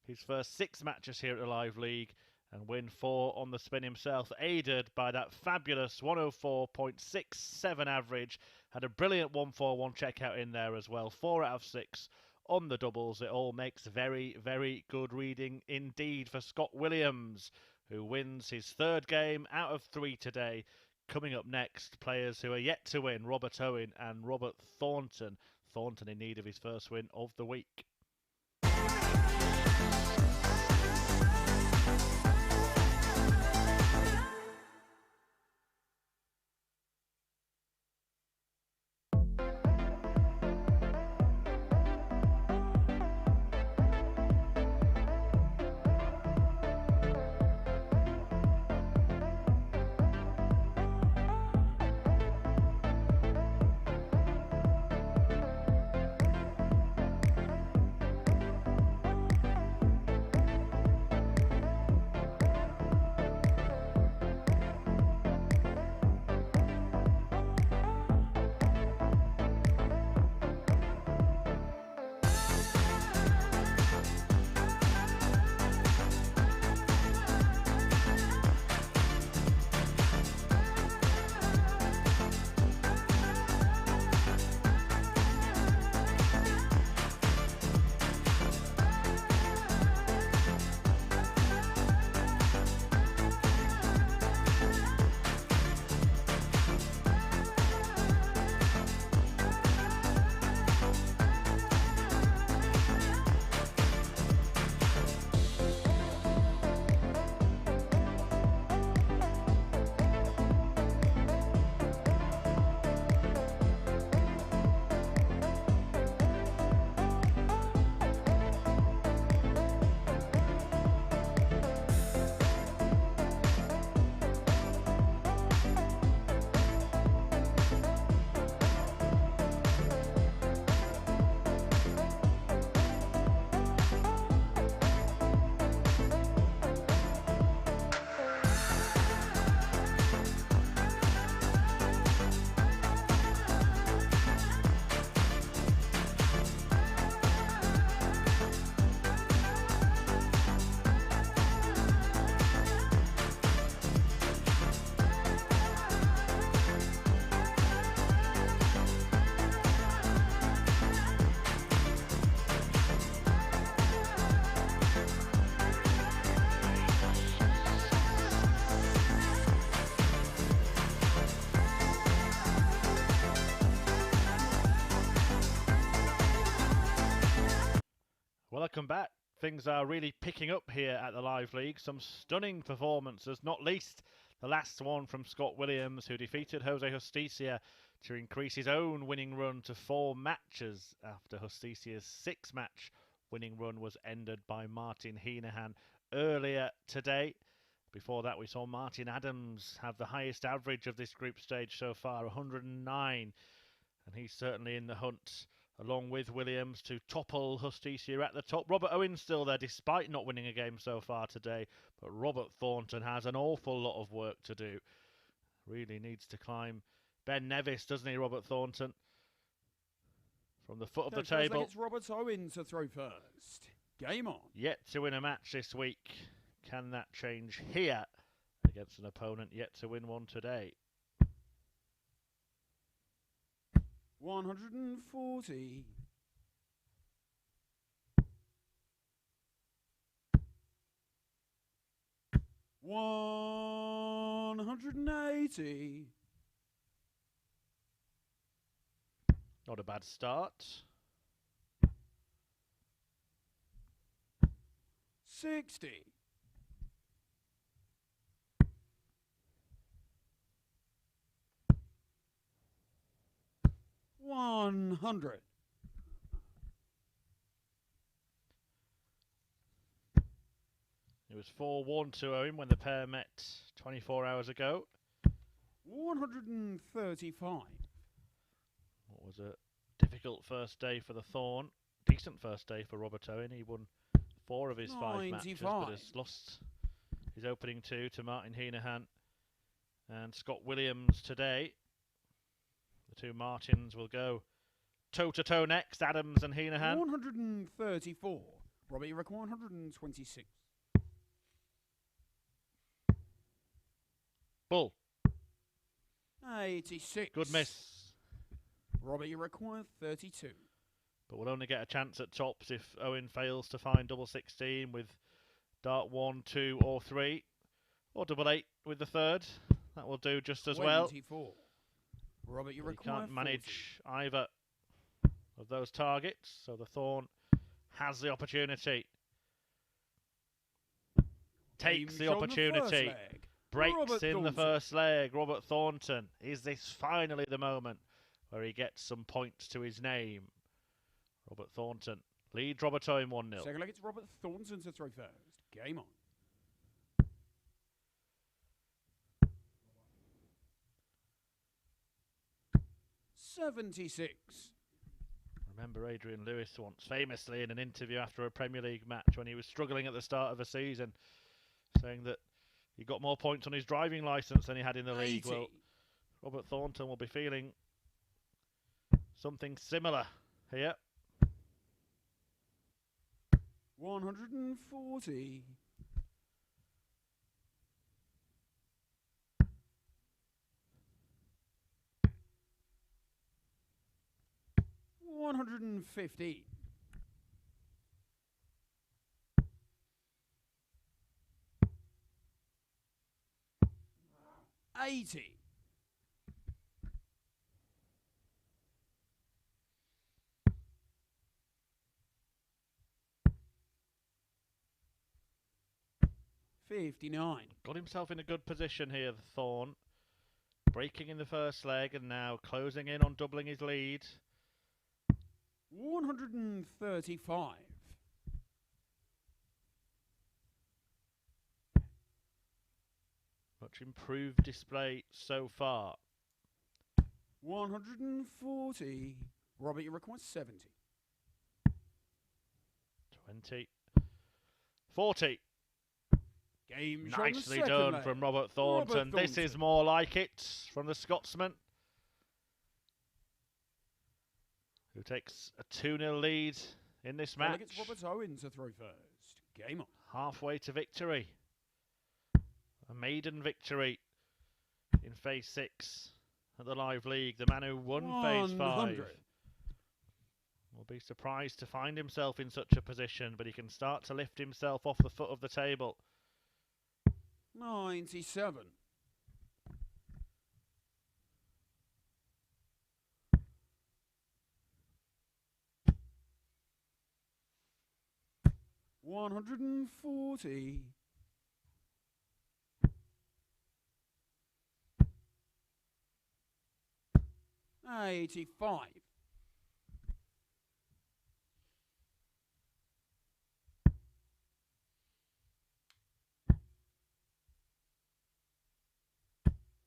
his first 6 matches here at the Live League and win 4 on the spin himself, aided by that fabulous 104.67 average. Had a brilliant 141 checkout in there as well. 4 out of 6 on the doubles. It all makes very, very good reading indeed for Scott Williams, who wins his 3rd game out of 3 today. Coming up next, players who are yet to win, Robert Owen and Robert Thornton. Thornton in need of his first win of the week. Welcome back. Things are really picking up here at the Live League. Some stunning performances, not least the last one from Scott Williams, who defeated Jose Justicia to increase his own winning run to 4 matches after Justicia's 6-match winning run was ended by Martin Henahan earlier today. Before that, we saw Martin Adams have the highest average of this group stage so far, 109, and he's certainly in the hunt along with Williams to topple Justicia at the top. Robert Owen still there despite not winning a game so far today, but Robert Thornton has an awful lot of work to do. Really needs to climb Ben Nevis, doesn't he, Robert Thornton? From the foot of the table. It's Robert Owen to throw first. Game on. Yet to win a match this week. Can that change here against an opponent yet to win one today? 140. 180. Not a bad start. 60. 100. It was 4-1 to Owen when the pair met 24 hours ago. 135. What was a difficult first day for the Thorn. Decent first day for Robert Owen. He won 4 of his 5 matches, but has lost his opening 2 to Martin Henahan and Scott Williams today. The 2 Martins will go toe-to-toe next, Adams and Henahan. 134. Robbie, you reckon 126. Bull. 86. Good miss. Robbie, you require 32. But we'll only get a chance at tops if Owen fails to find double 16 with dart 1, 2 or 3. Or double 8 with the third. That will do just as 24. well. Robert, you But he require can't manage either of those targets, so the Thorn has the opportunity. Takes the opportunity. Breaks in the first leg. Robert Thornton. Is this finally the moment where he gets some points to his name? Robert Thornton leads Robert Owen 1-0. Second leg, it's Robert Thornton to throw first. Game on. .76. Remember Adrian Lewis once famously in an interview after a Premier League match when he was struggling at the start of a season, saying that he got more points on his driving licence than he had in the league. Well, Robert Thornton will be feeling something similar here. 140. 150. 80. 59. Got himself in a good position here, the Thorn. Breaking in the first leg and now closing in on doubling his lead. 135. 'Much improved display so far. 140. Robert, you require 70. 20. 40. Game Nicely done from Robert Thornton. This is more like it from the Scotsman, who takes a 2-0 lead in this match. It's Robert Owen to throw first. Game on. Halfway to victory. A maiden victory in Phase 6 at the Live League. The man who won Phase 5 will be surprised to find himself in such a position, but he can start to lift himself off the foot of the table. 97. 140. 85.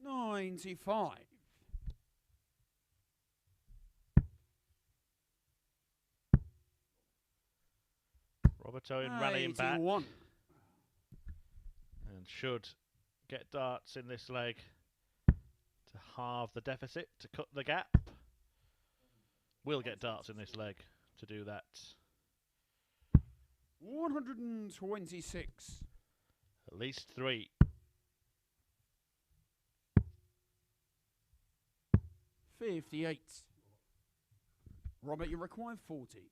95. Robert Owen rallying back 81. and should get darts in this leg to halve the deficit, to cut the gap. Will get darts in this leg to do that. 126. At least 3. 58. Robert, you require 40.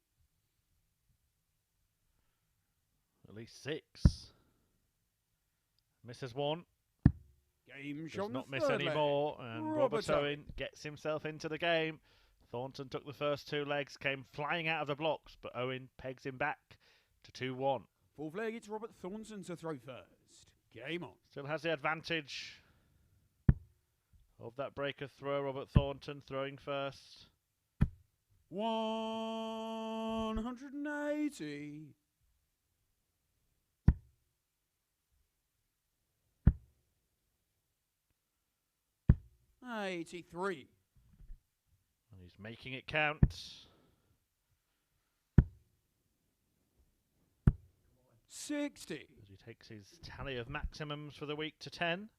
At least 6. Misses 1. Game Does shot not in the miss third any leg. more. And Robert Robert Owen Owen. gets himself into the game. Thornton took the first 2 legs, came flying out of the blocks, but Owen pegs him back to 2-1. Fourth leg, it's Robert Thornton to throw first. Game on. Still has the advantage of that breaker throw. Robert Thornton throwing first. 180. 83. And he's making it count. 60. As he takes his tally of maximums for the week to 10.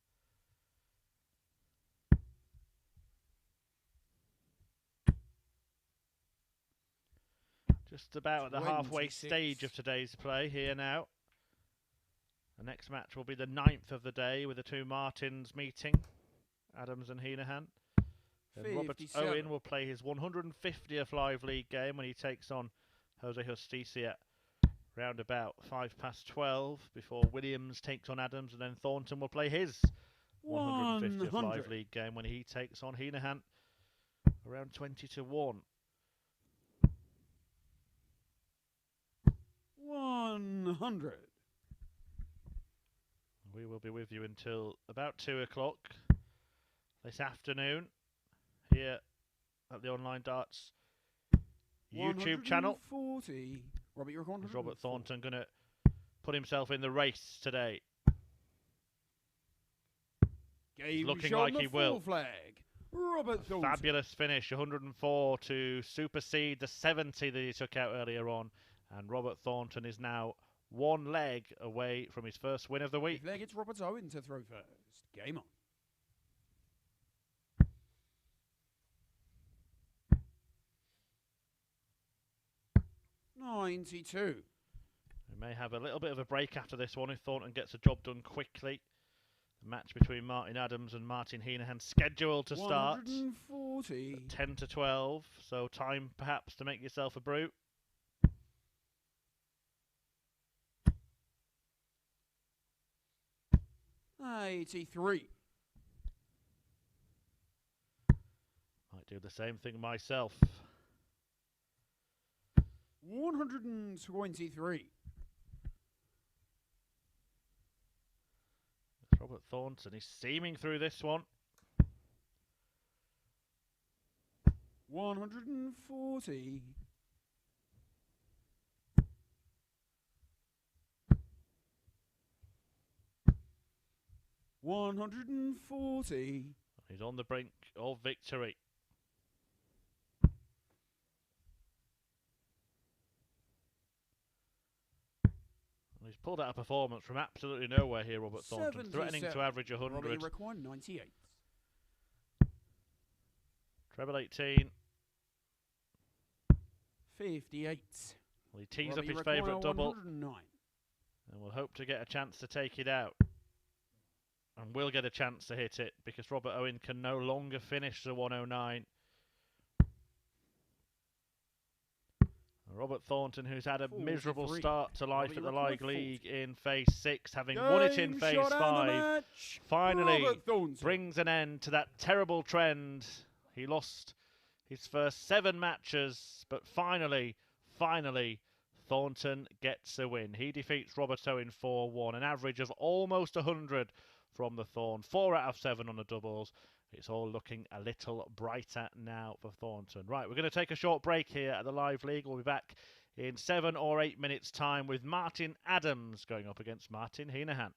Just about at the halfway 26. stage of today's play here now. The next match will be the 9th of the day with the 2 Martins meeting, Adams and Henahan. And Robert 57. Owen will play his 150th live league game when he takes on Jose Justicia round about 12:05 before Williams takes on Adams, and then Thornton will play his 150th 100. live league game when he takes on Henahan around 20-1. 100. We will be with you until about 2 o'clock this afternoon here at the Online Darts YouTube channel. 140. Robert, you're Is Robert Thornton going to put himself in the race today? Game looking shot like on the he will. full flag. Robert Thornton. Fabulous finish, 104 to supersede the 70 that he took out earlier on. And Robert Thornton is now 1 leg away from his first win of the week. Fifth leg, it's Robert Owen to throw first. Game on. 92. We may have a little bit of a break after this one if Thornton gets the job done quickly. The match between Martin Adams and Martin Henahan scheduled to start 140. at 10-12, so time perhaps to make yourself a brew. 83. Might do the same thing myself. 123. Robert Thornton is seaming through this one. 140. 140. He's on the brink of victory. And he's pulled out a performance from absolutely nowhere here, Robert Thornton, threatening to 77. average 100. Robert, you require 98. Treble 18. 58. Well, he tees Robert, up you his require favourite double 109. and will hope to get a chance to take it out. And will get a chance to hit it because Robert Owen can no longer finish the 109. Robert Thornton, who's had a 43. miserable start to life Robert, at the you require League 40. League in Phase 6, having won it in Game Phase shot and the 5, match. finally Robert Thornton. brings an end to that terrible trend. He lost his first 7 matches, but finally, Thornton gets a win. He defeats Robert Owen 4-1, an average of almost 100 from the Thorn. 4 out of 7 on the doubles. It's all looking a little brighter now for Thornton. Right, we're going to take a short break here at the Live League. We'll be back in 7 or 8 minutes' time with Martin Adams going up against Martin Henahan.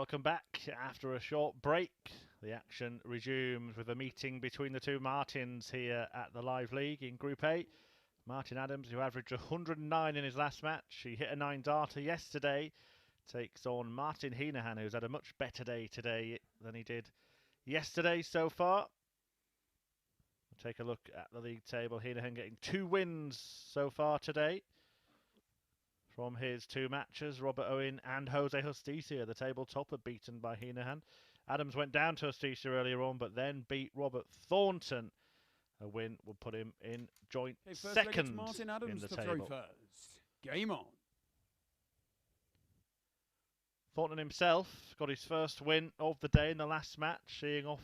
Welcome back after a short break. The action resumes with a meeting between the two Martins here at the Live League in Group A. Martin Adams, who averaged 109 in his last match, he hit a 9-darter yesterday, takes on Martin Henahan, who's had a much better day today than he did yesterday so far. We'll take a look at the league table. Henahan getting 2 wins so far today from his 2 matches. Robert Owen and Jose Justicia, the table topper, beaten by Henahan. Adams went down to Justicia earlier on, but then beat Robert Thornton. A win will put him in joint second Martin Adams in the to table. throw first. Game on. Thornton himself got his first win of the day in the last match, seeing off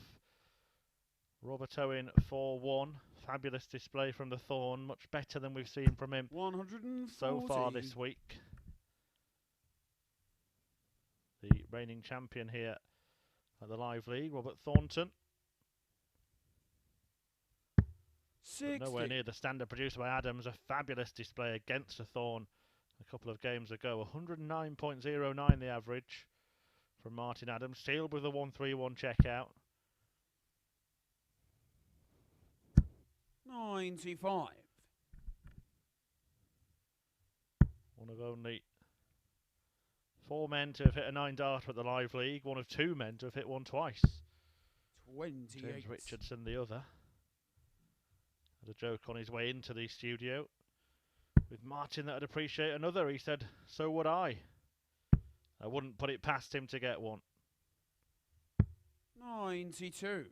Robert Owen 4-1. Fabulous display from the Thorn, much better than we've seen from him 140. so far this week. The reigning champion here at the Live League, Robert Thornton. 60. Nowhere near the standard produced by Adams. A fabulous display against the Thorn a couple of games ago. 109.09 the average from Martin Adams, sealed with a 131 checkout. 95. One of only 4 men to have hit a 9-darter at the Live League. One of 2 men to have hit one twice. 28. James Richardson the other. Had a joke on his way into the studio with Martin that I'd appreciate another. He said, so would I. I wouldn't put it past him to get one. 92.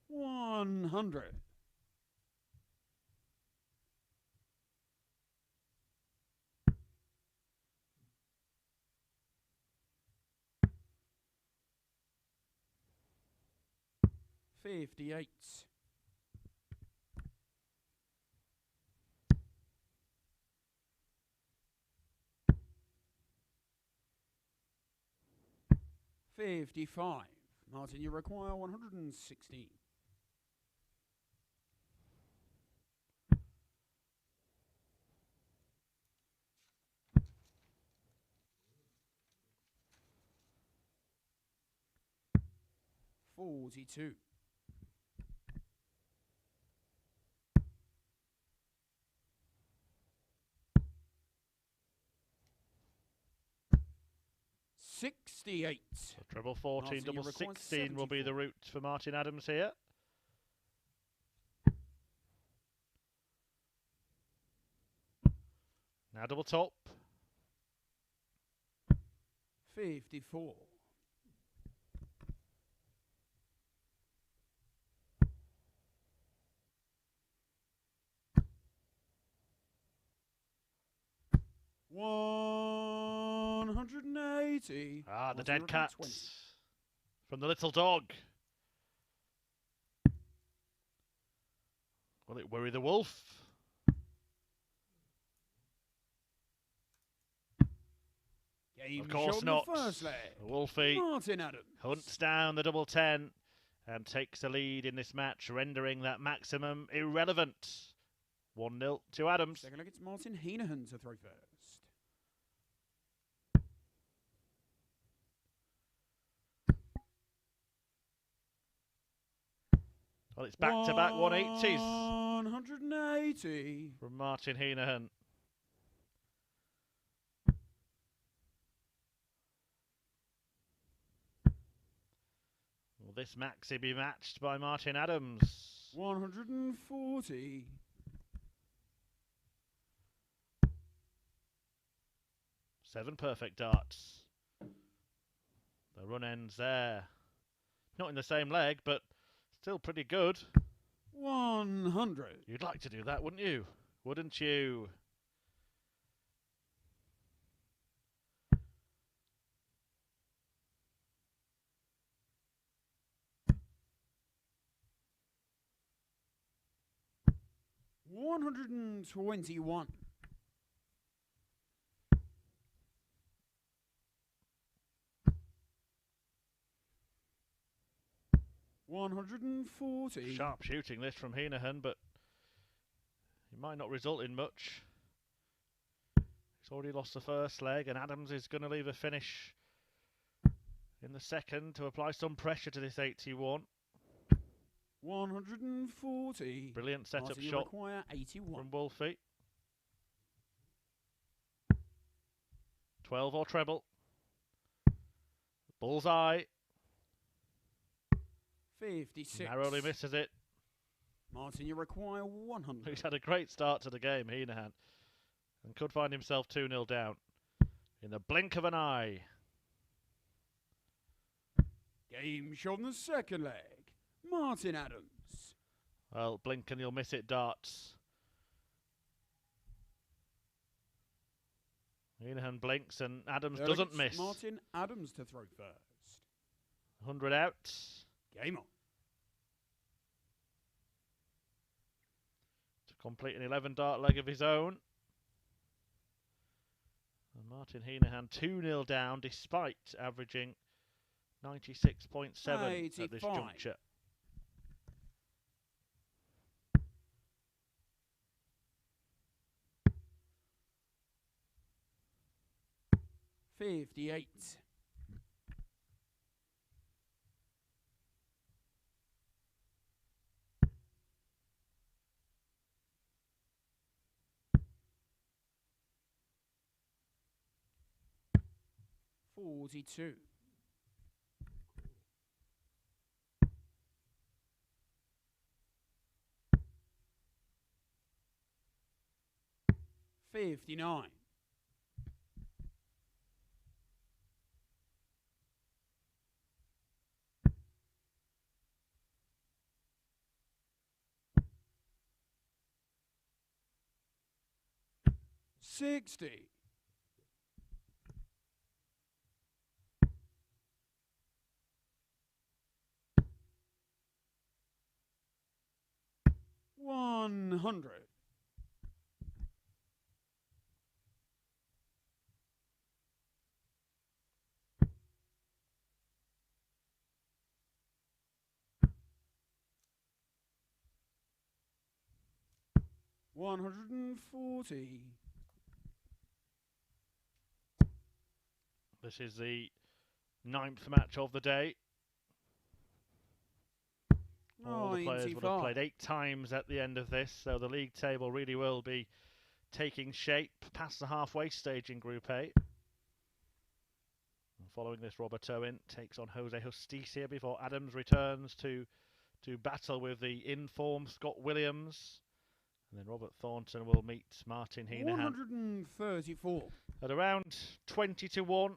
100. 58. 55. Martin, you require 116. 42. 68. So treble 14, Martin, double you require 16 will be the 74. route for Martin Adams here. Now double top. 54. 180. Ah, the Martin, dead you require cat 20. from the little dog. Will it worry the wolf? Game Of course shot in not. the first leg. Wolfie Martin Adams. hunts down the double 10 and takes the lead in this match, rendering that maximum irrelevant. 1-0 to Adams. Second leg, it's Martin Henahan to throw first. Well, it's back-to-back 180s 180. from Martin Henahan. Will this maxi be matched by Martin Adams? 140. 7 perfect darts. The run ends there. Not in the same leg, but still pretty good. 100. You'd like to do that, wouldn't you? Wouldn't you? $121. 140. Sharp shooting this from Henahan, but it might not result in much. He's already lost the first leg, and Adams is going to leave a finish in the second to apply some pressure to this 81. 140. Brilliant setup Martin, you shot require 81. from Wolfie. 12 or treble. Bullseye. 56. Narrowly misses it. Martin, you require 100. He's had a great start to the game, Henahan, and could find himself 2-0 down in the blink of an eye. Game shot in the second leg. Martin Adams. Well, blink and you'll miss it, darts. Henahan blinks and Adams doesn't miss. Martin Adams to throw first. 100 out. Game on. To complete an 11 dart leg of his own. And Martin Henahan 2-0 down despite averaging 96.7 at this juncture. 58. 42. 59. 60. 100. 140. This is the 9th match of the day. All the players would have played 8 times at the end of this, so the league table really will be taking shape past the halfway stage in Group A. And following this, Robert Owen takes on Jose Justicia before Adams returns to battle with the in-form Scott Williams. And then Robert Thornton will meet Martin Henahan. 134. At around 20 to 1.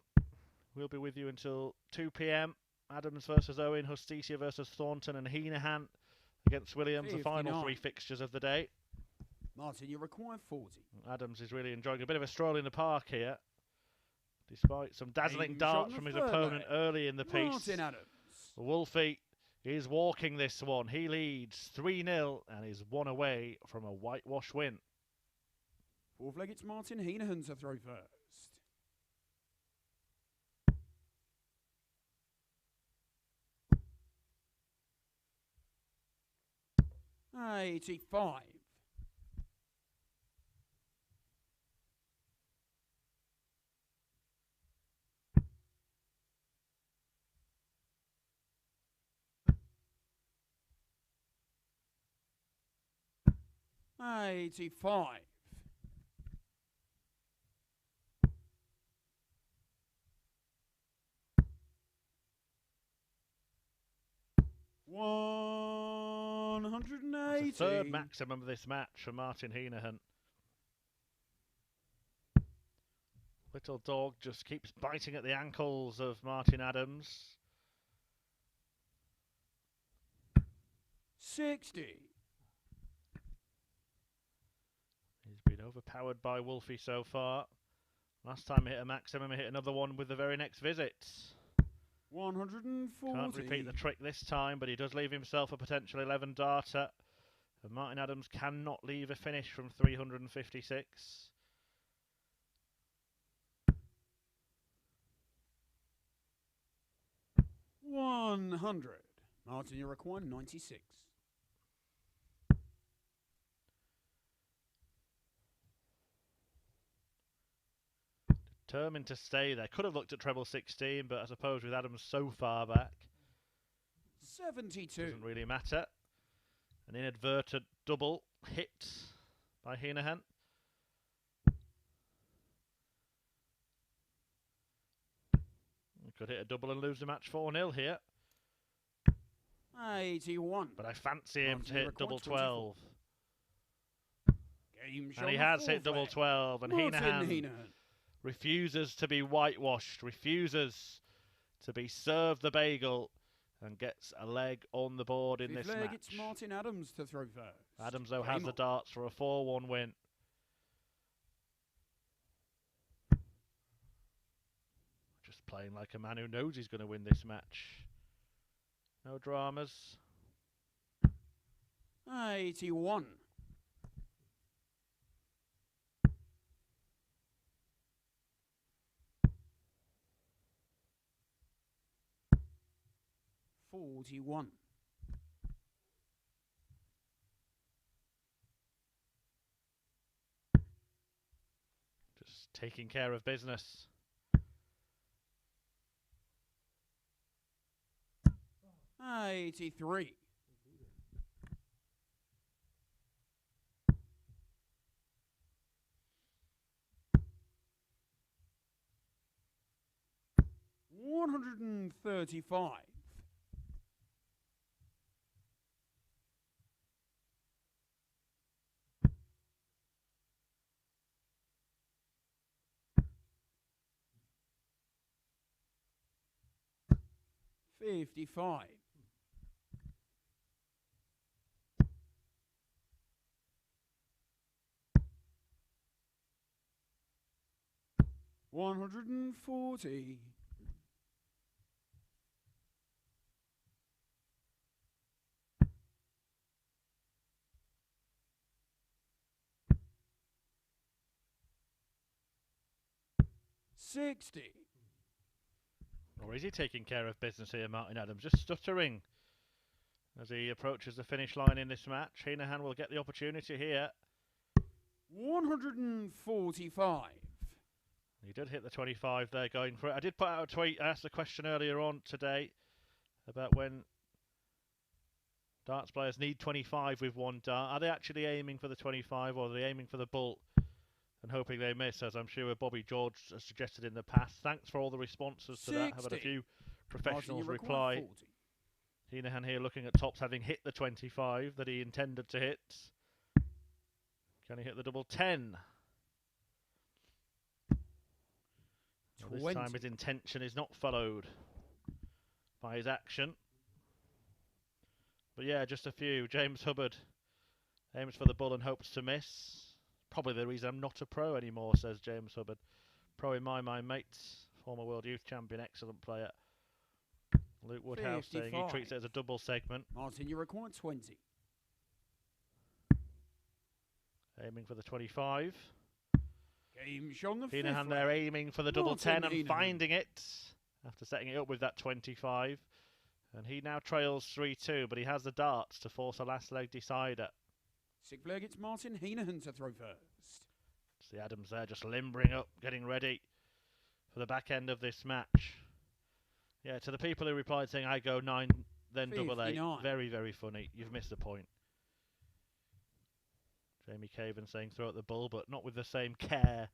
We'll be with you until 2 p.m. Adams versus Owen, Justicia versus Thornton, and Henahan against Williams, 59. The final 3 fixtures of the day. Martin, you require 40. Adams is really enjoying a bit of a stroll in the park here, despite some dazzling darts from his opponent early in the piece. Martin Adams. Wolfie is walking this one. He leads 3-0 and is 1 away from a whitewash win. Fourth leg, it's Martin Henahan to throw first. 85. 85. 180. It's the third maximum of this match for Martin Henahan. Little dog just keeps biting at the ankles of Martin Adams. 60. He's been overpowered by Wolfie so far. Last time he hit a maximum, he hit another one with the very next visit. 140. Can't repeat the trick this time, but he does leave himself a potential 11 darter. And Martin Adams cannot leave a finish from 356. 100. Martin, you require 96. Determined to stay there. Could have looked at treble 16, but I suppose with Adams so far back, 72. doesn't really matter. An inadvertent double hit by Henahan. Could hit a double and lose the match 4-0 here. 81. But I fancy him to hit double 12. Game And he has hit double 12. And Henahan refuses to be whitewashed, refuses to be served the bagel, and gets a leg on the board in this match. It's Martin Adams to throw first. Adams, though, has the darts for a 4-1 win. Just playing like a man who knows he's going to win this match. No dramas. 81. $41. Just taking care of business. $83. $135. $55. $140. $60. Or is he taking care of business here, Martin Adams? Just stuttering as he approaches the finish line in this match. Henahan will get the opportunity here. 145. He did hit the 25 there going for it. I did put out a tweet. I asked a question earlier on today about when darts players need 25 with one dart. Are they actually aiming for the 25 or are they aiming for the bull and hoping they miss, as I'm sure Bobby George has suggested in the past? Thanks for all the responses to that. I've had a few professionals reply. Henahan here looking at tops, having hit the 25 that he intended to hit. Can he hit the double 10? Well, this time his intention is not followed by his action. But yeah, just a few. James Hubbard aims for the bull and hopes to miss. Probably the reason I'm not a pro anymore, says James Hubbard. Pro in my mind, mates. Former world youth champion, excellent player. Luke Woodhouse 55. Saying he treats it as a double segment. Martin, you require 20. Aiming for the 25. Game shown the Henahan there aiming for the double 10 and finding it after setting it up with that 25. And he now trails 3-2, but he has the darts to force a last leg decider. Sick flag, it's Martin Henahan to throw first. See Adams there just limbering up, getting ready for the back end of this match. Yeah, to the people who replied saying I go 9, then 59. Double 8. Very, very funny. You've missed the point. Jamie Caven saying throw at the bull, but not with the same care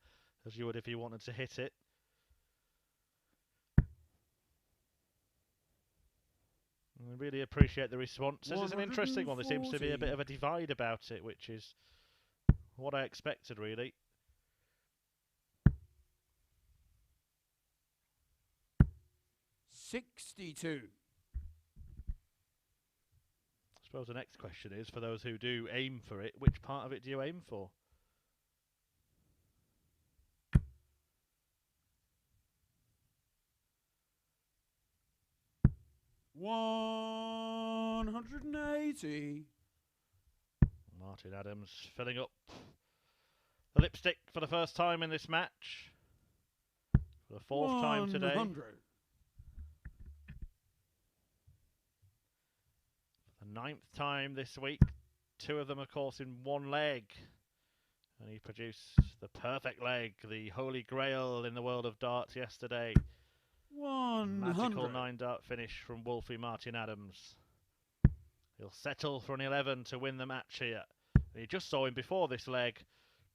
as you would if you wanted to hit it. I really appreciate the response. This is an interesting one. There seems to be a bit of a divide about it, which is what I expected, really. $62. I suppose the next question is, for those who do aim for it, which part of it do you aim for? $180. Martin Adams filling up the lipstick for the first time in this match. For the fourth time today. 9th time this week. 2 of them, of course, in one leg. And he produced the perfect leg, the holy grail in the world of darts yesterday. 100. Magical 9-dart finish from Wolfie Martin Adams. He'll settle for an 11 to win the match here. And you just saw him before this leg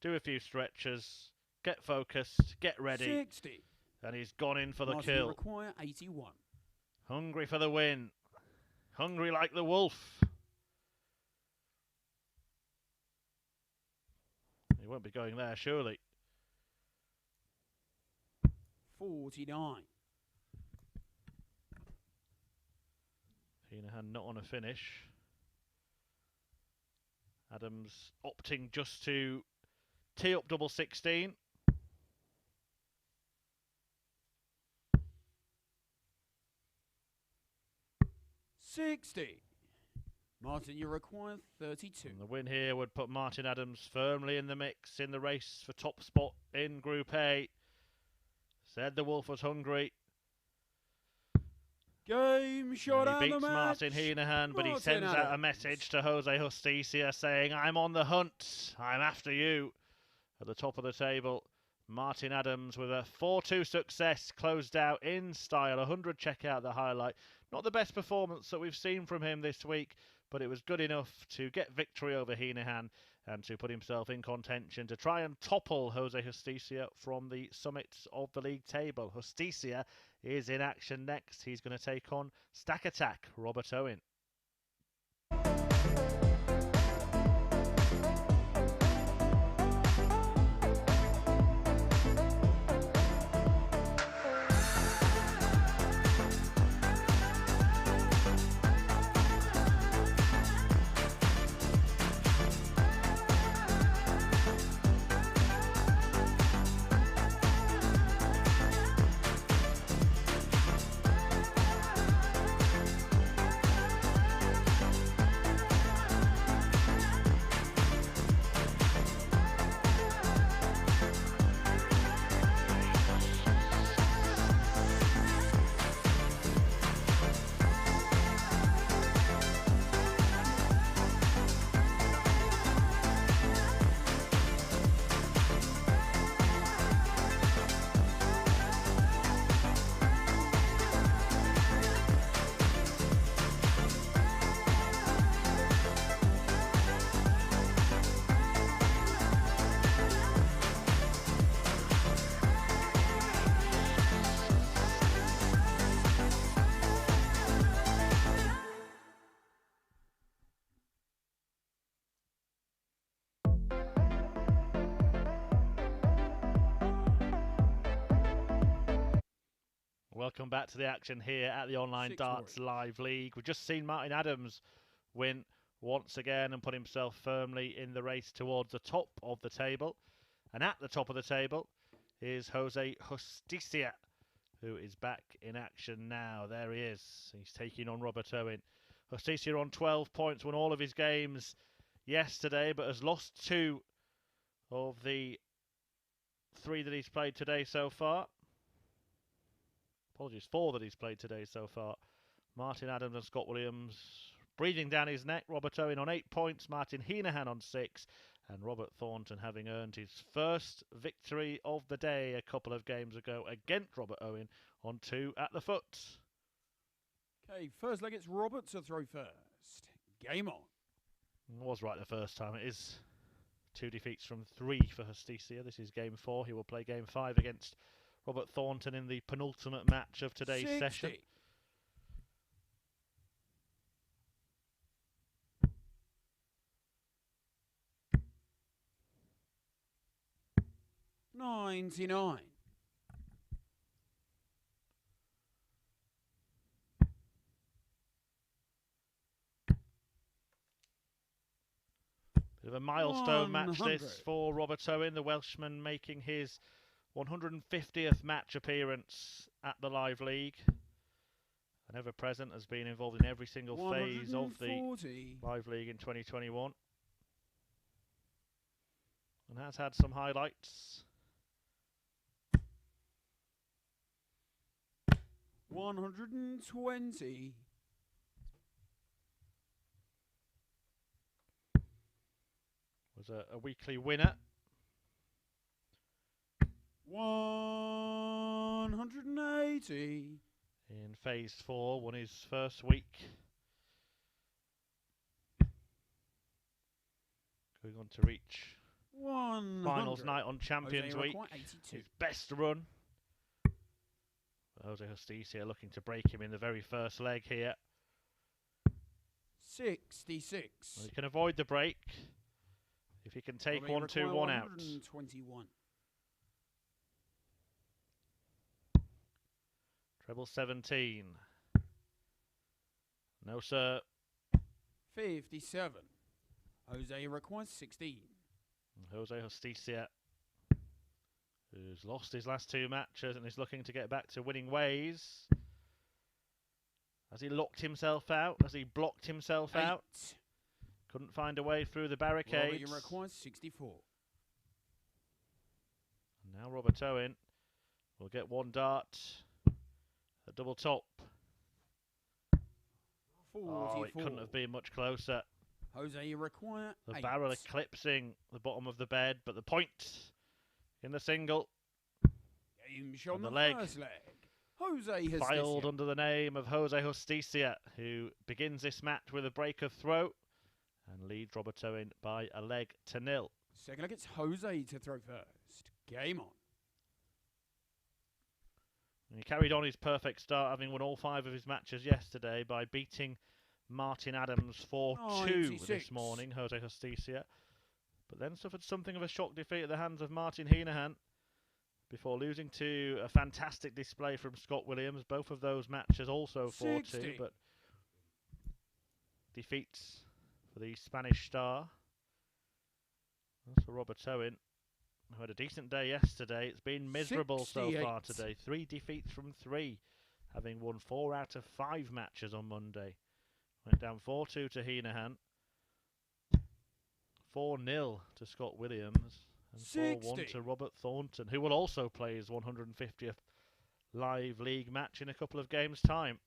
do a few stretches, get focused, get ready. 60. And he's gone in for the Martin kill. require 81. Hungry for the win. Hungry like the wolf. He won't be going there, surely. 49. Henahan not on a finish. Adams opting just to tee up double 16. $60. Martin, you require 32. And the win here would put Martin Adams firmly in the mix in the race for top spot in Group A. Said the wolf was hungry. Game shot And he and the beats match. Martin Henahan, but he Martin sends out a Adams. message to Jose Justicia saying, I'm on the hunt, I'm after you. At the top of the table, Martin Adams with a 4-2 success, closed out in style. 100, check out the highlight. Not the best performance that we've seen from him this week, but it was good enough to get victory over Henahan and to put himself in contention to try and topple Jose Justicia from the summit of the league table. Justicia is in action next. He's going to take on Stack Attack, Robert Owen. Welcome back to the action here at the Online Darts Live League. We've just seen Martin Adams win once again and put himself firmly in the race towards the top of the table. And at the top of the table is Jose Justicia, who is back in action now. There he is. He's taking on Robert Owen. Justicia on 12 points, won all of his games yesterday, but has lost 2 of the 3 that he's played today so far. Apologies, 4 that he's played today so far. Martin Adams and Scott Williams breathing down his neck. Robert Owen on 8 points. Martin Henahan on 6. And Robert Thornton having earned his first victory of the day a couple of games ago against Robert Owen on 2 at the foot. Okay, first leg, it's Robert to throw first. Game on. I was right the first time. It is 2 defeats from 3 for Justicia. This is game 4. He will play game 5 against Robert Thornton in the penultimate match of today's 60. session. $99. Bit of a milestone match 100. this for Robert Owen, the Welshman making his 150th match appearance at the Live League. And ever present, has been involved in every single phase of the Live League in 2021. And has had some highlights. 120. was a weekly winner. 180. In phase 4, won his first week. Going on to reach 100. finals night on Champions Jose Week. Require 82. His best run. Jose Justicia looking to break him in the very first leg here. 66. Well, he can avoid the break if he can take Robbie 1, 2, 1 Require out. 121. Treble 17. No, sir. 57. Jose requires 16. Jose Justicia, who's lost his last 2 matches and is looking to get back to winning ways. Has he locked himself out? Has he blocked himself 8. out? Couldn't find a way through the barricades. Robbie requires 64. And now Robert Owen will get 1 dart. A double top. 44. Oh, it couldn't have been much closer. Jose require The 8. barrel eclipsing the bottom of the bed, but the point in the single. Game shot on the the leg. first leg. Jose has Filed under the name of Jose Justicia, who begins this match with a break of throw and leads Robert Owen by a leg to 0. Second leg, it's Jose to throw first. Game on. And he carried on his perfect start, having won all 5 of his matches yesterday by beating Martin Adams 4-2 this 96. morning, Jose Justicia. But then suffered something of a shock defeat at the hands of Martin Henahan before losing to a fantastic display from Scott Williams. Both of those matches also 4-2, 60. but defeats for the Spanish star. As for Robert Owen, who had a decent day yesterday, it's been miserable so far 68. today. 3 defeats from 3, having won 4 out of 5 matches on Monday. Went down 4-2 to Henahan, 4-0 to Scott Williams, and 4-1 60. to Robert Thornton, who will also play his 150th live league match in a couple of games' time.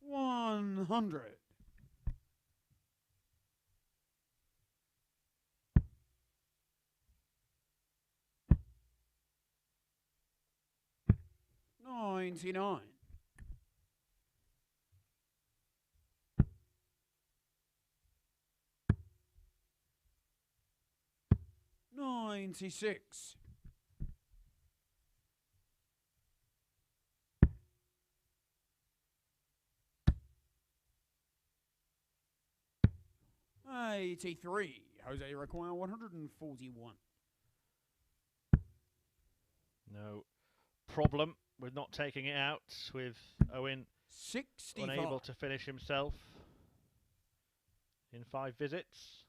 $100. $99. $96. $83. Jose require 141. No problem with not taking it out, with Owen 65. unable to finish himself in 5 visits.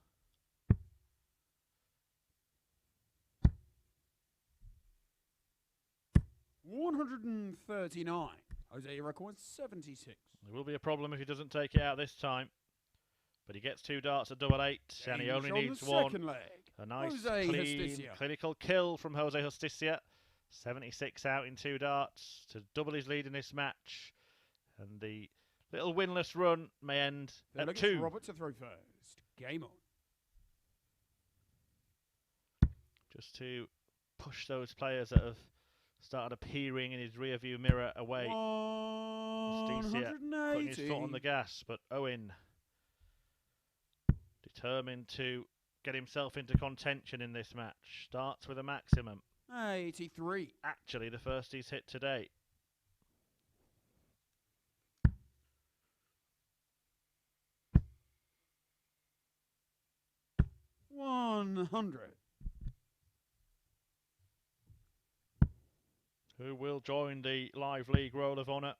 $139. Jose requires 76. There will be a problem if he doesn't take it out this time. But he gets 2 darts at double 8, and he only On needs the 1. second leg. A nice, Jose clean, Justicia. clinical kill from Jose Justicia. 76 out in 2 darts to double his lead in this match. And the little winless run may end Third at leg, it's 2. Robert to throw first. Game on. Just to push those players that have started appearing in his rearview mirror away. Justicia putting his foot on the gas, but Owen determined to get himself into contention in this match. Starts with a maximum. 83. Actually, the first he's hit today. $100. Who will join the Live League Roll of Honour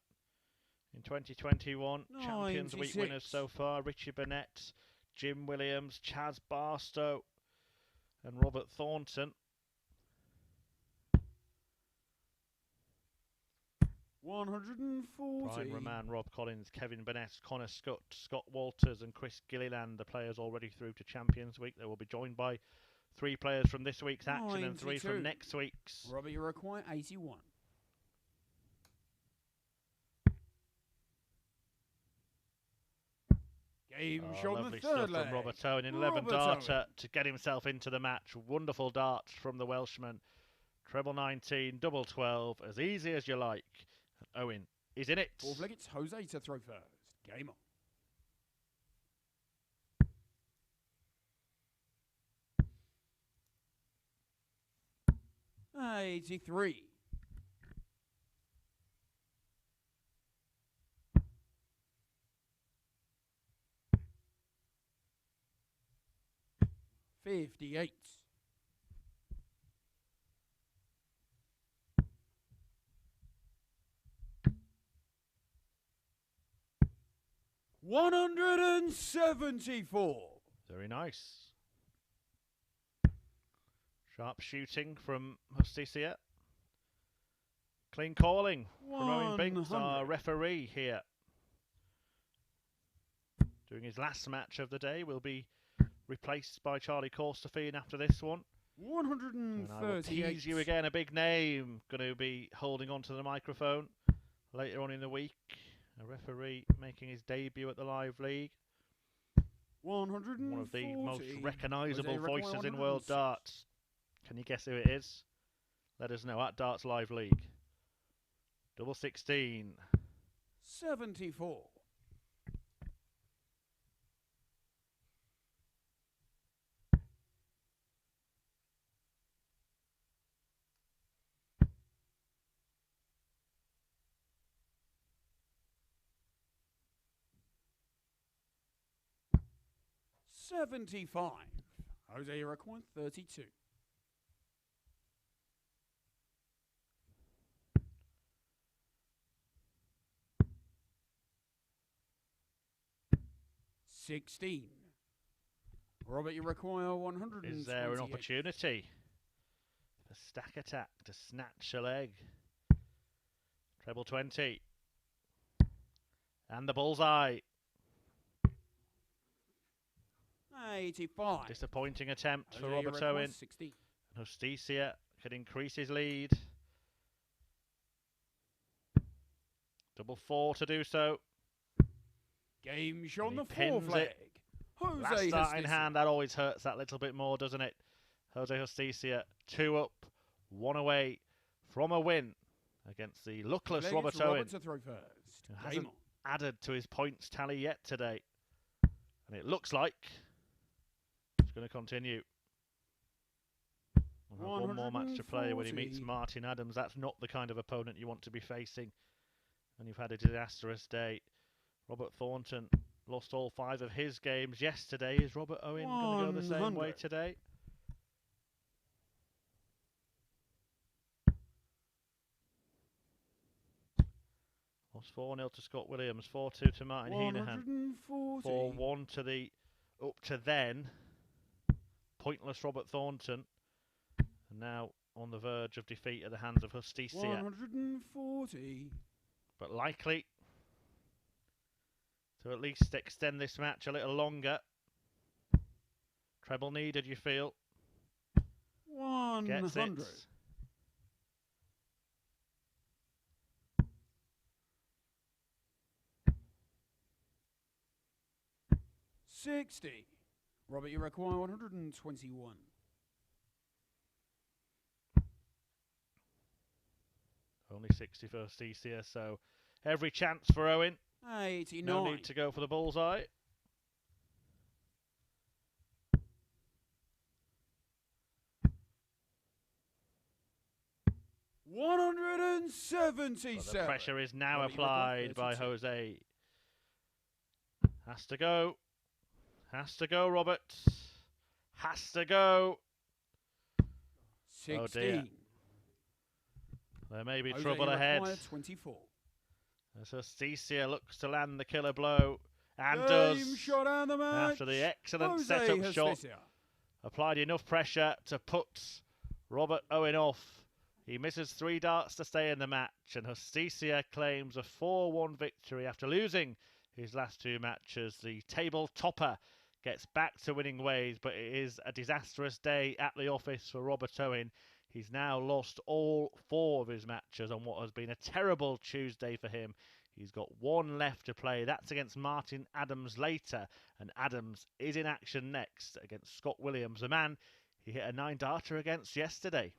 in 2021. Champions Week 96. winners so far: Richie Burnett, Jim Williams, Chaz Barstow and Robert Thornton. 140. Brian Roman, Rob Collins, Kevin Burnett, Connor Scott, Scott Walters and Chris Gilliland, the players already through to Champions Week. They will be joined by 3 players from this week's action and 3 92. from next week's. Robbie require 81. Game Oh, shown the lovely third stuff leg. from Robert Owen in 11 Robert darter Owen. to get himself into the match. Wonderful darts from the Welshman. Treble 19, double 12, as easy as you like. And Owen is in it. Fourth leg, it's Jose to throw first. Game on. 83. $58. $174. Very nice. Sharp shooting from Justicia. Clean calling from Owen Binks, our referee here. Doing his last match of the day, will be replaced by Charlie Corstafine after this one. 138. And I will tease you again, a big name going to be holding onto the microphone later on in the week. A referee making his debut at the Live League. 140. One of the most recognisable Jose voices in 106. World Darts. Can you guess who it is? Let us know at Darts Live League. Double 16. 74. $75. Jose Iroquois, 32. $16. Robert, you require 100. Is there an opportunity for Stack Attack to snatch a leg? Treble 20. And the bullseye. 85. Disappointing attempt for Jose Robert Iroquois, Owen. 60. Justicia could increase his lead. Double 4 to do so. Game shown And the he pins fourth leg. it. Jose Last start in Justicia. hand, that always hurts that little bit more, doesn't it? Jose Justicia, 2 up, 1 away from a win against the luckless Leg, Robert it's Owen, to throw first. who Game hasn't on. added to his points tally yet today. And it looks like it's going to continue. We'll have one more match to play when he meets 140. Martin Adams. That's not the kind of opponent you want to be facing. And you've had a disastrous day. Robert Thornton lost all 5 of his games yesterday. Is Robert Owen going to go the same way 100. today? Lost 4-0 to Scott Williams, 4-2 to Martin Henahan, 140. 4-1 to the up to then pointless Robert Thornton, and now on the verge of defeat at the hands of Justicia. 140. But likely to at least extend this match a little longer. Treble needed, you feel. 100. Gets it. 60. Robert, you require 121. Only 60 for Justicia, so every chance for Owen. 89. No need to go for the bullseye. $177. But the pressure is now Robert, you require applied by 32. Jose. Has to go. Has to go, Robert. Has to go. 16. Oh dear. There may be Jose, trouble you ahead. require 24. As Justicia looks to land the killer blow. And Game does. shot out of the match. After the excellent Jose setup shot. Justicia. Applied enough pressure to put Robert Owen off. He misses 3 darts to stay in the match. And Justicia claims a 4-1 victory after losing his last 2 matches. The table topper gets back to winning ways, but it is a disastrous day at the office for Robert Owen. He's now lost all 4 of his matches on what has been a terrible Tuesday for him. He's got 1 left to play. That's against Martin Adams later. And Adams is in action next against Scott Williams, a man he hit a 9-darter against yesterday.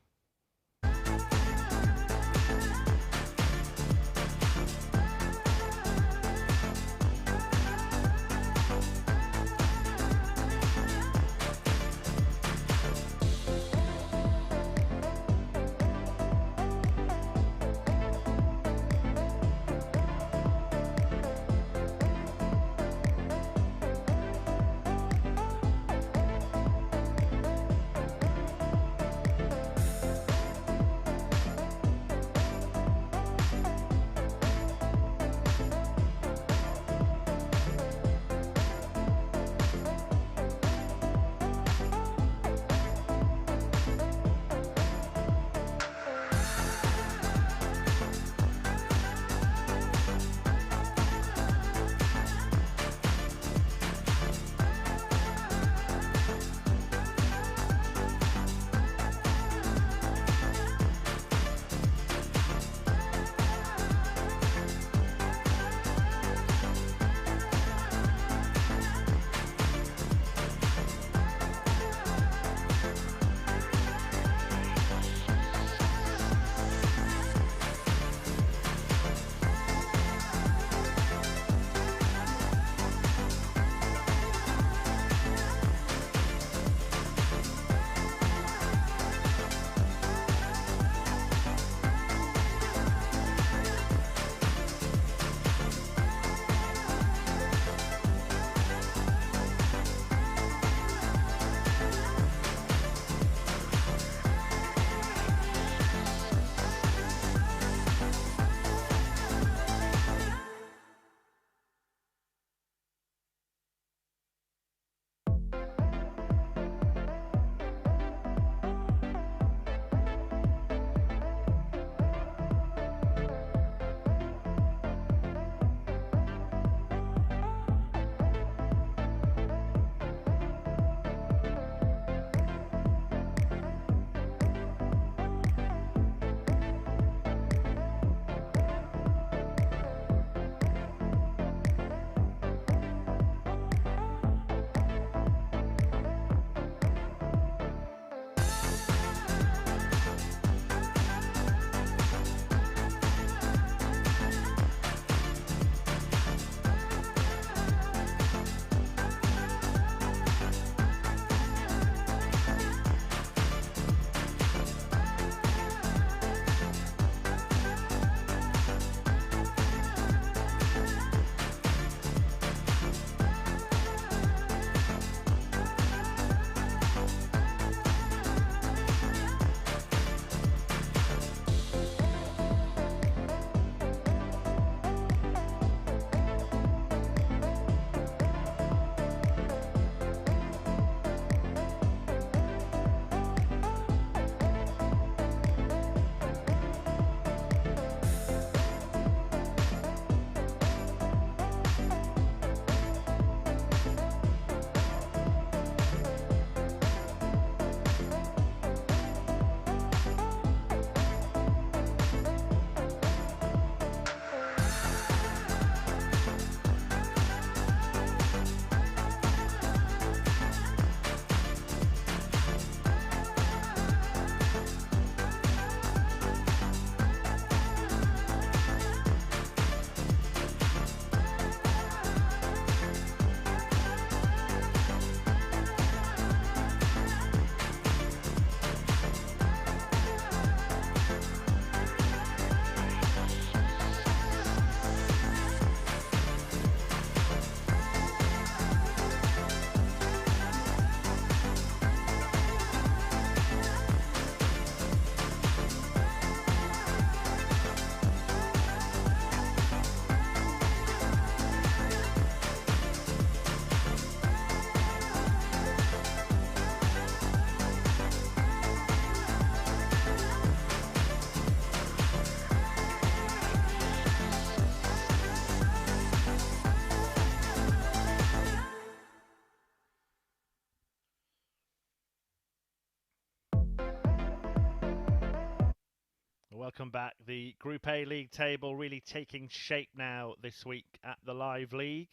Welcome back. The Group A league table really taking shape now this week at the Live League.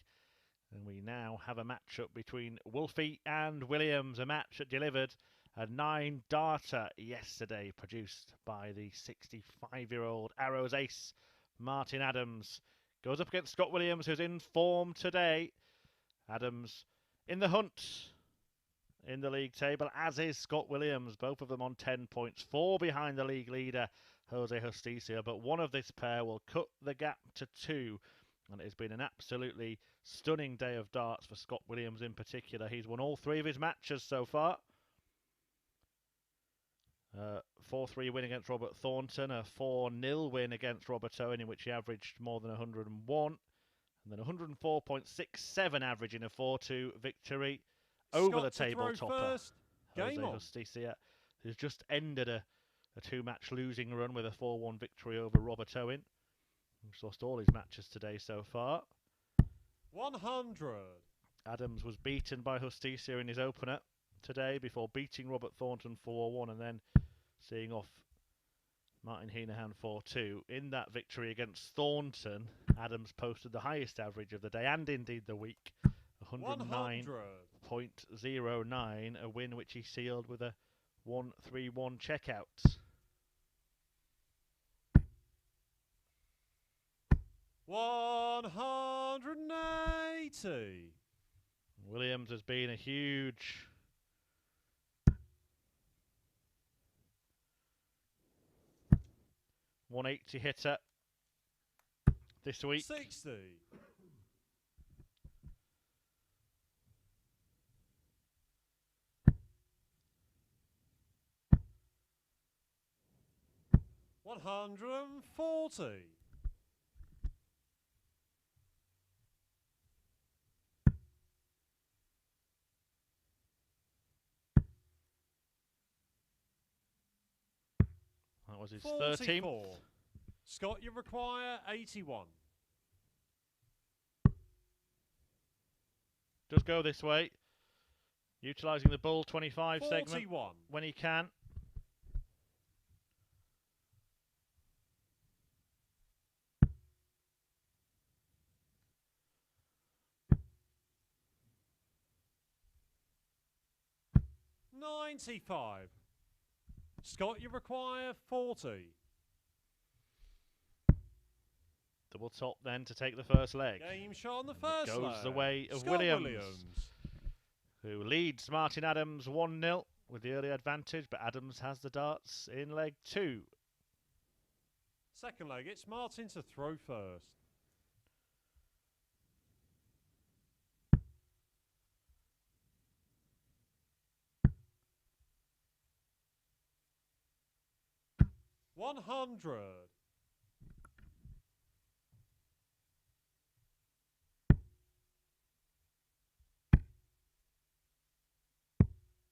And we now have a matchup between Wolfie and Williams, a match that delivered a 9 darter yesterday, produced by the 65-year-old Arrows ace, Martin Adams. Goes up against Scott Williams, who's in form today. Adams in the hunt in the league table, as is Scott Williams, both of them on 10 points, 4 behind the league leader, Jose Justicia, but one of this pair will cut the gap to 2, and it has been an absolutely stunning day of darts for Scott Williams in particular. He's won all 3 of his matches so far. 4-3 win against Robert Thornton, a 4-0 win against Robert Owen, in which he averaged more than 101, and then 104.67 average in a 4-2 victory over the table topper, Jose Justicia, who's just ended a 2-match losing run with a 4-1 victory over Robert Owen. He's lost all his matches today so far. 100. Adams was beaten by Justicia in his opener today before beating Robert Thornton 4-1 and then seeing off Martin Henahan 4-2. In that victory against Thornton, Adams posted the highest average of the day and indeed the week, 109.09, a win which he sealed with a 1-3-1 checkout. $180. Williams has been a huge $180 hitter this week. 60. $140. That was his 44. 13th. Scott, you require 81. Does go this way, utilising the bull 25 41. segment when he can. $95. Scott, you require 40. Double top then to take the first leg. Game shot on the first leg. Goes the way of Scott Williams, who leads Martin Adams 1-0 with the early advantage, but Adams has the darts in leg 2. Second leg, it's Martin to throw first. $100.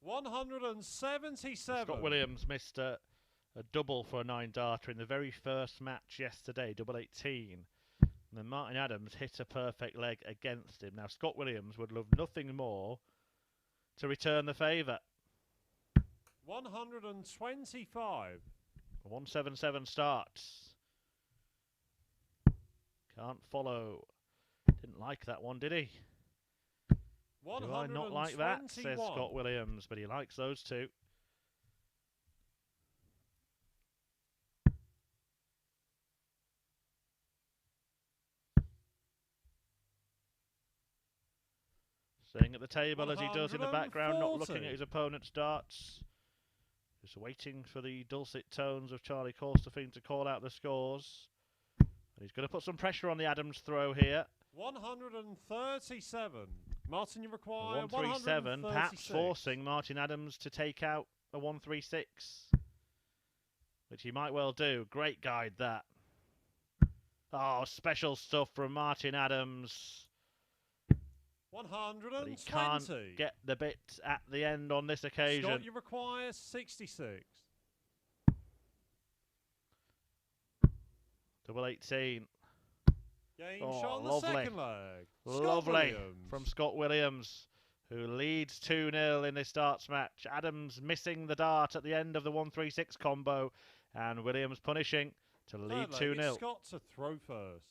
$177. Scott Williams missed a double for a 9 darter in the very first match yesterday, double 18. And then Martin Adams hit a perfect leg against him. Now Scott Williams would love nothing more to return the favour. 125. 177 starts. Can't follow. Didn't like that one, did he? Do I not like that, says Scott Williams, but he likes those two. Staying at the table as he does in the background, not looking at his opponent's darts. Just waiting for the dulcet tones of Charlie Corstefine to call out the scores. And he's going to put some pressure on the Adams throw here. 137. Martin, you require 137, perhaps forcing Martin Adams to take out a 136, which he might well do. Great guide, that. Oh, special stuff from Martin Adams. 120. But he can't get the bit at the end on this occasion. Scott, you require 66. Double 18. Game shot on the second leg. Lovely from Scott Williams, who leads 2-0 in this darts match. Adams missing the dart at the end of the 136 combo and Williams punishing to lead Third leg, 2-0. it's Scott to throw first.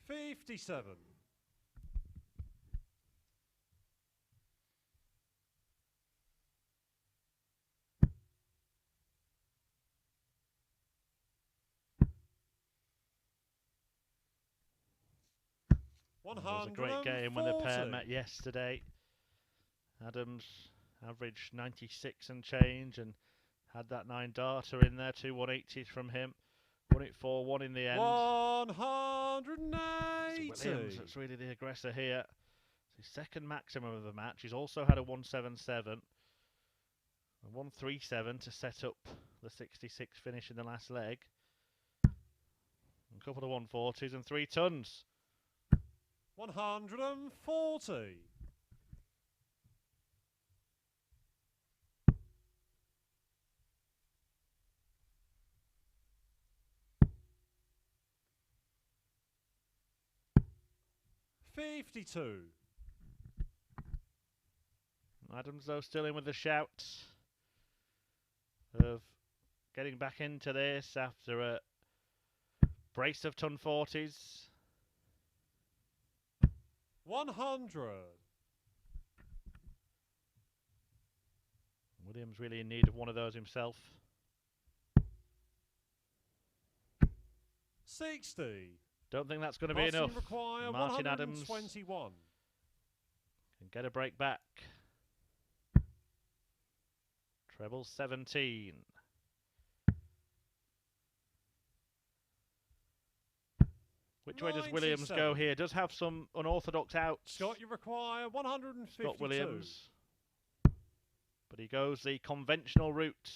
"57. It was a great game when the pair met yesterday. Adams averaged 96 and change and had that 9 darter in there, 2 180s from him. Won it 4-1 in the end. 180. So Williams, that's really the aggressor here. It's his second maximum of the match. He's also had a 177, a 137 to set up the 66 finish in the last leg. A couple of 140s and 3 tons. 140. "52. Adams, though, still in with the shout of getting back into this after a brace of ton 40s. 100. Williams really in need of one of those himself. 60. Don't think that's going to be enough. Require Martin Adams 121. can get a break back. Treble 17. Which way does Williams go here? Does have some unorthodox outs. Scott, you require 152. Scott Williams. But he goes the conventional route.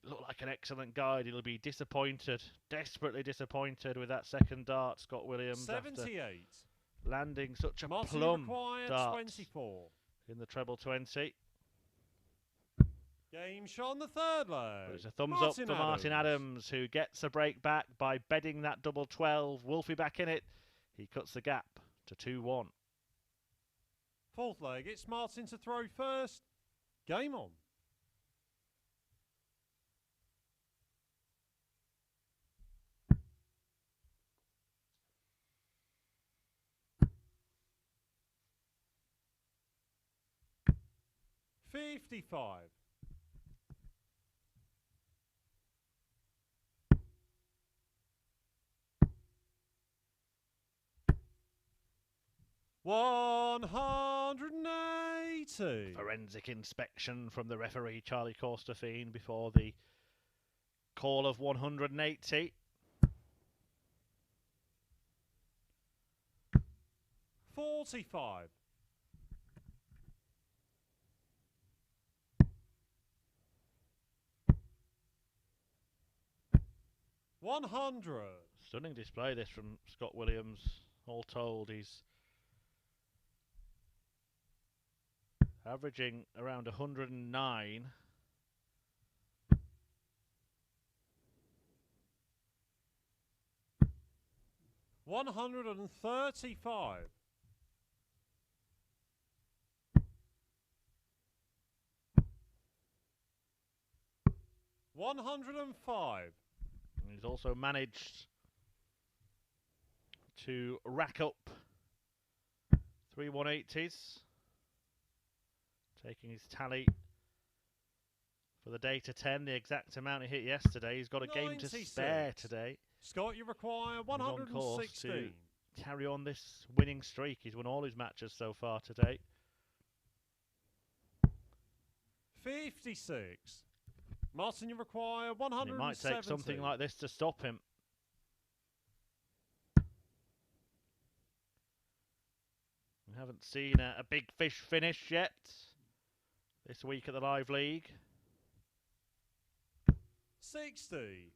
It looked like an excellent guide. He'll be disappointed, desperately disappointed with that second dart, Scott Williams. 78. Landing such a Martin plum dart 24. in the treble 20. Game shot on the third leg. But it's a thumbs up for Martin Adams, who gets a break back by bedding that double 12. Wolfie back in it. He cuts the gap to 2-1. Fourth leg, it's Martin to throw first. Game on. $55. 180. Forensic inspection from the referee, Charlie Corstafine, before the call of 180. 45. 100. Stunning display this from Scott Williams. All told, he's averaging around 109. $135. 105. He's also managed to rack up 3 180s, taking his tally for the day to 10, the exact amount he hit yesterday. He's got a game to spare today. Scott, you require 116. He's on course to carry on this winning streak. He's won all his matches so far today. 56. Martin, you require 170. It might take something like this to stop him. We haven't seen a big fish finish yet this week at the Live League. 60.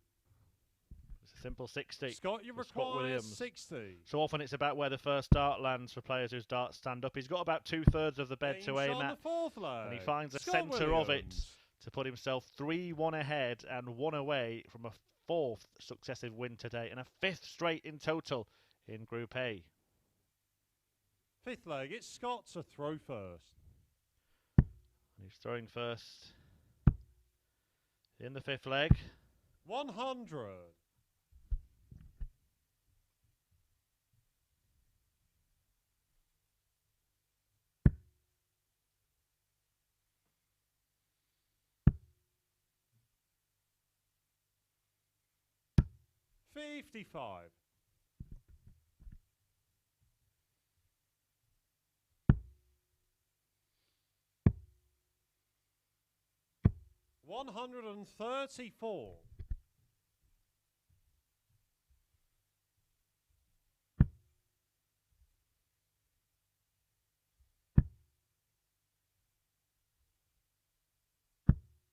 It's a simple 60. Scott, you require 60. So often it's about where the first dart lands for players whose darts stand up. He's got about 2/3 of the bed to aim at. And he finds the centre of it to put himself 3-1 ahead and 1 away from a 4th successive win today and a 5th straight in total in Group A. Fifth leg, it's Scott to throw first. He's throwing first in the fifth leg. 100. 55. 134.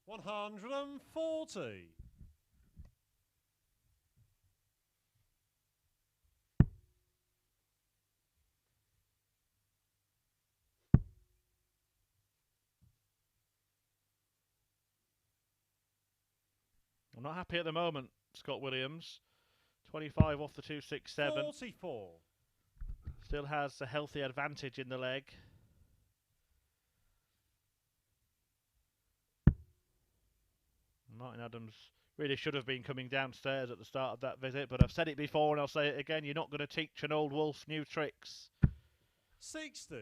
140. 'I'm not happy at the moment, Scott Williams. 25 off the 267. 44. Still has a healthy advantage in the leg. Martin Adams really should have been coming downstairs at the start of that visit, but I've said it before and I'll say it again, you're not going to teach an old wolf new tricks. 60.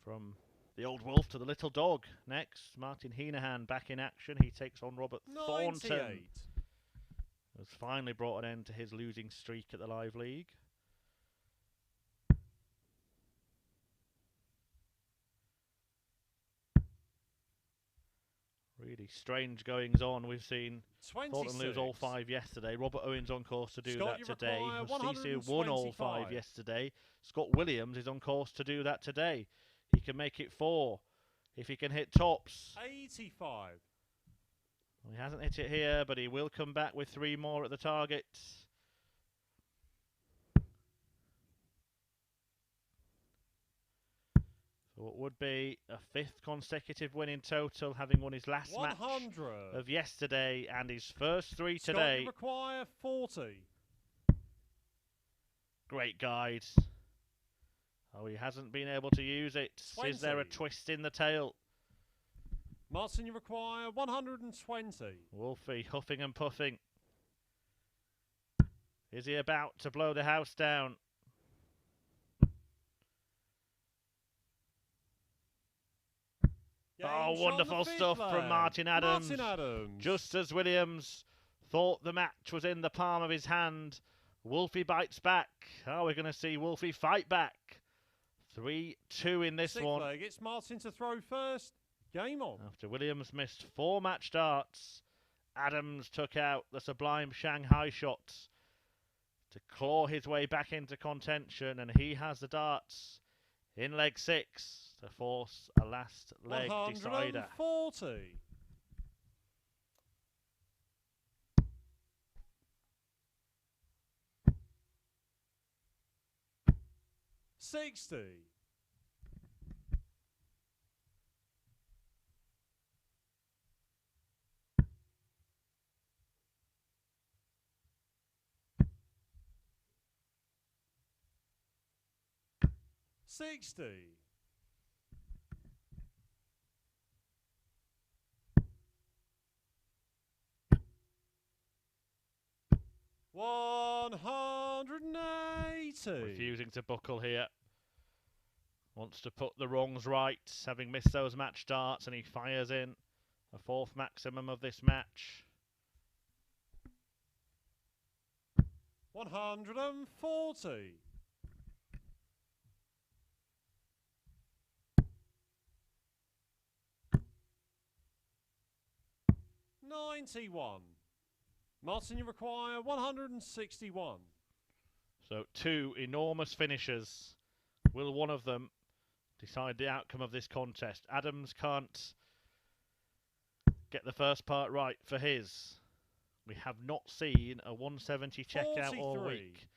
From the old wolf to the little dog. Next, Martin Henahan back in action. He takes on Robert Thornton. 98. Has finally brought an end to his losing streak at the Live League. Really strange goings on. We've seen 26. Thornton lose all 5 yesterday. Robert Owen's on course to do Scott, that today. require Justicia won all 5 125. yesterday. Scott Williams is on course to do that today. He can make it 4 if he can hit tops. 85. Well, he hasn't hit it here, but he will come back with 3 more at the target. So what would be a 5th consecutive win in total, having won his last 100. match of yesterday and his first 3 Scott, today. you require 40. Great guide. Oh, he hasn't been able to use it. 20. Is there a twist in the tail? Martin, you require 120. Wolfie huffing and puffing. Is he about to blow the house down? Oh, wonderful stuff from Martin Adams. Martin Adams. Just as Williams thought the match was in the palm of his hand, Wolfie bites back. Oh, we're going to see Wolfie fight back. 3-2 in this 6th one. leg, it's Martin to throw first. Game on. After Williams missed 4 match darts, Adams took out the sublime Shanghai shots to claw his way back into contention, and he has the darts in leg 6 to force a last leg decider. 140. 60. 60. 180. Refusing to buckle here. Wants to put the wrongs right, having missed those match darts, and he fires in a 4th maximum of this match. 140. 91. Martin, you require 161. So 2 enormous finishers. Will one of them decide the outcome of this contest? Adams can't get the first part right for his. We have not seen a 170 checkout all 43. week.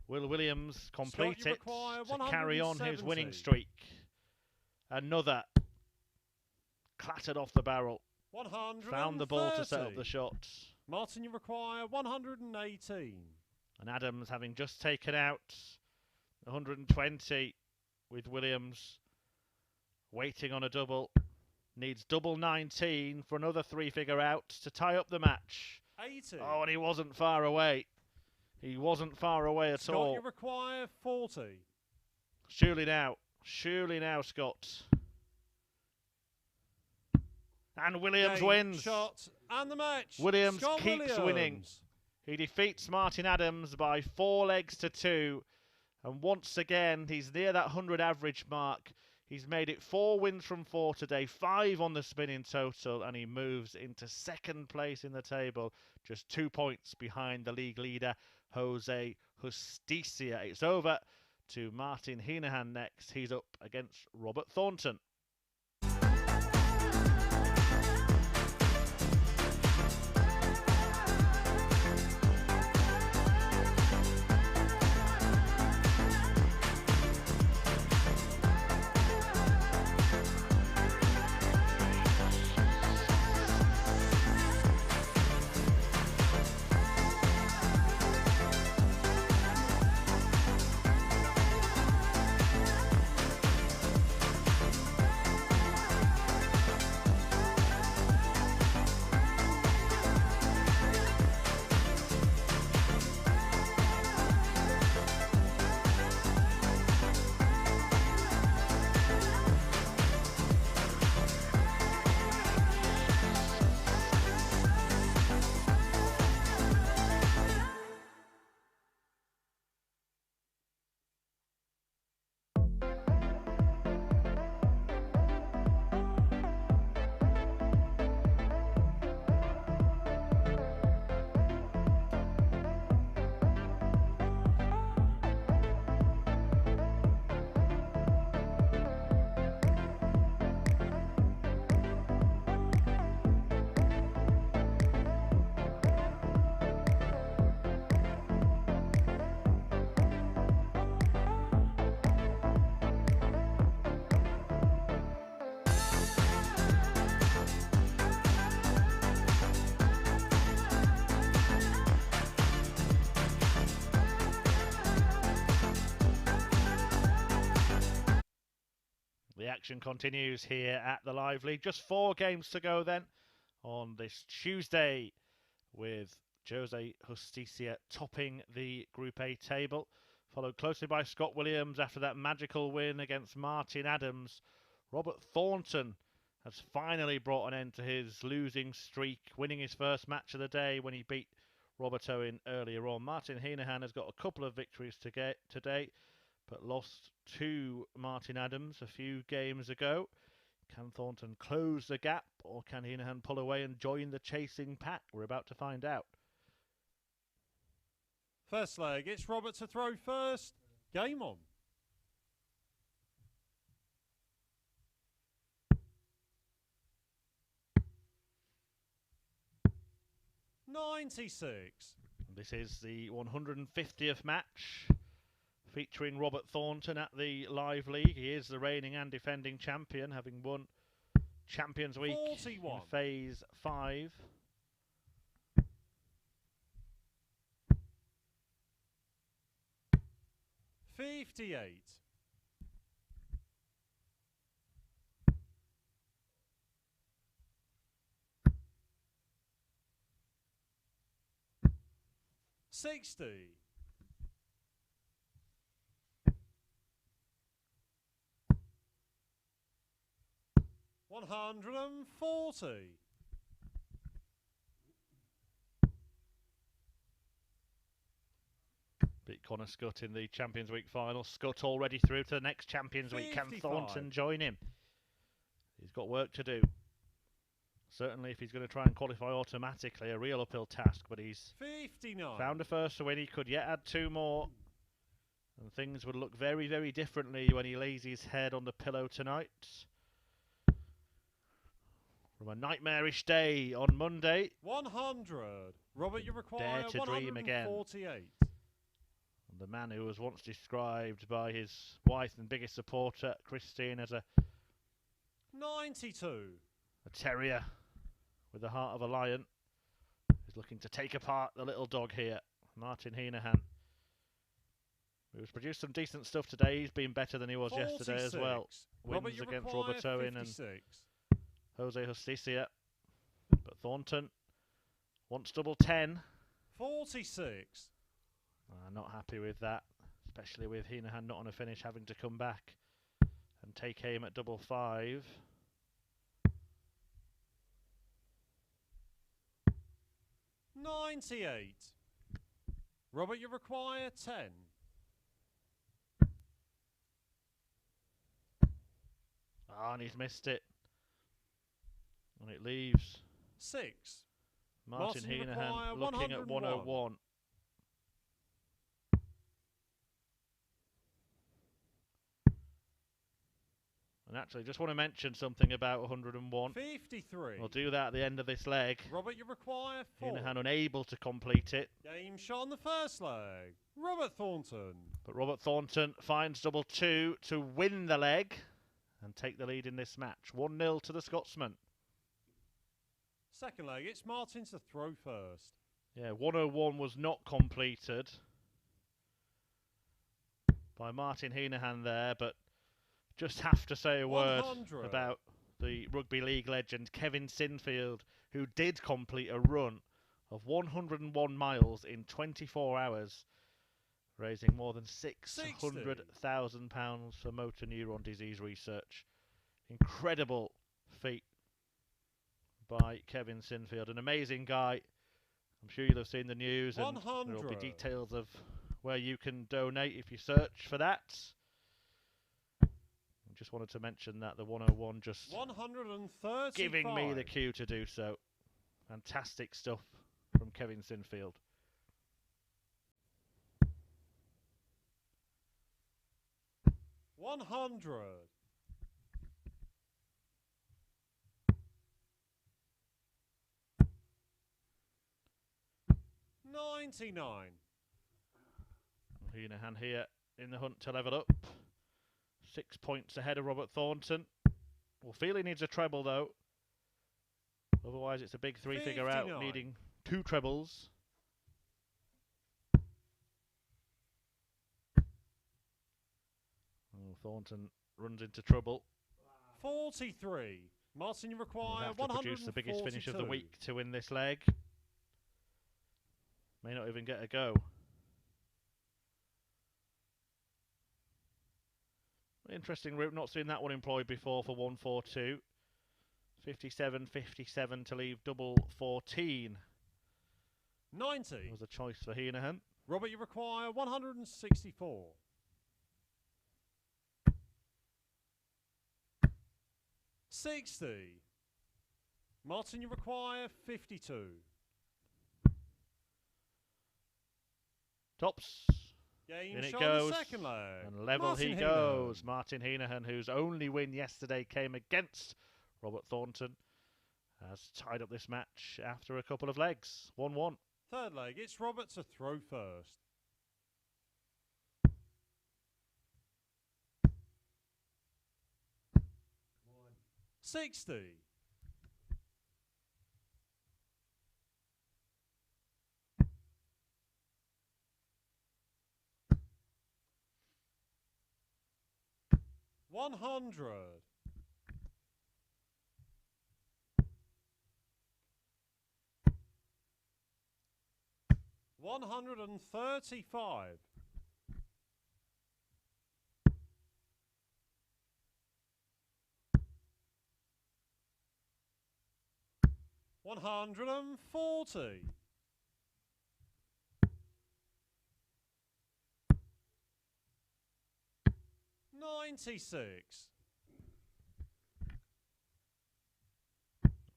Will Williams complete Scott, you it require to carry on his winning 170. streak? Another clattered off the barrel. 130. Found the ball to set up the shot. Martin, you require 118. And Adams having just taken out 120 with Williams waiting on a double. Needs double 19 for another three-figure out to tie up the match. 80. Oh, and he wasn't far away. He wasn't far away at Scott, all. you require 40. Surely now, Scott. And Williams Game, wins. Shot, and the match. Williams Scott keeps winning. He defeats Martin Adams by 4 legs to 2. And once again, he's near that 100 average mark. He's made it 4 wins from 4 today, 5 on the spin in total, and he moves into second place in the table, just 2 points behind the league leader, Jose Justicia. It's over to Martin Henahan next. He's up against Robert Thornton. The action continues here at the Live League. Just 4 games to go then on this Tuesday, with Jose Justicia topping the Group A table, followed closely by Scott Williams after that magical win against Martin Adams. Robert Thornton has finally brought an end to his losing streak, winning his first match of the day when he beat Robert Owen earlier on. Martin Henahan has got a couple of victories today, but lost to Martin Adams a few games ago. Can Thornton close the gap, or can Henahan pull away and join the chasing pack? We're about to find out. First leg, it's Robert to throw first. Game on. $96. This is the 150th match featuring Robert Thornton at the Live League. He is the reigning and defending champion, having won Champions Week 41. in Phase 5. $58. $60. $140. Beat Connor Scott in the Champions Week final. Scott already through to the next Champions Week. Can 55. Thornton join him? He's got work to do. Certainly if he's going to try and qualify automatically, a real uphill task, but he's 59. found a first to win. He could yet add 2 more, and things would look very, very differently when he lays his head on the pillow tonight. From a nightmarish day on Monday. 100. Robert, you require Dare to dream again. 148. The man who was once described by his wife and biggest supporter, Christine, as a 92. terrier with the heart of a lion. His looking to take apart the little dog here, Martin Henahan. Who's produced some decent stuff today. He's been better than he was yesterday as well. Wins against Robert Owen and Jose Justicia. But Thornton wants double 10. 46. Not happy with that, especially with Henahan not on a finish, having to come back and take aim at double 5. 98. Robert, you require 10. And he's missed it. And it leaves 6. Martin Henahan looking at 101. And actually, just want to mention something about 101. 53. We'll do that at the end of this leg. Robert, you require 4. Henahan unable to complete it. Game shot on the first leg. Robert Thornton. But Robert Thornton finds double 2 to win the leg and take the lead in this match. 1-0 to the Scotsman. Second leg, it's Martin to throw first. Yeah, 101 was not completed by Martin Henahan there, but just have to say a word 100. about the rugby league legend Kevin Sinfield, who did complete a run of 101 miles in 24 hours, raising more than £600,000 for motor neuron disease research. Incredible feat by Kevin Sinfield, an amazing guy. I'm sure you'll have seen the news, and there will be details of where you can donate if you search for that. Just wanted to mention that the 101 just 135. giving me the cue to do so. Fantastic stuff from Kevin Sinfield. $100. 99. Henahan here in the hunt to level up. 6 points ahead of Robert Thornton. Well, feel he needs a treble though. Otherwise it's a big 3-figure out, needing 2 trebles. Oh, Thornton runs into trouble. 43. Martin, you require He'll have to produce the biggest finish of the week to win this leg. May not even get a go. Interesting route, not seen that one employed before for 142. 57-57 to leave double 14. 90. Was a choice for Henahan. Robert, you require 164. 60. Martin, you require 52. Tops. Game in it shot goes. The second leg. And level Martin he Henahan. goes. Martin Henahan, whose only win yesterday came against Robert Thornton, has tied up this match after a couple of legs. 1-1. Third leg, it's Robert to throw first. 60. 100. 135. 140. 96.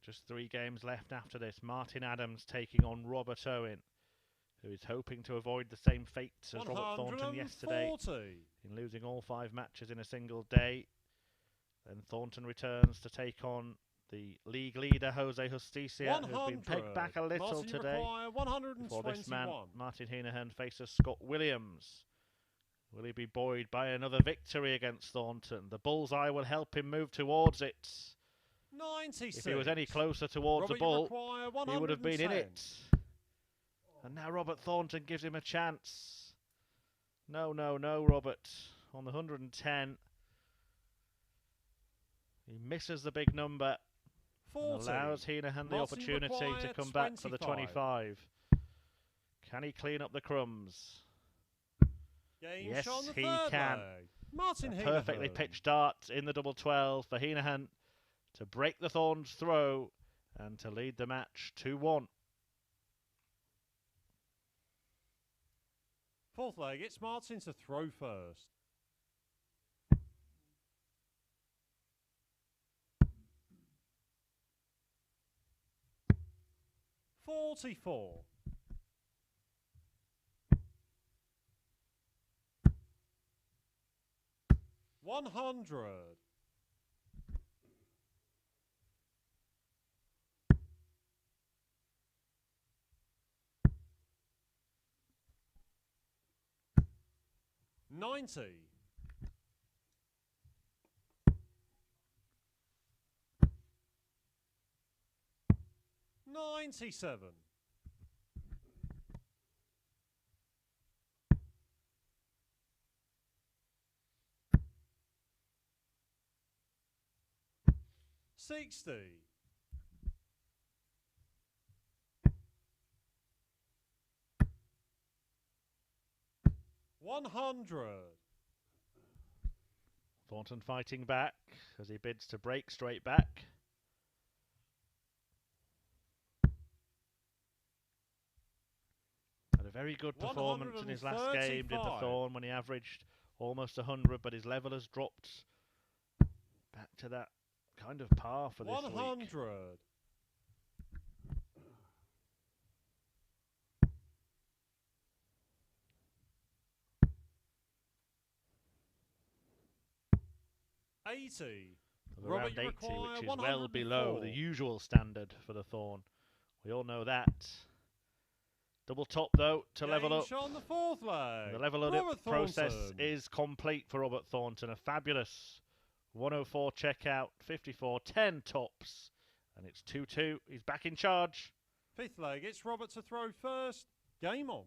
Just 3 games left after this. Martin Adams taking on Robert Owen, who is hoping to avoid the same fate as Robert Thornton yesterday in losing all 5 matches in a single day. Then Thornton returns to take on the league leader, Jose Justicia, who's been pegged back a little Martin, today. Before this man, Martin Henahan, faces Scott Williams. Will he be buoyed by another victory against Thornton? The bullseye will help him move towards it. 96. If he was any closer towards the bull, he would have been in it. And now Robert Thornton gives him a chance. No, no, no, Robert. On the 110. He misses the big number. 40. And allows Henahan the Martin opportunity to required come back for the 25. Can he clean up the crumbs? Game Yes, shot on the he third can. leg. Martin A perfectly Heneghan. pitched dart in the double 12 for Henahan to break the Thorns' throw and to lead the match 2-1. Fourth leg, it's Martin to throw first. $44. 100. 90. 97. 60. 100. Thornton fighting back as he bids to break straight back. Had a very good performance in his last game, did the Thorn, when he averaged almost 100, but his level has dropped back to that kind of par for this 100. week. 80. Around 80, which is well below the usual standard for the Thorn. We all know that. Double top, though, to level up. On the fourth leg. The level up process is complete for Robert Thornton. A fabulous 104 checkout, 54-10 tops. And it's 2-2. He's back in charge. Fifth leg, it's Robert to throw first. Game on.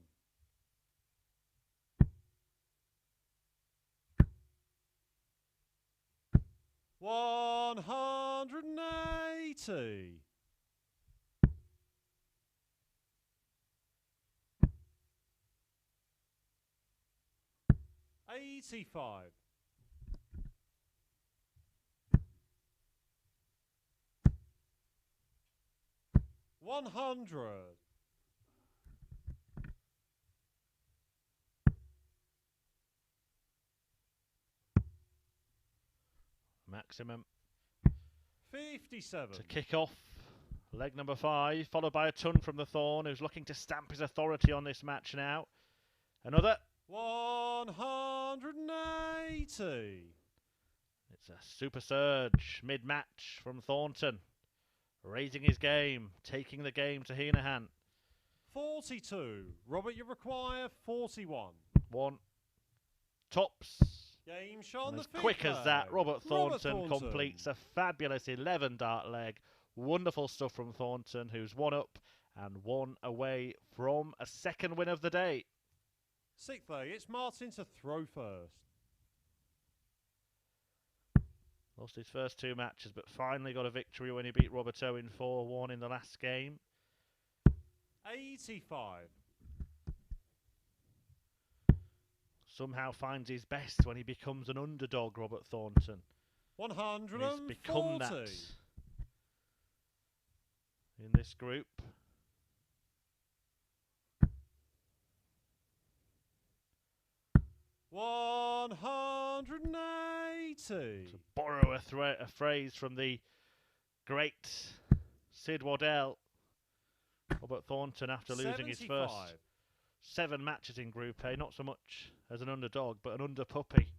$180. 85. 100. 'Maximum 57. to kick off leg number 5, followed by a ton from the Thorn, who's looking to stamp his authority on this match now. Another 180. It's a super surge mid-match from Thornton, raising his game, taking the game to Henahan. 42. Robert, you require 41. One. Tops. Game shot on the as fifth quick as that, leg. Robert Thornton completes a fabulous 11 dart leg. Wonderful stuff from Thornton, who's 1 up and 1 away from a second win of the day. Sixth leg, it's Martin to throw first. Lost his first 2 matches, but finally got a victory when he beat Robert Owen 4-1 in the last game. 85. Somehow finds his best when he becomes an underdog, Robert Thornton. 140. He's become that in this group. $180. To borrow a phrase from the great Sid Waddell, Robert Thornton, after losing his first 7 matches in Group A, not so much as an underdog, but an under puppy.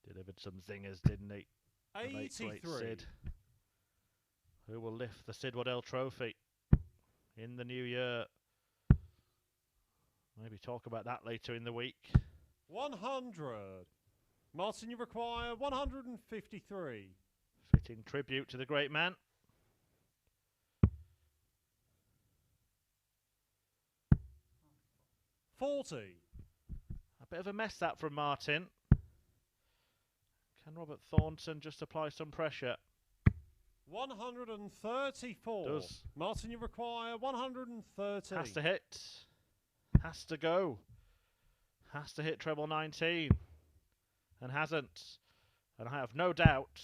Delivered some zingers, didn't he? 83. Sid, who will lift the Sid Waddell Trophy in the new year. Maybe talk about that later in the week. 100. Martin, you require 153. Fitting tribute to the great man. 140. A bit of a mess that from Martin. Can Robert Thornton just apply some pressure? 134. Does. Martin, you require 130. Has to hit. Has to go. Has to hit treble 19. And hasn't. And I have no doubt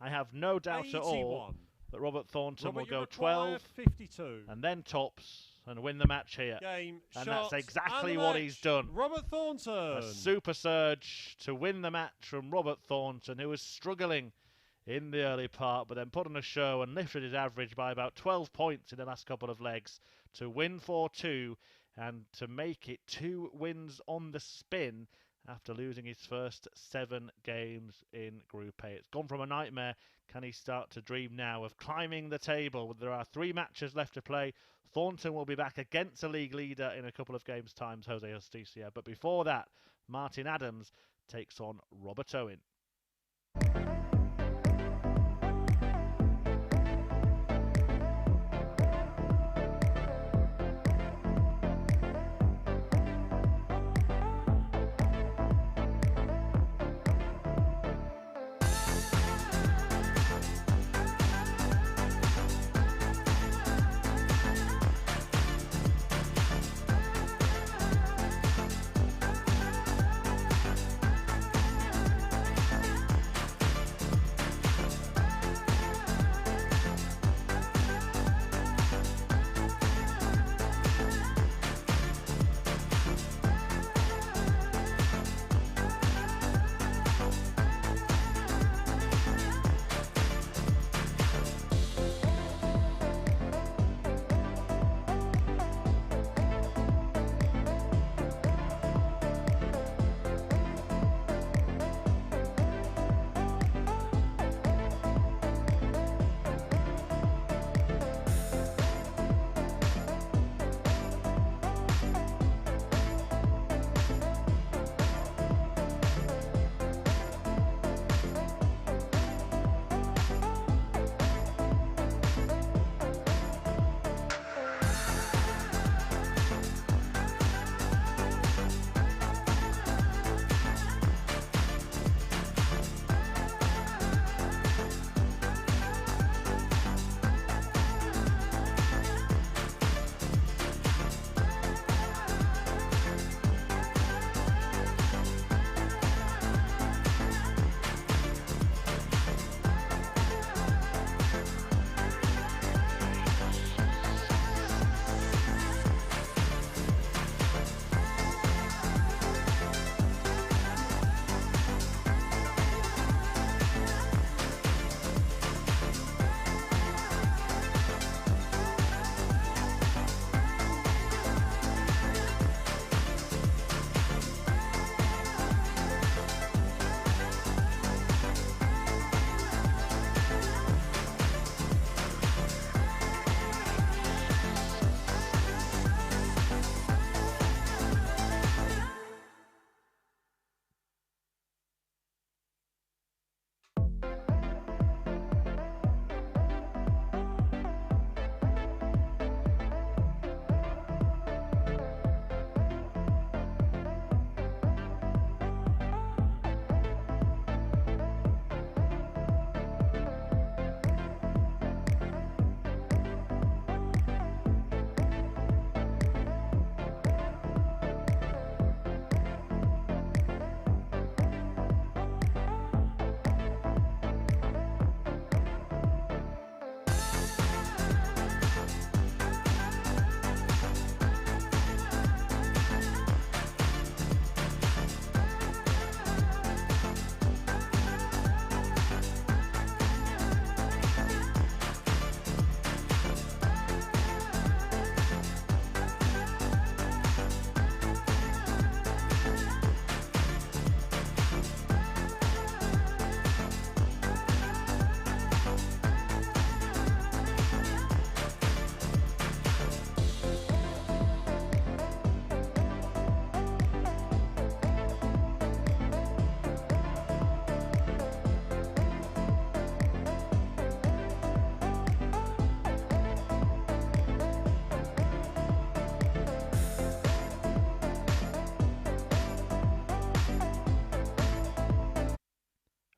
at 81. all that Robert Thornton Robert, will go you 12 require 52. and then tops and win the match here. Game, And shot, that's exactly and the what match. he's done. Robert Thornton. A super surge to win the match from Robert Thornton, who was struggling in the early part, but then put on a show and lifted his average by about 12 points in the last couple of legs to win 4-2 and to make it 2 wins on the spin after losing his first 7 games in Group A. It's gone from a nightmare. Can he start to dream now of climbing the table? There are 3 matches left to play. Thornton will be back against a league leader in a couple of games' time, Jose Justicia. But before that, Martin Adams takes on Robert Owen.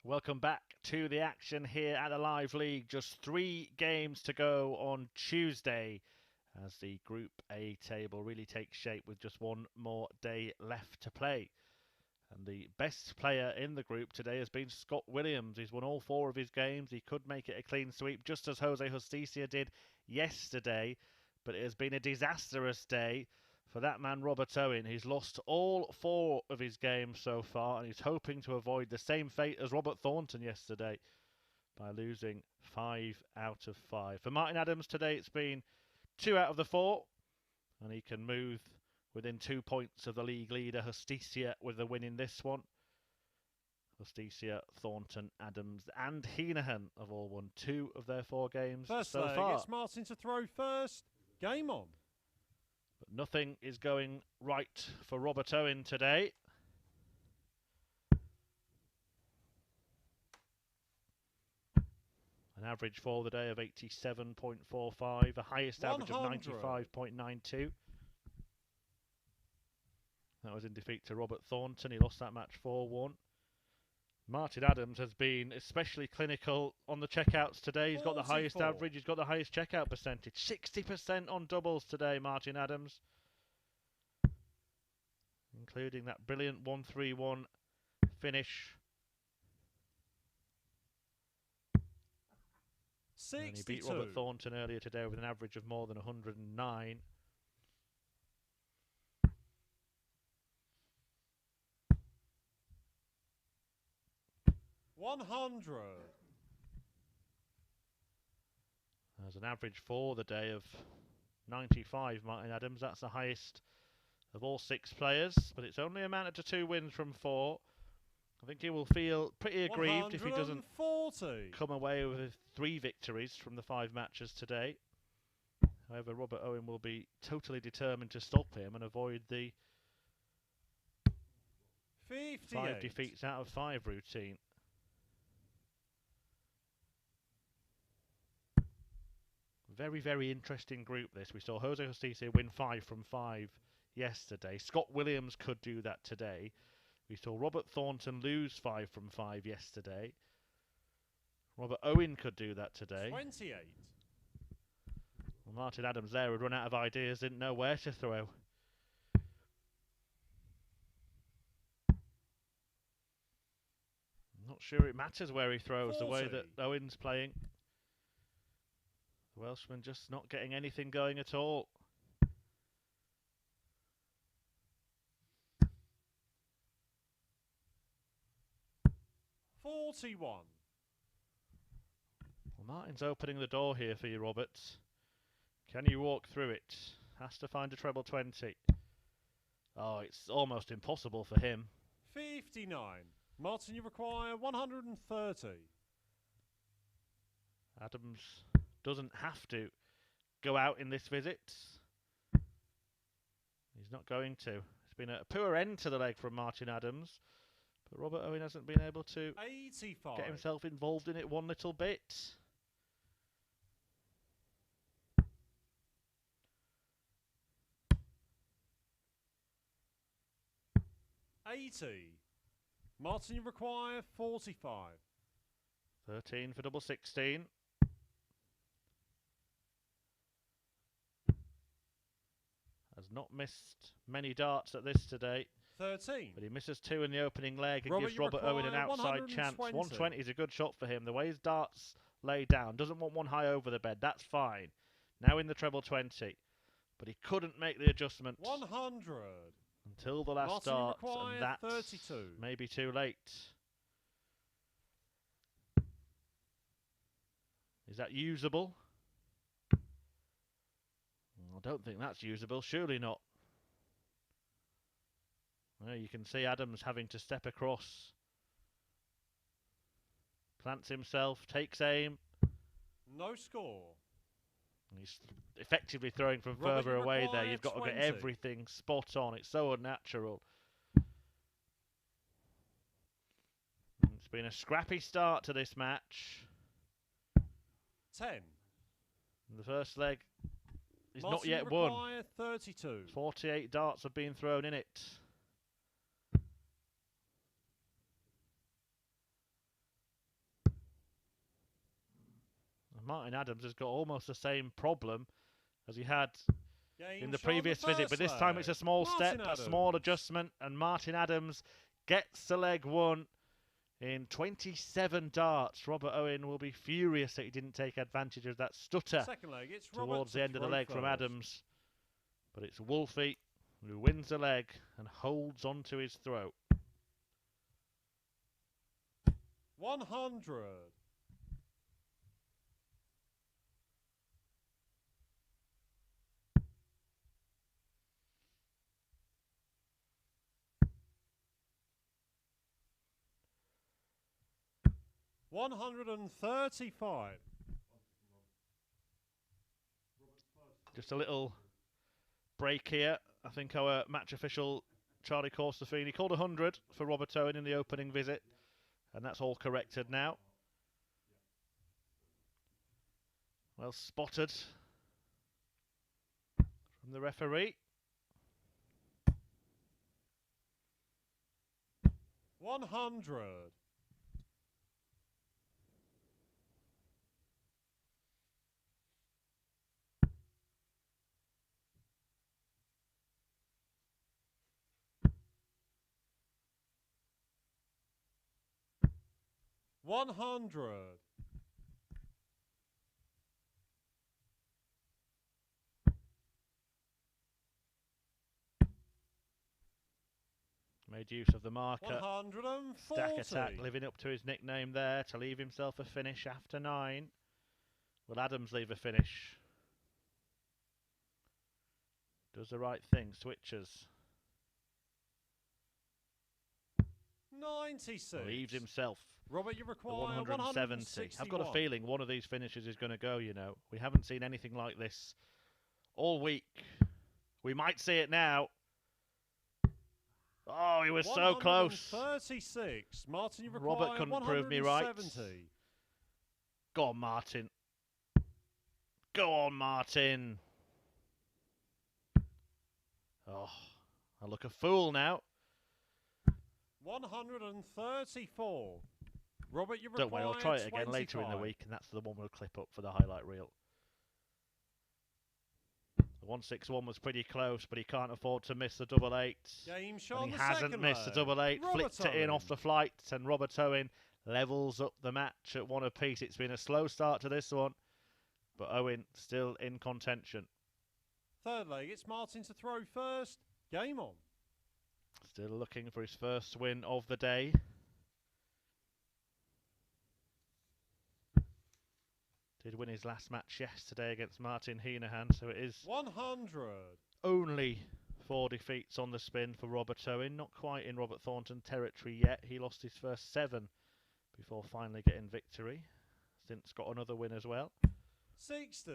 Welcome back to the action here at the Live League. Just 3 games to go on Tuesday as the Group A table really takes shape with just one more day left to play. And the best player in the group today has been Scott Williams. He's won all 4 of his games. He could make it a clean sweep, just as Jose Justicia did yesterday. But it has been a disastrous day for that man, Robert Owen. He's lost all 4 of his games so far, and he's hoping to avoid the same fate as Robert Thornton yesterday by losing 5 out of 5. For Martin Adams today, it's been 2 out of the 4, and he can move within 2 points of the league leader, Justicia, with a win in this one. Justicia, Thornton, Adams and Henahan have all won 2 of their 4 games First so leg, far. it's Martin to throw first. Game on. But nothing is going right for Robert Owen today. An average for the day of 87.45, a highest average of 95.92. That was in defeat to Robert Thornton. He lost that match 4-1. Martin Adams has been especially clinical on the checkouts today. He's got the highest average. He's got the highest checkout percentage. 60% on doubles today, Martin Adams. Including that brilliant 1-3-1 finish. 62. And he beat Robert Thornton earlier today with an average of more than 109. There's an average for the day of 95, Martin Adams. That's the highest of all 6 players, but it's only amounted to 2 wins from 4. I think he will feel pretty aggrieved if he doesn't come away with 3 victories from the 5 matches today. However, Robert Owen will be totally determined to stop him and avoid the 5 defeats out of 5 routine. Very, very interesting group this. We saw Jose Justicia win 5 from 5 yesterday. Scott Williams could do that today. We saw Robert Thornton lose 5 from 5 yesterday. Robert Owen could do that today. 28. Well, Martin Adams there had run out of ideas, didn't know where to throw. I'm not sure it matters where he throws, 40. the way that Owen's playing. The Welshman just not getting anything going at all. Well, Martin's opening the door here for you, Roberts. Can you walk through it? Has to find a treble 20. Oh, it's almost impossible for him. 59. Martin, you require 130. Adams doesn't have to go out in this visit. He's not going to. It's been a poor end to the leg from Martin Adams. But Robert Owen hasn't been able to 85. get himself involved in it one little bit. Martin, you require 45. 13 for double 16. Has not missed many darts at this today. 13. But he misses 2 in the opening leg and Robert, gives Robert Owen an outside chance. 120 is a good shot for him. The way his darts lay down. Doesn't want one high over the bed. That's fine. Now in the treble 20. But he couldn't make the adjustment 100. until the last Martin, darts. require And that's 32. maybe too late. Is that usable? I don't think that's usable. Surely not. Well, you can see Adams having to step across. Plants himself, takes aim. No score. He's effectively throwing from Robert, further you away there. require You've got to 20. get everything spot on. It's so unnatural. It's been a scrappy start to this match. 10. The first leg is Martin, not yet you won. require 32. 48 darts have been thrown in it. Martin Adams has got almost the same problem as he had Game in the shown previous the visit, first but this time it's a leg. small Martin step, Adams. a small adjustment, and Martin Adams gets the leg won in 27 darts. Robert Owen will be furious that he didn't take advantage of that stutter Second leg, it's towards the end of the leg from first. Adams. But it's Wolfie who wins the leg and holds onto his throat. 100. $135. Just a little break here. I think our match official, Charlie Corsafini, called 100 for Robert Owen in the opening visit, and that's all corrected now. Well spotted from the referee. 100. $100. Made use of the marker. 140. Stack attack, living up to his nickname there to leave himself a finish after 9. Will Adams leave a finish? Does the right thing, switches. 96. Leaves himself Robert, you the require 170. I've got a 161. feeling one of these finishes is going to go, you know. We haven't seen anything like this all week. We might see it now. Oh, he was so close. 136. Martin, you require Robert couldn't prove me right. 170. Go on, Martin. Go on, Martin. Oh, I look a fool now. 134. Robert, you require Don't worry, I'll try it again 25. later in the week, and that's the one we'll clip up for the highlight reel. The 161 was pretty close, but he can't afford to miss the double eight. Game shot And on he the hasn't second missed the leg. double eight, Robert flicked it in Owen. off the flight, and Robert Owen levels up the match at 1 apiece. It's been a slow start to this one, but Owen still in contention. Third leg, it's Martin to throw first. Game on. Still looking for his first win of the day. Did win his last match yesterday against Martin Henahan, so it is 100. only 4 defeats on the spin for Robert Owen. Not quite in Robert Thornton territory yet. He lost his first 7 before finally getting victory. Since got another win as well. 60.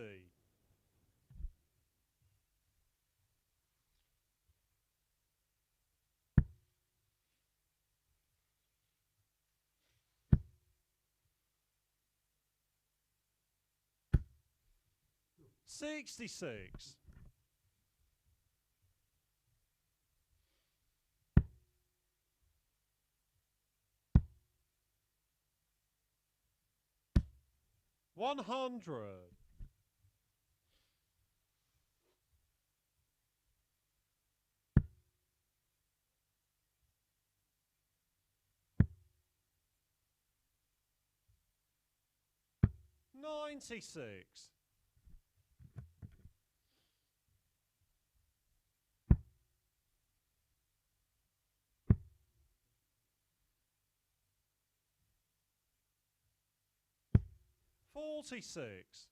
$66. $100. $96. $46.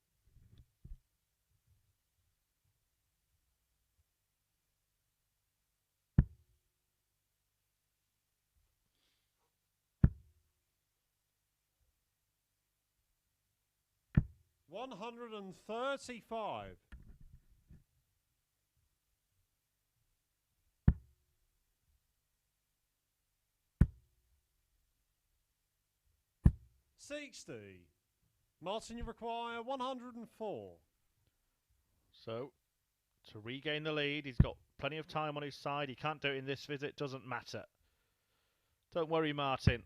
$135. $60. Martin, you require 104. So, to regain the lead, he's got plenty of time on his side. He can't do it in this visit, doesn't matter. Don't worry, Martin.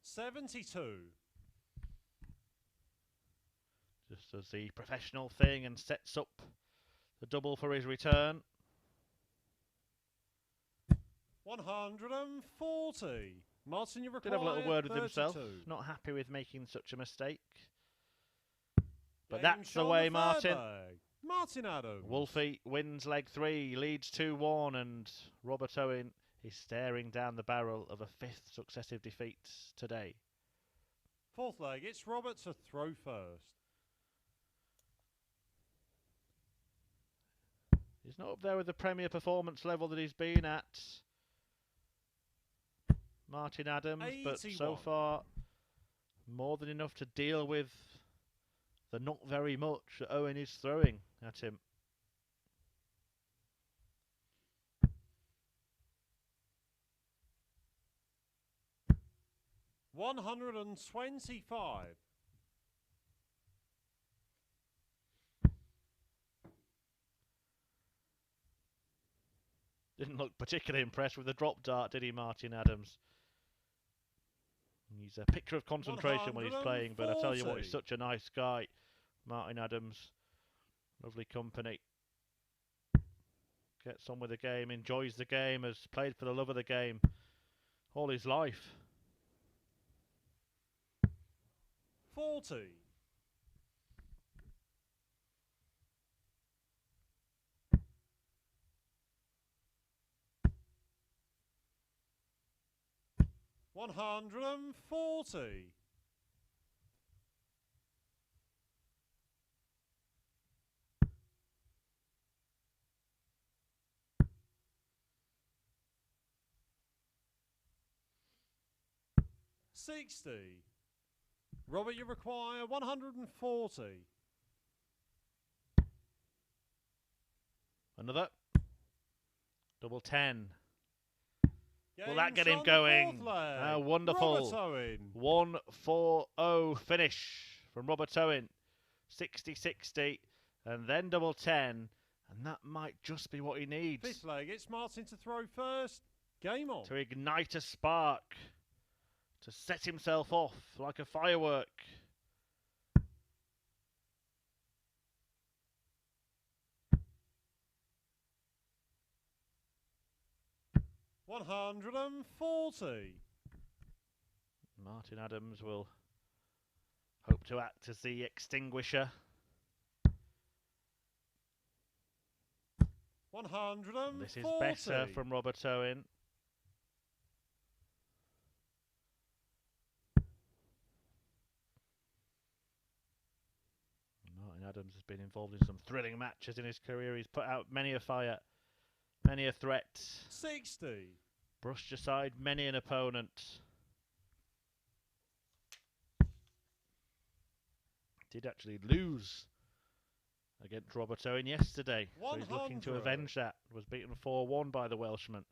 72. Just as the professional thing, and sets up the double for his return. 140. Martin, you require Did have a little word with 32. himself. Not happy with making such a mistake. But Game that's the shot on way, third Martin. leg. Martin Adams. Wolfie wins leg 3, leads 2-1, and Robert Owen is staring down the barrel of a 5th successive defeat today. Fourth leg, it's Robert to throw first. He's not up there with the Premier performance level that he's been at, Martin Adams, 81. but so far more than enough to deal with the not very much that Owen is throwing at him. $125. Didn't look particularly impressed with the drop dart, did he, Martin Adams? He's a picture of concentration when he's playing, but I tell you what, he's such a nice guy, Martin Adams. Lovely company. Gets on with the game, enjoys the game, has played for the love of the game all his life. 40. $140. $60. Robert, you require 140. Another. Double 10. Will Game that get him on the going? fourth leg. Wonderful. Robert Owen. 1-4-0 finish from Robert Owen. 60-60 and then double 10. And that might just be what he needs. Fifth leg, it's Martin to throw first. Game on. To ignite a spark. To set himself off like a firework. $140. Martin Adams will hope to act as the extinguisher. 140. This is better from Robert Owen. Martin Adams has been involved in some thrilling matches in his career. He's put out many a fire, many a threat. 60. Brushed aside many an opponent. Did actually lose against Robert Owen yesterday. So he's looking to 100. avenge that. Was beaten 4-1 by the Welshman.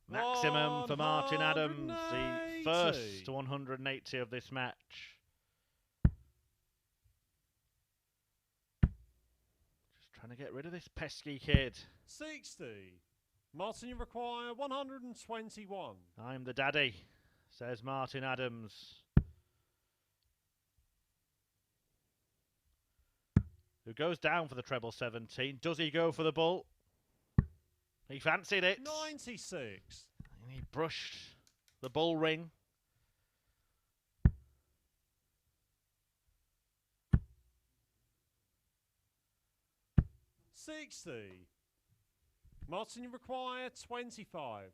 Maximum for Martin Adams, the first 180 of this match. Just trying to get rid of this pesky kid. 60. Martin, you require 121. I'm the daddy, says Martin Adams. Who goes down for the treble 17. Does he go for the bull? He fancied it. 96. And he brushed the bull ring. $60. Martin, you require 25.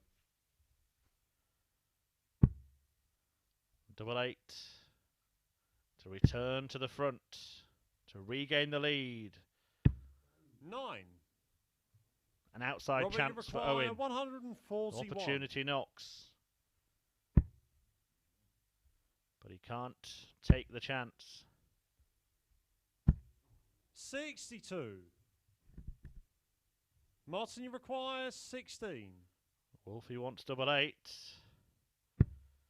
Double 8. To return to the front. To regain the lead. 9. An outside Robert, chance for Owen. 141. Opportunity knocks. But he can't take the chance. 62. Martin, you require 16. Wolfie wants double 8.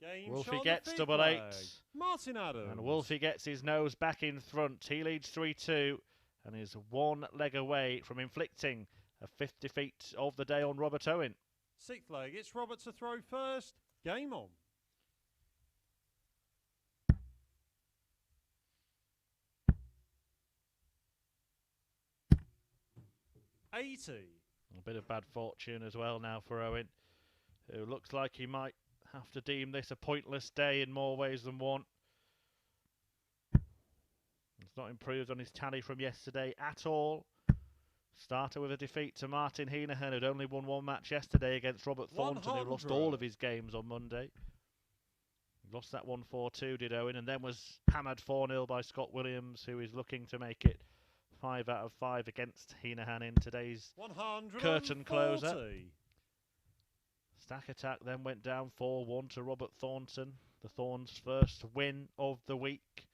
Game Wolfie shot on gets the fifth double leg. eight. Martin Adams. And Wolfie gets his nose back in front. He leads 3-2 and is one leg away from inflicting a 5th defeat of the day on Robert Owen. Sixth leg, it's Robert to throw first. Game on. $80. A bit of bad fortune as well now for Owen, who looks like he might have to deem this a pointless day in more ways than one. He's not improved on his tally from yesterday at all. Starter with a defeat to Martin Henahan, who'd only won one match yesterday against Robert Thornton, who lost all of his games on Monday. He lost that one 4-2, did Owen, and then was hammered 4-0 by Scott Williams, who is looking to make it 5 out of 5 against Henahan in today's curtain closer. Stack Attack then went down 4-1 to Robert Thornton, the Thorns' first win of the week,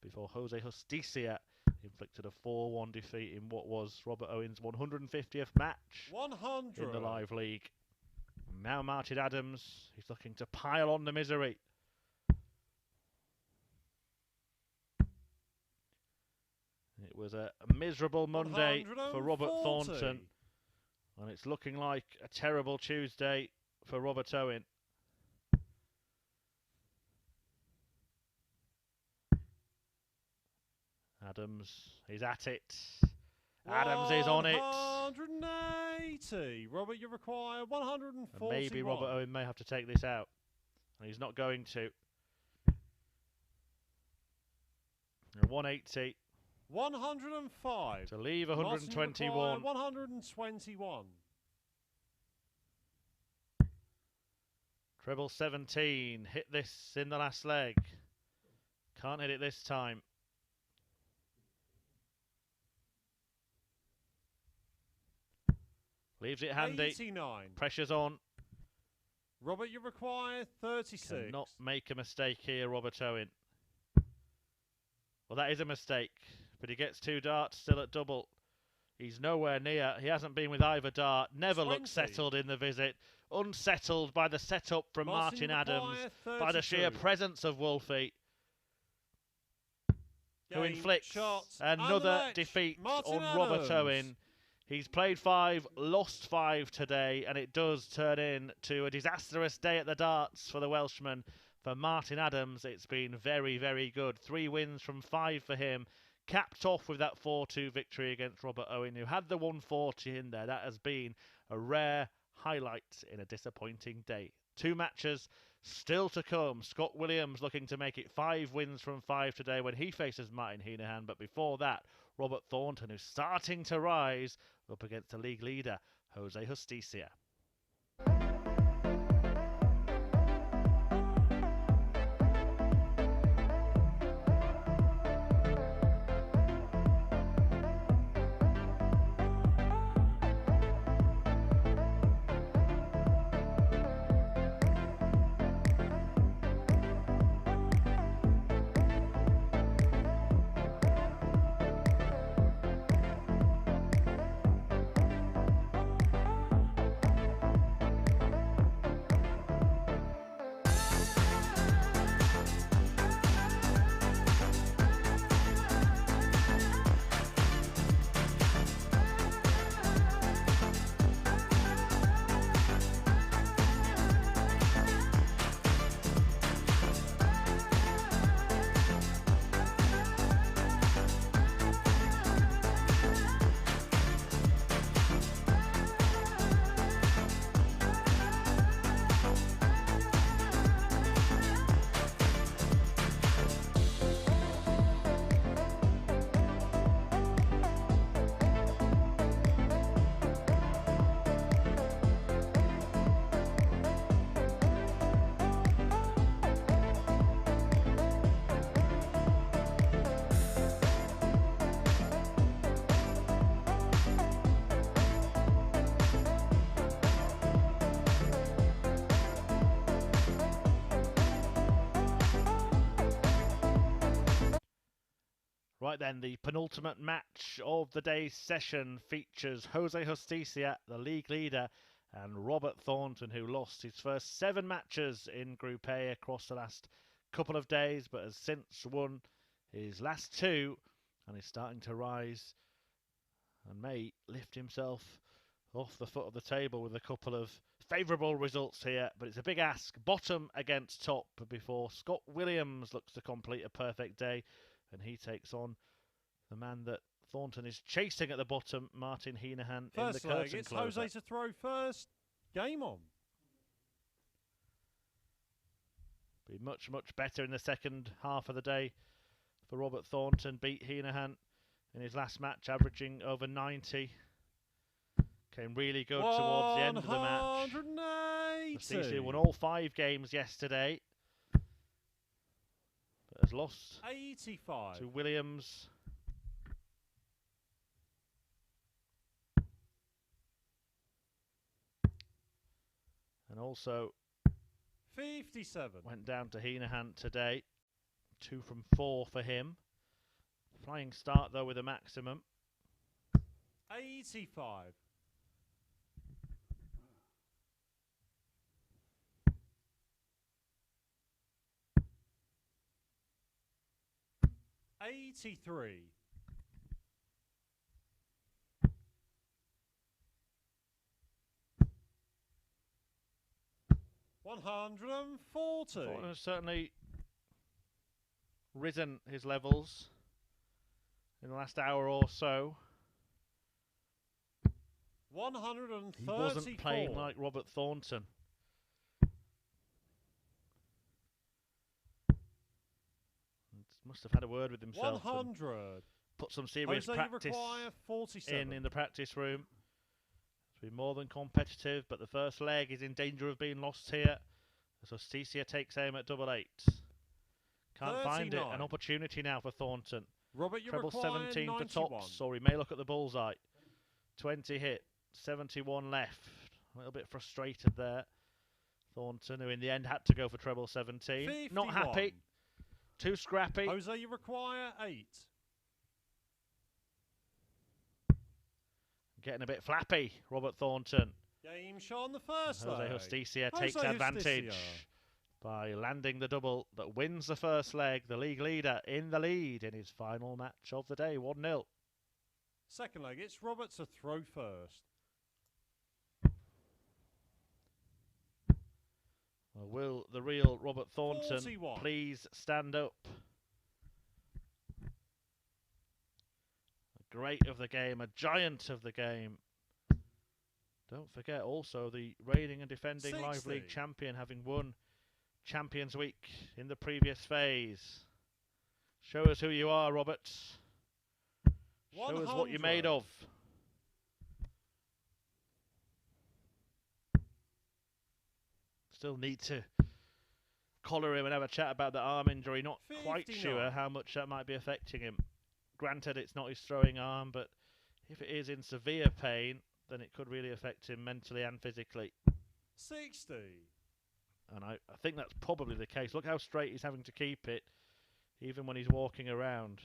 before Jose Justicia inflicted a 4-1 defeat in what was Robert Owen's 150th match in the Live League. Now Martin Adams, he's looking to pile on the misery. It was a miserable Monday for Robert Thornton, and it's looking like a terrible Tuesday for Robert Owen. Adams, he's at it. Adams is on it. 180. Robert, you require 141. And maybe Robert Owen may have to take this out, and he's not going to. 180. 105. To leave 121. 121. Treble 17. Hit this in the last leg. Can't hit it this time. Leaves it handy. 89. Pressure's on. Robert, you require 36. Cannot make a mistake here, Robert Owen. Well, that is a mistake, but he gets 2 darts still at double. He's nowhere near. He hasn't been with either dart. Never 20. looked settled in the visit. Unsettled by the setup from Martin Adams, by the sheer presence of Wolfie, who inflicts another defeat on Robert Owen. He's played 5, lost 5 today, and it does turn into a disastrous day at the darts for the Welshman. For Martin Adams, it's been very, very good. 3 wins from 5 for him, capped off with that 4-2 victory against Robert Owen, who had the 140 in there. That has been a rare highlight in a disappointing day. 2 matches still to come. Scott Williams looking to make it 5 wins from 5 today when he faces Martin Henahan. But before that, Robert Thornton, who's starting to rise, up against the league leader, Jose Justicia. Right then, the penultimate match of the day's session features Jose Justicia, the league leader, And Robert Thornton, who lost his first 7 matches in Group A across the last couple of days, but has since won his last 2 and is starting to rise and may lift himself off the foot of the table with a couple of favourable results here. But it's a big ask, bottom against top, before Scott Williams looks to complete a perfect day, and he takes on the man that Thornton is chasing at the bottom, Martin Henahan, in the First leg, curtain it's closer. Jose to throw first. Game on. Be much, much better in the second half of the day for Robert Thornton. Beat Henahan in his last match, averaging over 90. Came really good towards the end of the match. 180. Justicia won all 5 games yesterday, but has lost 85. to Williams. And also 57. went down to Henahan today. 2 from 4 for him. Flying start though with a maximum. 85. 83. 140. Thornton has certainly risen his levels in the last hour or so. 134. He wasn't playing like Robert Thornton. Must have had a word with himself. 100. Put some serious Jose, practice you require 47. in the practice room. To be more than competitive, but the first leg is in danger of being lost here. So Justicia takes aim at double 8. Can't find it. 39. An opportunity now for Thornton. Robert, you Treble require 17 91. for tops, or he may look at the bullseye. 20 hit, 71 left. A little bit frustrated there. Thornton, who in the end had to go for treble 17. 51. Not happy. Too scrappy. Jose, you require 8. Getting a bit flappy, Robert Thornton. Game shot on the first Jose leg. Justicia Jose takes advantage Justicia. by landing the double that wins the first leg. The league leader in the lead in his final match of the day, 1-0. Second leg, it's Robert to throw first. Well, will the real Robert Thornton 41. please stand up? A great of the game, a giant of the game. Don't forget also the reigning and defending Live 60. League champion, having won Champions Week in the previous phase. Show us who you are, Robert. Show us what you're made 100. of. Still need to collar him and have a chat about the arm injury. Not quite 59. sure how much that might be affecting him. Granted, it's not his throwing arm, but if it is in severe pain, then it could really affect him mentally and physically. 60. And I think that's probably the case. Look how straight he's having to keep it, even when he's walking around.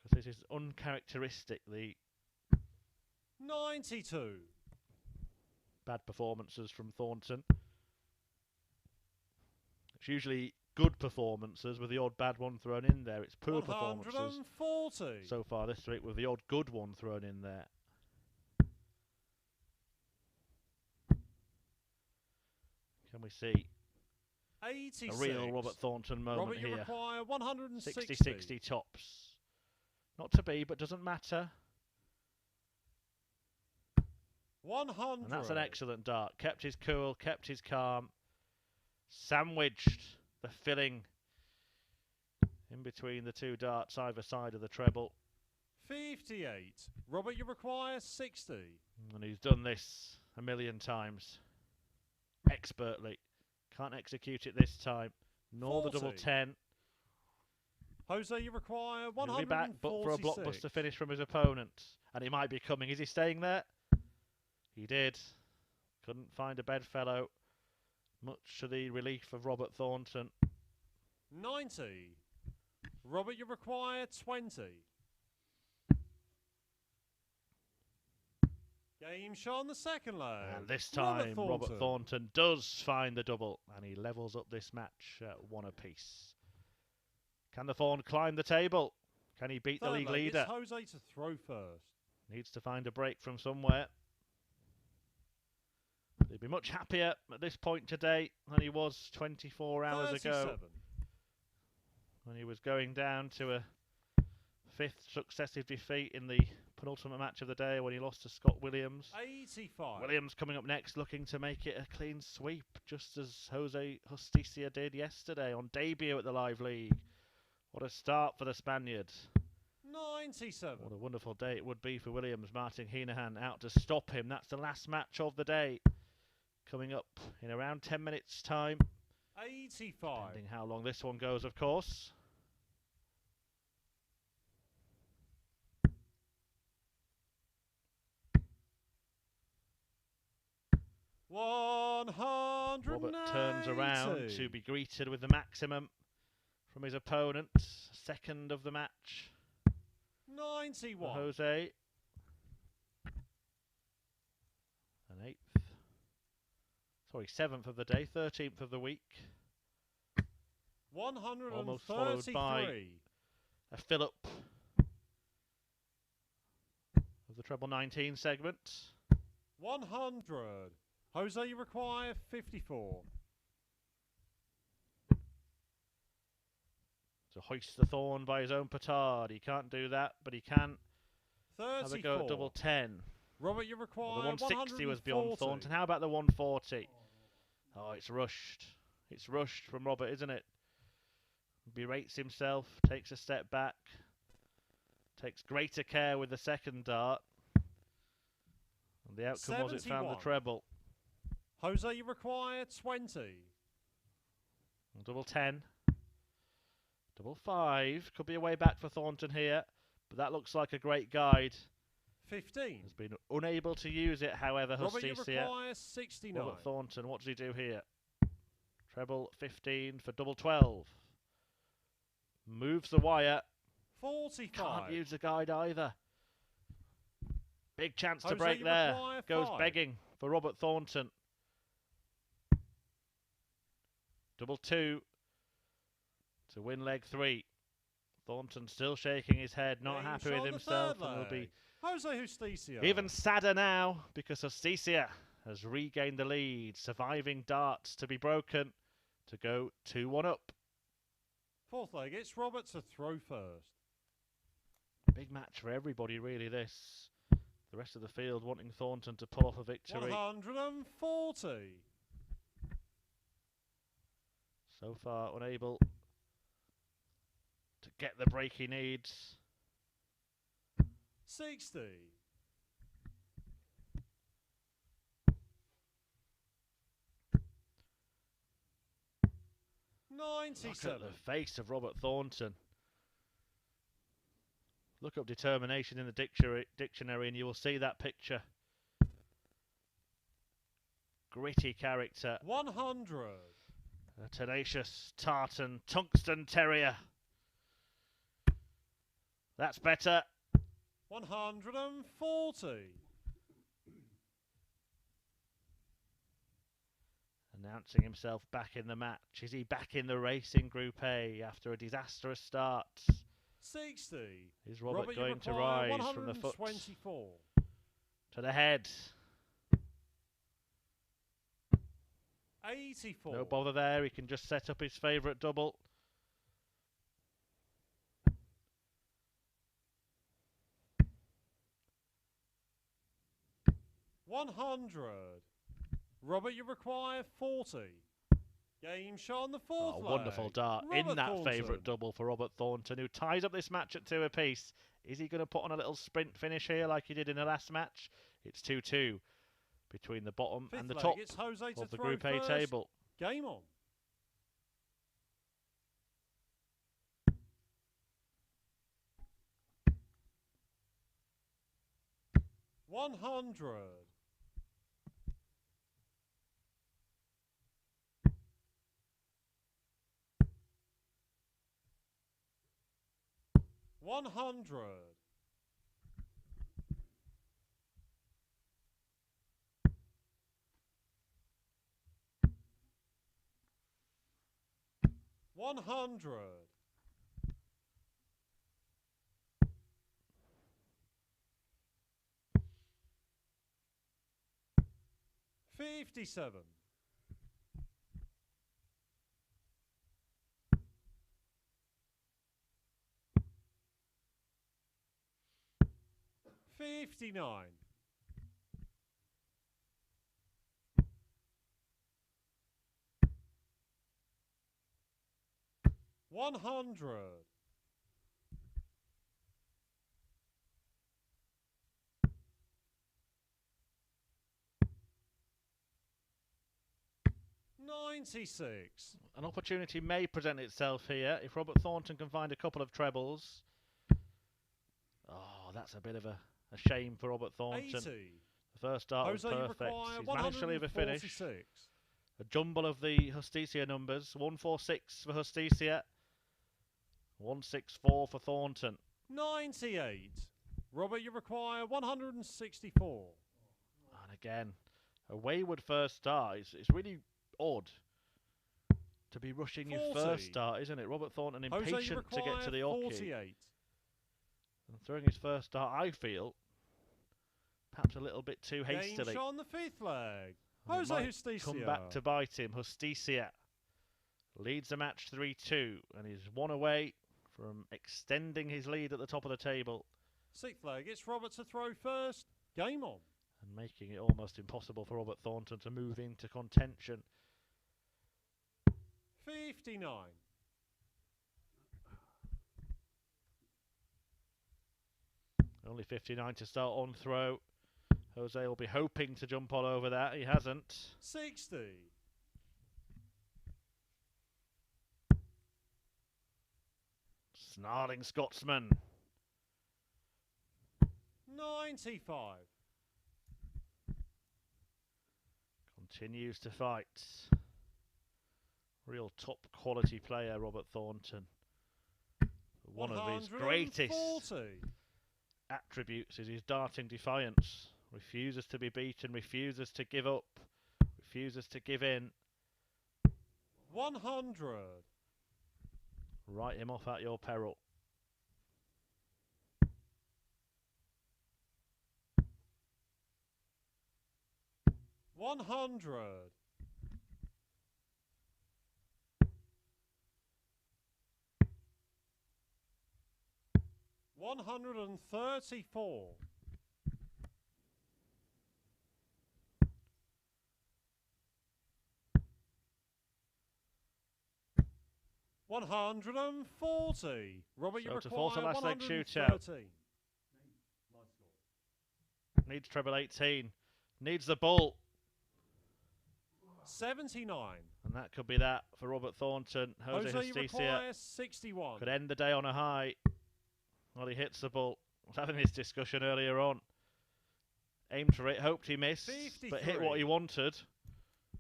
Because this is uncharacteristic, the 92. bad performances from Thornton. It's usually good performances with the odd bad one thrown in there. It's poor performances 140. so far this week with the odd good one thrown in there. Can we see 86. a real Robert Thornton moment Robert, you here? require 160. 60-60 tops. Not to be, but doesn't matter. 100. And that's an excellent dart. Kept his cool, kept his calm. Sandwiched the filling in between the two darts either side of the treble. 58. Robert, you require 60. And he's done this a million times. Expertly. Can't execute it this time. Nor the double 40. 10. Jose, you require He'll be back, 146. but for a blockbuster finish from his opponent. And he might be coming. Is he staying there? He did. Couldn't find a bedfellow. Much to the relief of Robert Thornton. 90. Robert, you require 20. Game shot on the second leg. And this time, Robert Thornton does find the double, and he levels up this match at 1 apiece. Can the Thorn climb the table? Can he beat the league leader? It's Jose to throw first. Needs to find a break from somewhere. He'd be much happier at this point today than he was 24 hours 37. ago, when he was going down to a 5th successive defeat in the penultimate match of the day when he lost to Scott Williams. 85. Williams coming up next, looking to make it a clean sweep, just as Jose Justicia did yesterday on debut at the Live League. What a start for the Spaniard. 97. What a wonderful day it would be for Williams. Martin Henahan out to stop him. That's the last match of the day, coming up in around 10 minutes' time. 85. Depending how long this one goes, of course. Robert turns around to be greeted with the maximum from his opponent. Second of the match. 91. For Jose. An 8th. Sorry, 7th of the day, 13th of the week. 133. Almost followed by a fill-up of the treble 19 segment. 100. Jose, you require 54. To hoist the Thorn by his own petard. He can't do that, but he can 34. have a go at double 10. Robert, you require Well, the 160 was beyond 140. Thornton. How about the 140? Oh, it's rushed. It's rushed from Robert, isn't it? Berates himself, takes a step back, takes greater care with the second dart. And the outcome was it found the treble. Jose, you require 20. Double 10. Double 5. Could be a way back for Thornton here, but that looks like a great guide. 15. Has been unable to use it, however, Robert, you Justicia. require 69. Robert Thornton, what does he do here? Treble 15 for double 12. Moves the wire. 45. Can't use the guide either. Big chance Jose, to break you there. require Goes 5. begging for Robert Thornton. Double 2 to win leg 3. Thornton still shaking his head, not Game happy shot with on the himself, third and will be leg. Jose Justicia. even sadder now because Justicia has regained the lead, surviving darts to be broken to go 2-1 up. Fourth leg, it's Robert to throw first. Big match for everybody, really, this. The rest of the field wanting Thornton to pull off a victory. 140. So far unable to get the break he needs. 60. Look at the face of Robert Thornton. Look up determination in the dictionary and you will see that picture. Gritty character. 100. A tenacious tartan tungsten terrier. That's better. 140. Announcing himself back in the match. Is he back in the race in Group A after a disastrous start? 60. Is Robert going to rise from the foot 124. to the head? 84. No bother there. He can just set up his favourite double. $100. Robert, you require 40. Game shot on the fourth leg. Wonderful dart Robert in that Thornton. favourite double for Robert Thornton, who ties up this match at 2 apiece. Is he going to put on a little sprint finish here like he did in the last match? It's 2-2 between the bottom Fifth and the leg, top it's Jose to of the throw Group A first. table. Game on. $100. 100. 100. 57. 59. 100. 96. An opportunity may present itself here if Robert Thornton can find a couple of trebles. Oh, that's a bit of a shame for Robert Thornton. 80. The first start was Jose, you perfect. require He's managed to leave a finish. 146. A jumble of the Justicia numbers. 146 for Justicia. 164 for Thornton. 98. Robert, you require 164. And again, a wayward first start. It's really odd to be rushing your 40. first start, isn't it? Robert Thornton Jose, you impatient to get to the require hockey. 48. And throwing his first start, I feel, perhaps a little bit too hastily. Game shot on the fifth leg. And it Jose might Justicia. come back to bite him. Justicia leads the match 3-2 and is one away from extending his lead at the top of the table Sixth leg. It's Robert to throw first. Game on. and making it almost impossible for Robert Thornton to move into contention. 59. Only 59 to start on throw. Jose will be hoping to jump all over that. He hasn't. 60. Snarling Scotsman. 95. Continues to fight. Real top quality player, Robert Thornton. One of his greatest 140. attributes is his darting defiance. Refuses to be beaten, refuses to give up, refuses to give in. 100. Write him off at your peril. 100. 134. 140. Robert, you So to require force a last leg shootout. 113. Needs treble 18. Needs the ball. 79. And that could be that for Robert Thornton. Jose Jose, you Justicia require 61. could end the day on a high. Well, he hits the ball. I was having this discussion earlier on. Aimed for it, hoped he missed, but hit 53. what he wanted.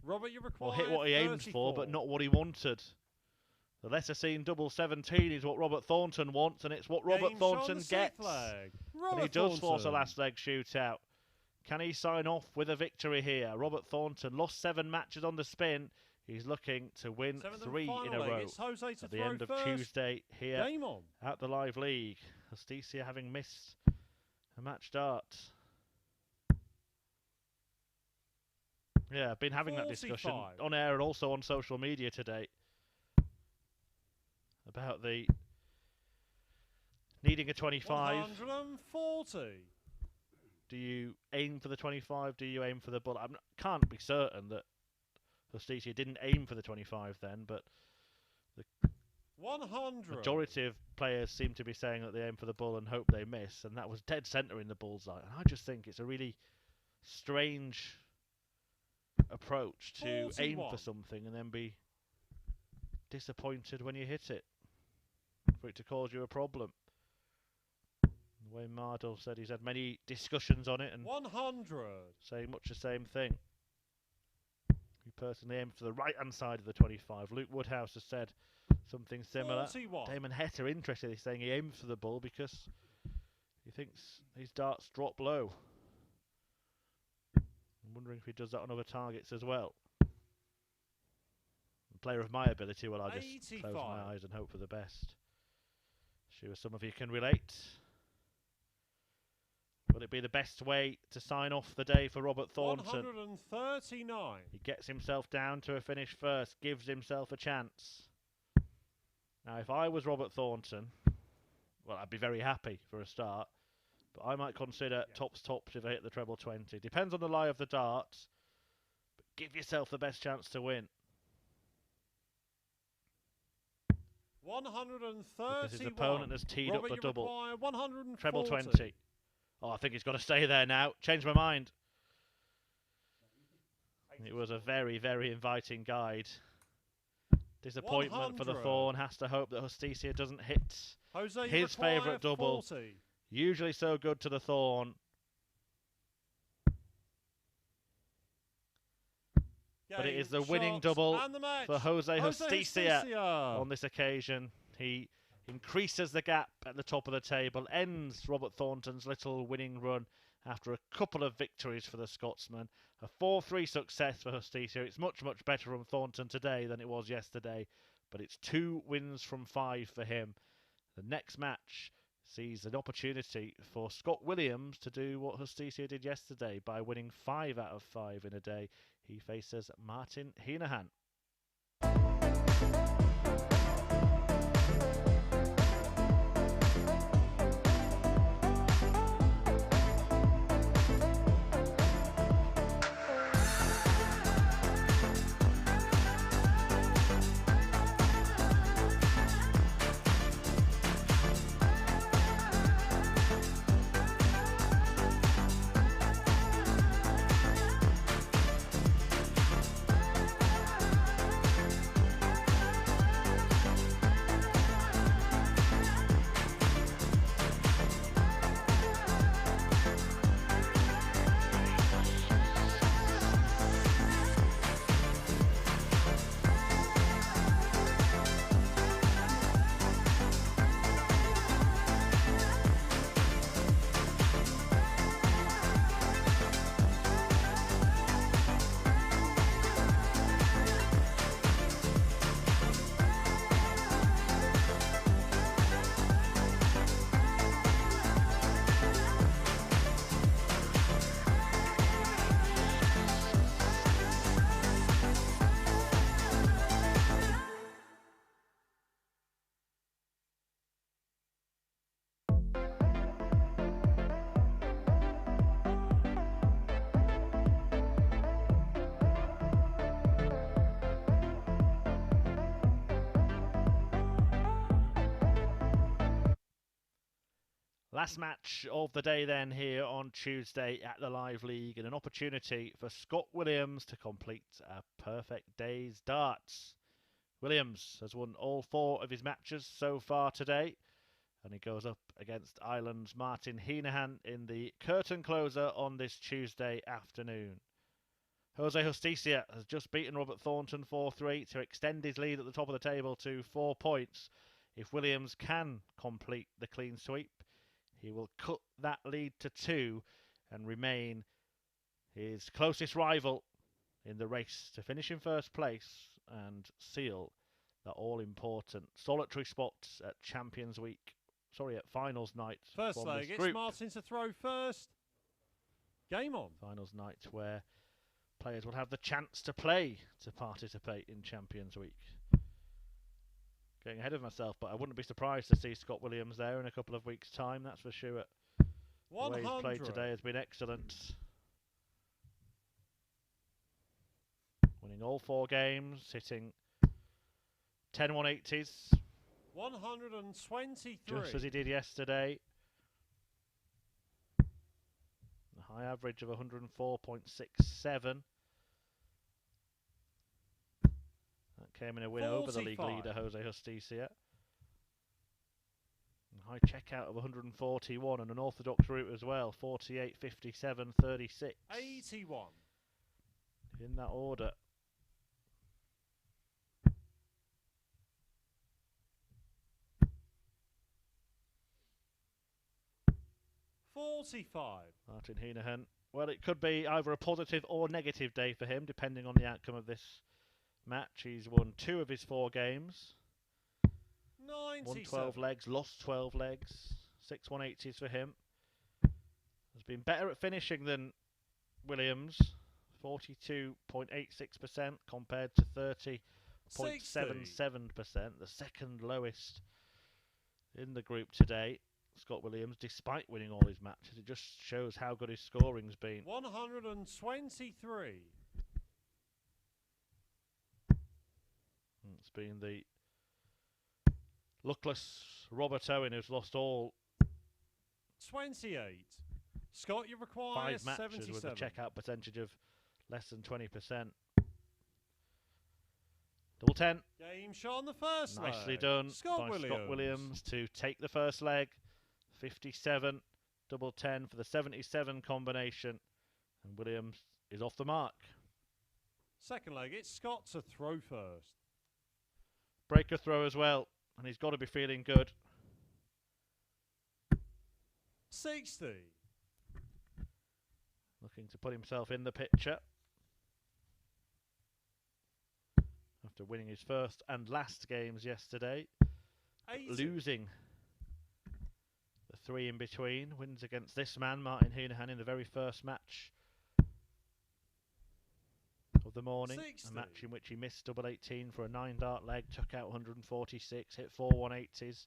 Robert, you require Or hit what he aimed 34. for, but not what he wanted. The lesser seen double 17 is what Robert Thornton wants, and it's what Robert Game shot on Thornton the sixth gets. leg. And Robert he does force a Thornton. last leg shootout. Can he sign off with a victory here? Robert Thornton lost 7 matches on the spin. He's looking to win Seventh and 3 final in a leg. row It's Jose to at the throw end of first. Tuesday here Game on. at the Live League. Justicia having missed a match start. Yeah, I've been having that discussion 45. on air and also on social media today about the needing a 25. 140. Do you aim for the 25? Do you aim for the bullet? I can't be certain that Justicia didn't aim for the 25 then, but 100. majority of players seem to be saying that they aim for the bull and hope they miss, and that was dead centre in the bullseye. And I just think it's a really strange approach to aim 41. for something and then be disappointed when you hit it, for it to cause you a problem. Wayne Mardle said he's had many discussions on it and 100. saying much the same thing. He personally aimed for the right-hand side of the 25. Luke Woodhouse has said something similar. 41. Damon Hetter interested. He's saying he aimed for the ball because he thinks his darts drop low. I'm wondering if he does that on other targets as well. player of my ability, well, I just 85. close my eyes and hope for the best. Sure, some of you can relate. Will it be the best way to sign off the day for Robert Thornton? 139. He gets himself down to a finish first, gives himself a chance. Now, if I was Robert Thornton, well, I'd be very happy for a start, but I might consider tops if I hit the treble 20. Depends on the lie of the darts, but give yourself the best chance to win. 131. Because his opponent has teed Robert, up the you double. require 140. Treble 20. Oh, I think he's got to stay there now. Changed my mind. It was a very, very inviting guide. Disappointment for the 100. Thorn. Has to hope that Justicia doesn't hit Jose, his favourite double. 40. Usually so good to the Thorn. But it is the winning double for Jose Justicia on this occasion. He increases the gap at the top of the table, ends Robert Thornton's little winning run after a couple of victories for the Scotsman. A 4-3 success for Justicia. It's much, much better from Thornton today than it was yesterday, but it's 2 wins from 5 for him. The next match sees an opportunity for Scott Williams to do what Justicia did yesterday by winning 5 out of 5 in a day. He faces Martin Henahan. Last match of the day then here on Tuesday at the Live League, and an opportunity for Scott Williams to complete a perfect day's darts. Williams has won all 4 of his matches so far today, and he goes up against Ireland's Martin Henahan in the curtain closer on this Tuesday afternoon. Jose Justicia has just beaten Robert Thornton 4-3 to extend his lead at the top of the table to 4 points. If Williams can complete the clean sweep, he will cut that lead to 2 and remain his closest rival in the race to finish in first place and seal the all-important solitary spot at Champions Week. Sorry, at Finals night. First leg, it's Martin to throw first. Game on. Finals night where players will have the chance to play to participate in Champions Week. Getting ahead of myself, but I wouldn't be surprised to see Scott Williams there in a couple of weeks' time, that's for sure. The way he's played today has been excellent. Winning all 4 games, hitting 10 180s. 123. Just as he did yesterday. A high average of 104.67. That came in a win 45. Over the league leader, Jose Justicia. A high checkout of 141 and an orthodox route as well, 48, 57, 36. 81. In that order. Martin Henahan. Well, it could be either a positive or negative day for him, depending on the outcome of this match. He's won 2 of his 4 games. 97. Won 12 legs, lost 12 legs. 6 180s for him. Has been better at finishing than Williams. 42.86% compared to 30.77%. The second lowest in the group today. Scott Williams, despite winning all his matches. It just shows how good his scoring's been. 123. It's been the luckless Robert Owen who's lost all 28. Scott, you require 5 matches 77. with a checkout percentage of less than 20%. Double 10. Game shot on the first leg. Nicely done Scott by Scott Williams to take the first leg. 57. Double 10 for the 77 combination. And Williams is off the mark. Second leg, it's Scott to throw first. Breaker throw as well. And he's got to be feeling good. 60. Looking to put himself in the picture. After winning his first and last games yesterday. 80. Losing the 3 in between. Wins against this man, Martin Henahan, in the very first match of the morning. 60. A match in which he missed double 18 for a 9-dart leg, took out 146, hit 4 180s.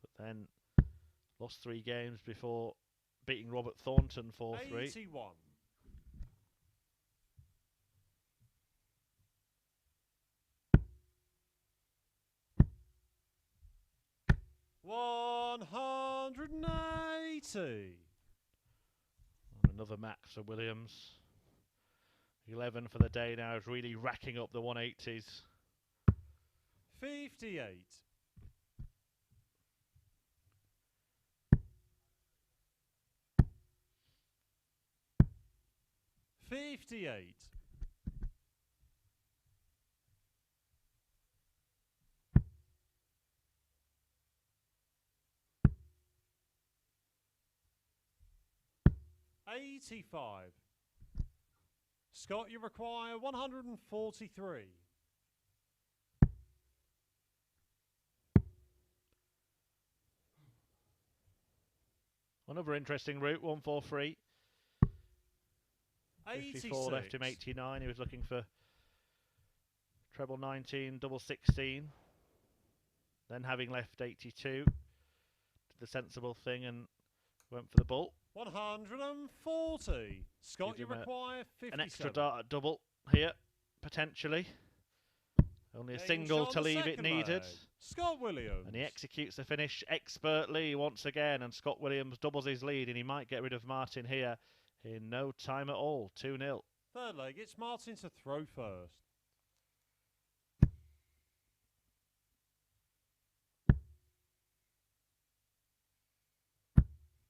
But then lost 3 games before beating Robert Thornton 4-3. 81. 180. Another max for Williams. 11 for the day now, is really racking up the 180s. 58. 58. 85. Scott, you require 143. Another interesting route, 143. 54 left him 89. He was looking for treble 19, double 16. Then having left 82, did the sensible thing and went for the bull. 140. Scott, you require 57. An extra dart at double here, potentially. Only a single to leave it needed. Scott Williams. And he executes the finish expertly once again. And Scott Williams doubles his lead. And he might get rid of Martin here in no time at all. 2-0. Third leg, it's Martin to throw first.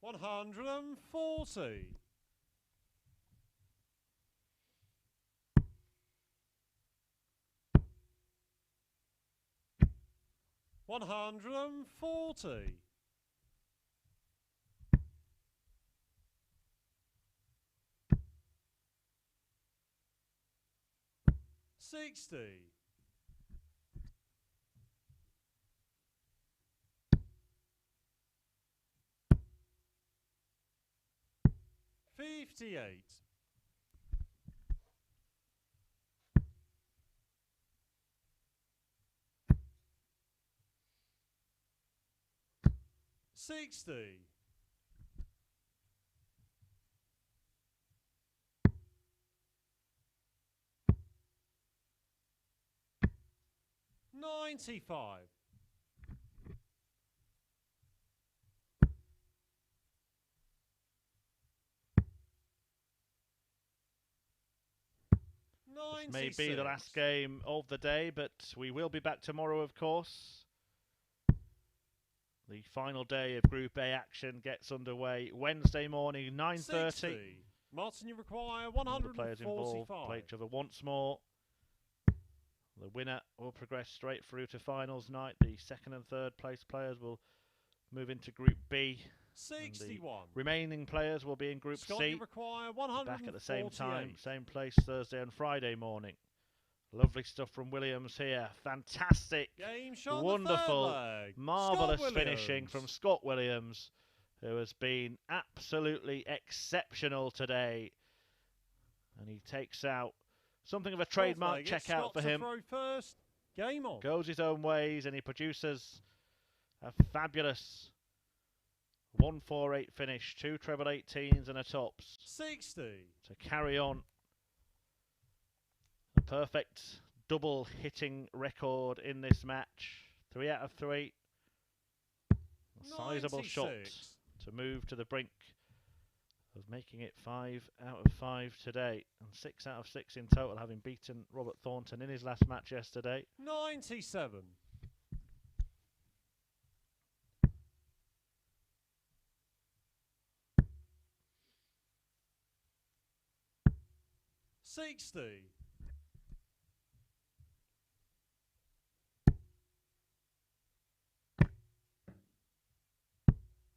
$140. 140. 60. 58. 60. 95. 96. This may be the last game of the day, but we will be back tomorrow, of course. The final day of Group A action gets underway Wednesday morning, 9:30. 60. Martin, you require The players involved 145. play each other once more. The winner will progress straight through to finals night. The second and third place players will move into Group B. 61. Remaining players will be in Group Scott, C. you require 148. Back at the same time, same place Thursday and Friday morning. Lovely stuff from Williams here. Fantastic, Game shot wonderful, the third leg. marvellous Scott finishing Williams. from Scott Williams, who has been absolutely exceptional today. And he takes out something of a trademark checkout for him. Throw first. Game on. Goes his own ways and he produces a fabulous 148 finish, 2 treble 18s and a tops 60 to carry on a perfect double hitting record in this match. 3 out of 3. A sizable 96. shot to move to the brink of making it 5 out of 5 today, and 6 out of 6 in total, having beaten Robert Thornton in his last match yesterday. 97. $60.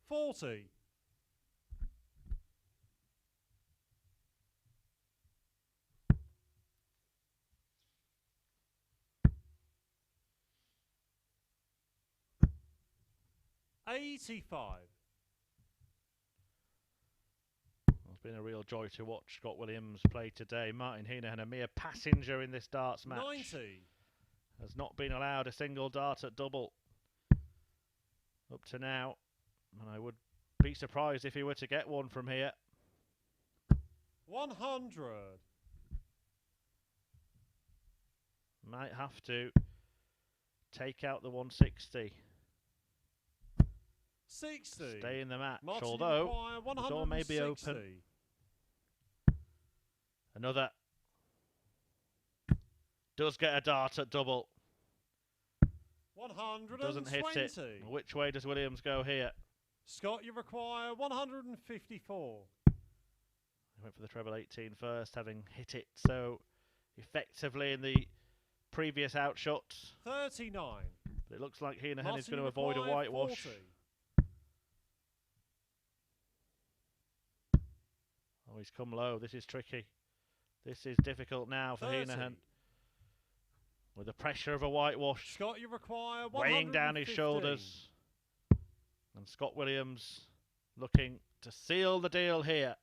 40. 85. It's been a real joy to watch Scott Williams play today. Martin Henahan, a mere passenger in this darts match, 90. has not been allowed a single dart at double up to now, and I would be surprised if he were to get one from here. 100. Might have to take out the 160. 60. Stay in the match, Martin although the door may be open. Another. Does get a dart at double. 120. Doesn't hit it. Which way does Williams go here? Scott, you require 154. He went for the treble 18 first, having hit it so effectively in the previous outshots. 39. But it looks like Henahan Martin, is going to avoid a whitewash. 40. Oh, he's come low. This is tricky. This is difficult now for 30. Henahan. With the pressure of a whitewash Scott, you require 115. weighing down his shoulders. And Scott Williams looking to seal the deal here.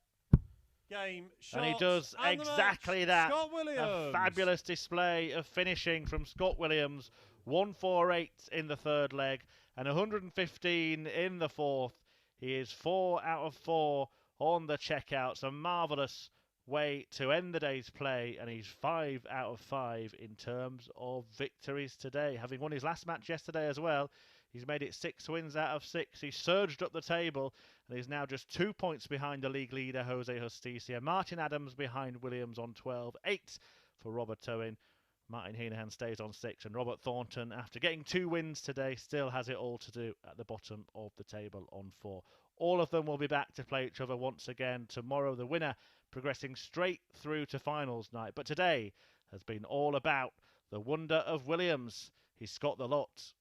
Game, shot, And he does and exactly the that. match. Scott Williams. A fabulous display of finishing from Scott Williams. 148 in the third leg and 115 in the fourth. He is 4 out of 4 on the checkouts. A marvellous way to end the day's play, and he's 5 out of 5 in terms of victories today. Having won his last match yesterday as well, he's made it 6 wins out of 6. He surged up the table and is now just 2 points behind the league leader, Jose Justicia. Martin Adams behind Williams on 12. 8 for Robert Owen. Martin Henahan stays on 6, and Robert Thornton, after getting 2 wins today, still has it all to do at the bottom of the table on 4. All of them will be back to play each other once again tomorrow. The winner progressing straight through to finals night. But today has been all about the wonder of Williams. He's got the lot.